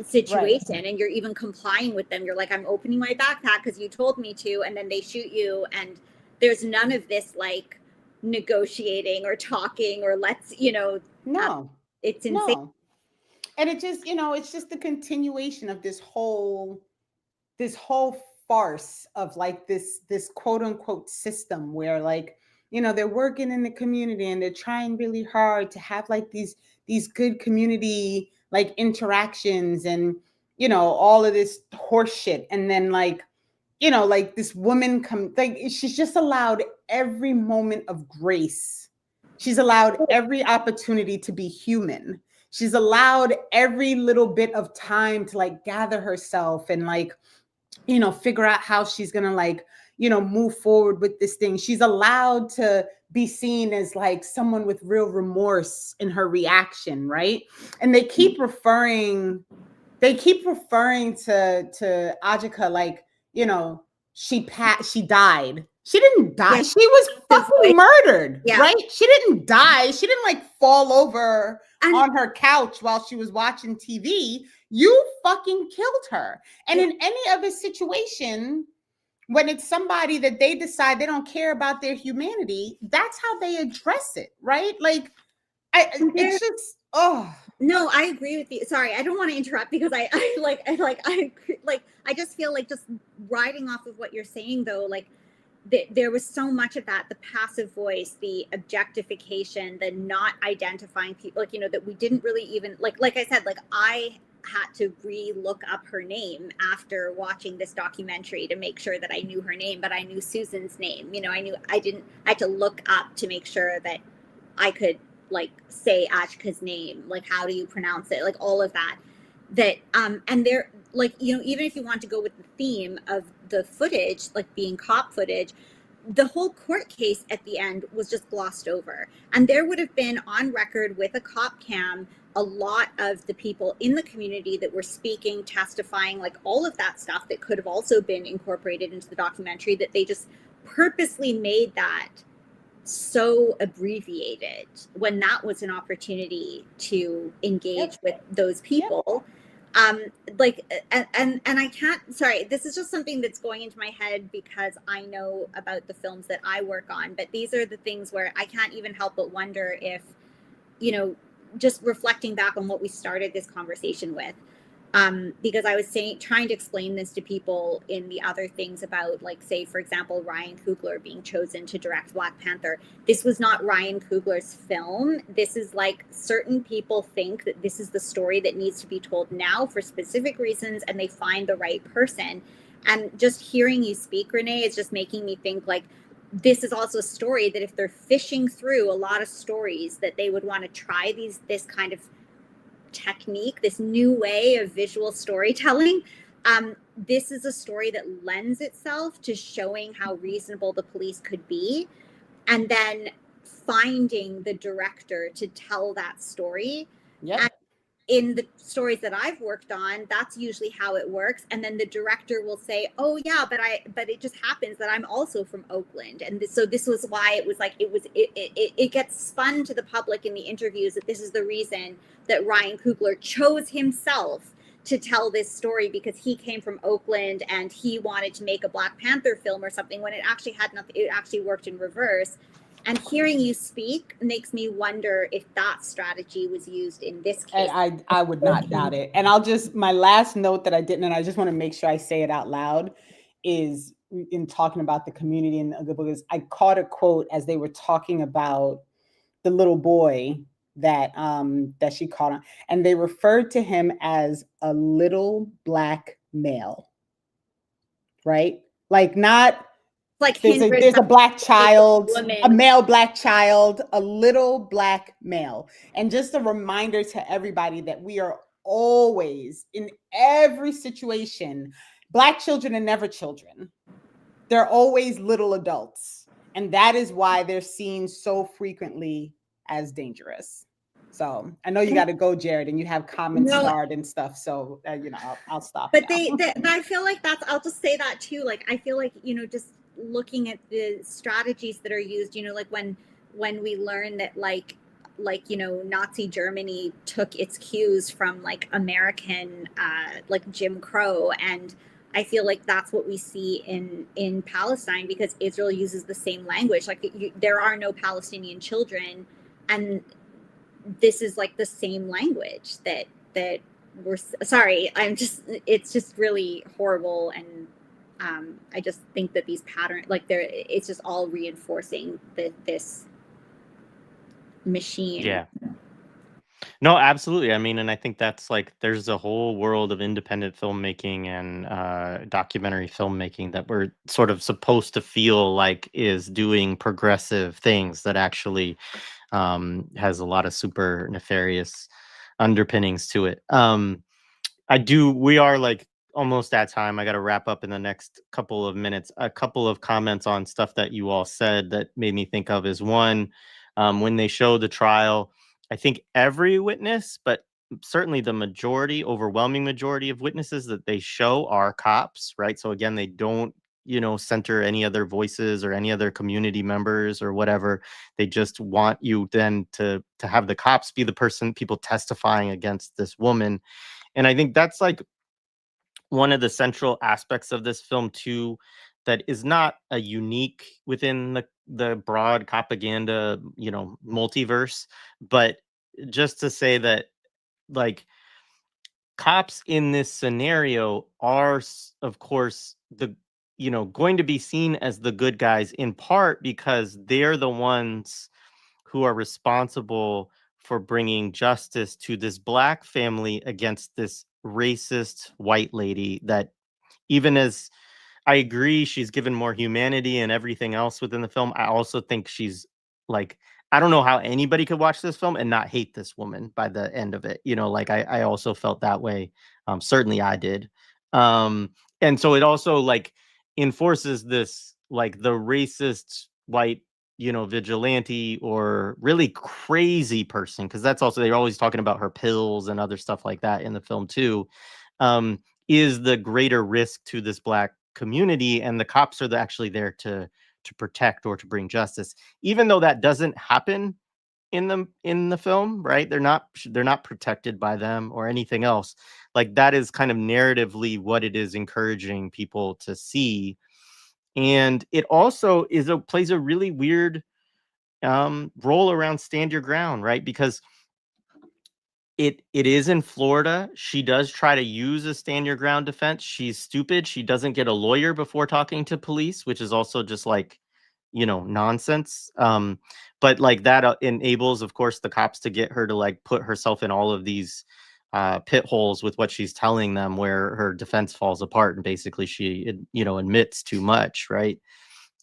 Speaker 2: situation, right. And you're even complying with them. You're like, I'm opening my backpack because you told me to, and then they shoot you, and there's none of this like negotiating or talking or no, it's insane.
Speaker 3: No. And it just, it's just the continuation of this whole farce of like this quote unquote system where, like, they're working in the community and they're trying really hard to have like these good community like interactions and all of this horse shit, and then like this woman she's just allowed every moment of grace. She's allowed every opportunity to be human. She's allowed every little bit of time to like gather herself and like figure out how she's gonna like move forward with this thing. She's allowed to be seen as like someone with real remorse in her reaction, right? And they keep referring to Ajiake like, she died. She didn't die. Yeah. She was fucking murdered, right? She didn't die. She didn't like fall over on her couch while she was watching TV. You fucking killed her. And in any other situation, when it's somebody that they decide they don't care about their humanity, that's how they address it, right? Like, it's just,
Speaker 2: No, I agree with you. Sorry, I don't want to interrupt because I just feel like, just riding off of what you're saying though, like there was so much of that, the passive voice, the objectification, the not identifying people, like, that we didn't really even, like I said, like I had to re-look up her name after watching this documentary to make sure that I knew her name, but I knew Susan's name. I had to look up to make sure that I could like say Ajiake's name, like how do you pronounce it, like all of that, and they're like, even if you want to go with the theme of the footage, like being cop footage, the whole court case at the end was just glossed over, and there would have been on record with a cop cam a lot of the people in the community that were speaking, testifying, like all of that stuff that could have also been incorporated into the documentary, that they just purposely made that so abbreviated when that was an opportunity to engage with those people. Like, and I can't, sorry, this is just something that's going into my head because I know about the films that I work on, but these are the things where I can't even help but wonder if, just reflecting back on what we started this conversation with, because I was trying to explain this to people in the other things about, like, say, for example, Ryan Coogler being chosen to direct Black Panther. This was not Ryan Coogler's film. This is like, certain people think that this is the story that needs to be told now for specific reasons, and they find the right person. And just hearing you speak, Renee, is just making me think, like, this is also a story that if they're fishing through a lot of stories that they would want to try this kind of technique, this new way of visual storytelling, this is a story that lends itself to showing how reasonable the police could be, and then finding the director to tell that story. in the stories that I've worked on, that's usually how it works. And then the director will say, "Oh yeah, but it just happens that I'm also from Oakland." And so this was why it was like, it gets spun to the public in the interviews that this is the reason that Ryan Coogler chose himself to tell this story, because he came from Oakland and he wanted to make a Black Panther film or something, when it actually had nothing, it actually worked in reverse. And hearing you speak makes me wonder if that strategy was used in this case.
Speaker 3: I would not doubt it. And my last note that I didn't, and I just want to make sure I say it out loud, is in talking about the community in the book, is I caught a quote as they were talking about the little boy that she caught on, and they referred to him as a little Black male, right? Like, not
Speaker 2: like
Speaker 3: there's a Black child, a male Black child, a little Black male. And just a reminder to everybody that we are always, in every situation, Black children are never children. They're always little adults. And that is why they're seen so frequently as dangerous. So I know you got to go, Jared, and you have comments starred and stuff. So, I'll stop.
Speaker 2: But I feel like I'll just say that too. Like, I feel like, just looking at the strategies that are used, like when we learn that like Nazi Germany took its cues from like American like Jim Crow, and I feel like that's what we see in Palestine, because Israel uses the same language. Like, there are no Palestinian children, and this is like the same language that we're sorry. It's just really horrible, and I just think that these patterns, like, it's just all reinforcing this machine.
Speaker 1: Yeah. No, absolutely. I mean, and I think that's like, there's a whole world of independent filmmaking and documentary filmmaking that we're sort of supposed to feel like is doing progressive things, that actually has a lot of super nefarious underpinnings to it. We are like almost at time. I got to wrap up in the next couple of minutes. A couple of comments on stuff that you all said that made me think of is, one, when they show the trial, I think every witness, but certainly the overwhelming majority of witnesses that they show are cops, right? So again, they don't, center any other voices or any other community members or whatever. They just want you then to have the cops be the people testifying against this woman. And I think that's like one of the central aspects of this film too, that is not a unique within the broad Copaganda, multiverse, but just to say that, like, cops in this scenario are, of course, going to be seen as the good guys, in part because they're the ones who are responsible for bringing justice to this Black family against this racist white lady that, even as I agree she's given more humanity and everything else within the film, I also think she's like, I don't know how anybody could watch this film and not hate this woman by the end of it. Like, I also felt that way. Certainly I did. And so it also like enforces this, like, the racist white, vigilante or really crazy person, because that's also, they're always talking about her pills and other stuff like that in the film too, is the greater risk to this Black community, and the cops are actually there to protect or to bring justice, even though that doesn't happen in the film, right? They're not protected by them or anything else. Like, that is kind of narratively what it is encouraging people to see. And it also plays a really weird role around stand your ground, right? Because it is in Florida. She does try to use a stand your ground defense. She's stupid. She doesn't get a lawyer before talking to police, which is also just like, nonsense. But like, that enables, of course, the cops to get her to like put herself in all of these pit holes with what she's telling them, where her defense falls apart and basically she, admits too much, right?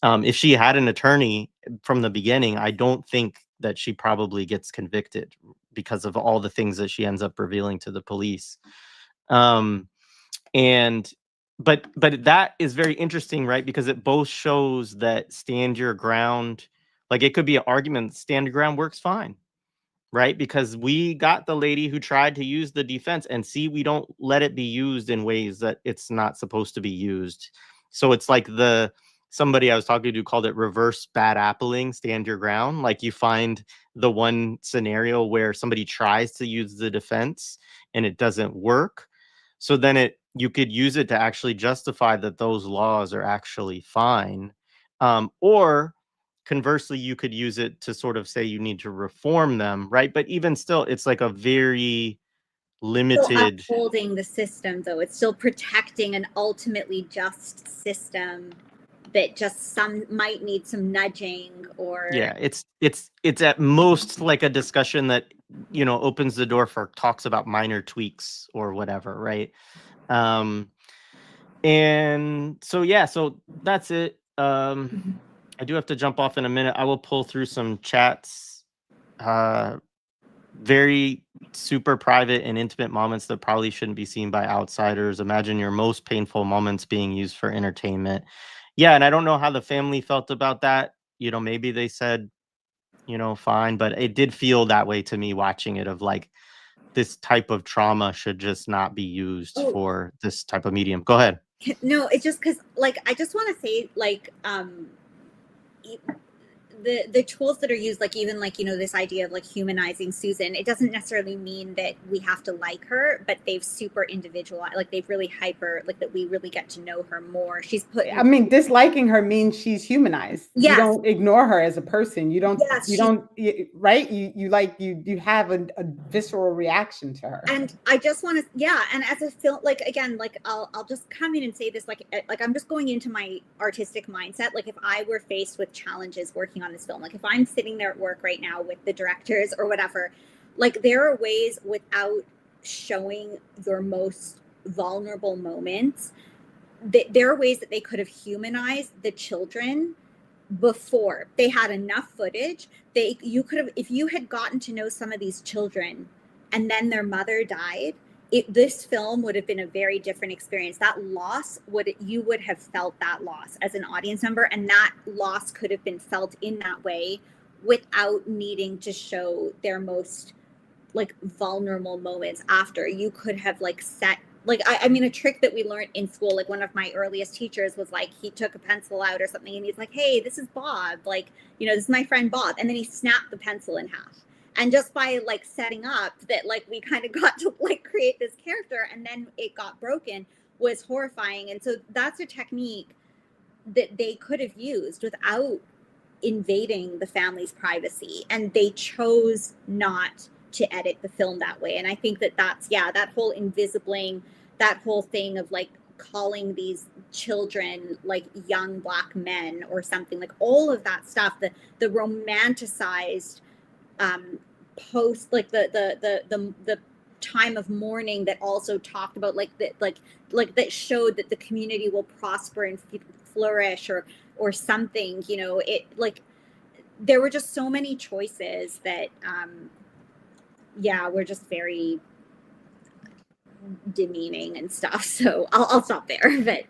Speaker 1: If she had an attorney from the beginning, I don't think that she probably gets convicted because of all the things that she ends up revealing to the police. But that is very interesting, right? Because it both shows that stand your ground, like, it could be an argument, stand your ground works fine. right? Because we got the lady who tried to use the defense, and see, we don't let it be used in ways that it's not supposed to be used. So it's like somebody I was talking to called it reverse bad appling, stand your ground. Like, you find the one scenario where somebody tries to use the defense and it doesn't work. So then you could use it to actually justify that those laws are actually fine. Or conversely, you could use it to sort of say you need to reform them, right? But even still, it's like a very limited.
Speaker 2: Still upholding the system, though. It's still protecting an ultimately just system that just some might need some nudging, or
Speaker 1: Yeah, it's at most like a discussion that, opens the door for talks about minor tweaks or whatever, right? And so that's it. I do have to jump off in a minute. I will pull through some chats. Very super private and intimate moments that probably shouldn't be seen by outsiders. Imagine your most painful moments being used for entertainment. Yeah, and I don't know how the family felt about that. Maybe they said, fine, but it did feel that way to me watching it, of like, this type of trauma should just not be used for this type of medium. Go ahead.
Speaker 2: No, it's just because, like, I just want to say, like, the tools that are used, like, even like, this idea of like humanizing Susan, it doesn't necessarily mean that we have to like her, but they've super individualized, like they've really like that we really get to know her more. She's put
Speaker 3: I mean, disliking her means she's humanized.
Speaker 2: Yes.
Speaker 3: You don't ignore her as a person. You don't,
Speaker 2: Yes,
Speaker 3: right? You have a visceral reaction to her.
Speaker 2: And I just want to, and as a film, like, again, like, I'll just come in and say this, like I'm just going into my artistic mindset. Like, if I were faced with challenges working on this film, like if I'm sitting there at work right now with the directors or whatever, like, there are ways without showing your most vulnerable moments, there are ways that they could have humanized the children before they had enough footage. You could have, if you had gotten to know some of these children and then their mother died, this film would have been a very different experience. That loss you would have felt that loss as an audience member, and that loss could have been felt in that way without needing to show their most like vulnerable moments after. You could have like set, like, I mean, a trick that we learned in school, like one of my earliest teachers was like, he took a pencil out or something and he's like, hey, this is Bob, like, this is my friend Bob, and then he snapped the pencil in half. And just by like setting up that, like, we kind of got to like create this character and then it got broken, was horrifying. And so that's a technique that they could have used without invading the family's privacy, and they chose not to edit the film that way. And I think that's that whole invisibling, that whole thing of like calling these children like young Black men or something, like all of that stuff, the romanticized post, like the time of mourning that also talked about like that, like that showed that the community will prosper and flourish or something, it, like, there were just so many choices that were just very demeaning and stuff. So I'll stop there. But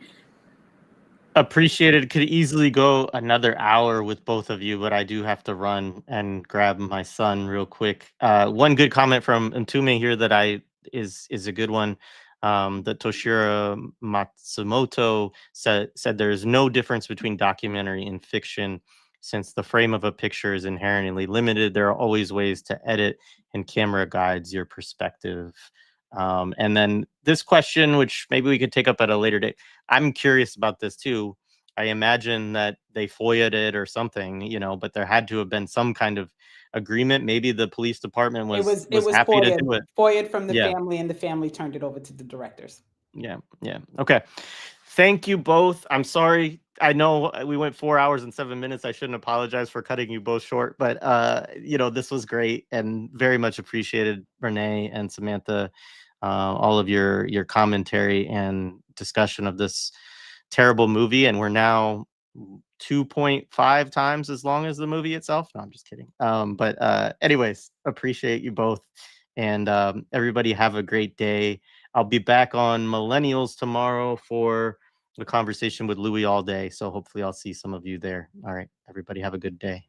Speaker 1: appreciated. Could easily go another hour with both of you, but I do have to run and grab my son real quick. One good comment from Ntume here that is a good one. That Toshiro Matsumoto said there is no difference between documentary and fiction, since the frame of a picture is inherently limited. There are always ways to edit, and camera guides your perspective. And then this question, which maybe we could take up at a later date. I'm curious about this too. I imagine that they FOIA'd it or something, but there had to have been some kind of agreement. Maybe the police department was happy to do it.
Speaker 3: FOIA'd from the family, and the family turned it over to the directors.
Speaker 1: Yeah. Okay. Thank you both. I'm sorry. I know we went 4 hours and 7 minutes. I shouldn't apologize for cutting you both short, but this was great and very much appreciated, Renee and Samantha, all of your commentary and discussion of this terrible movie. And we're now 2.5 times as long as the movie itself. No, I'm just kidding. But anyways, appreciate you both, and everybody have a great day. I'll be back on Millennials tomorrow for a conversation with Louis all day. So hopefully I'll see some of you there. All right, everybody have a good day.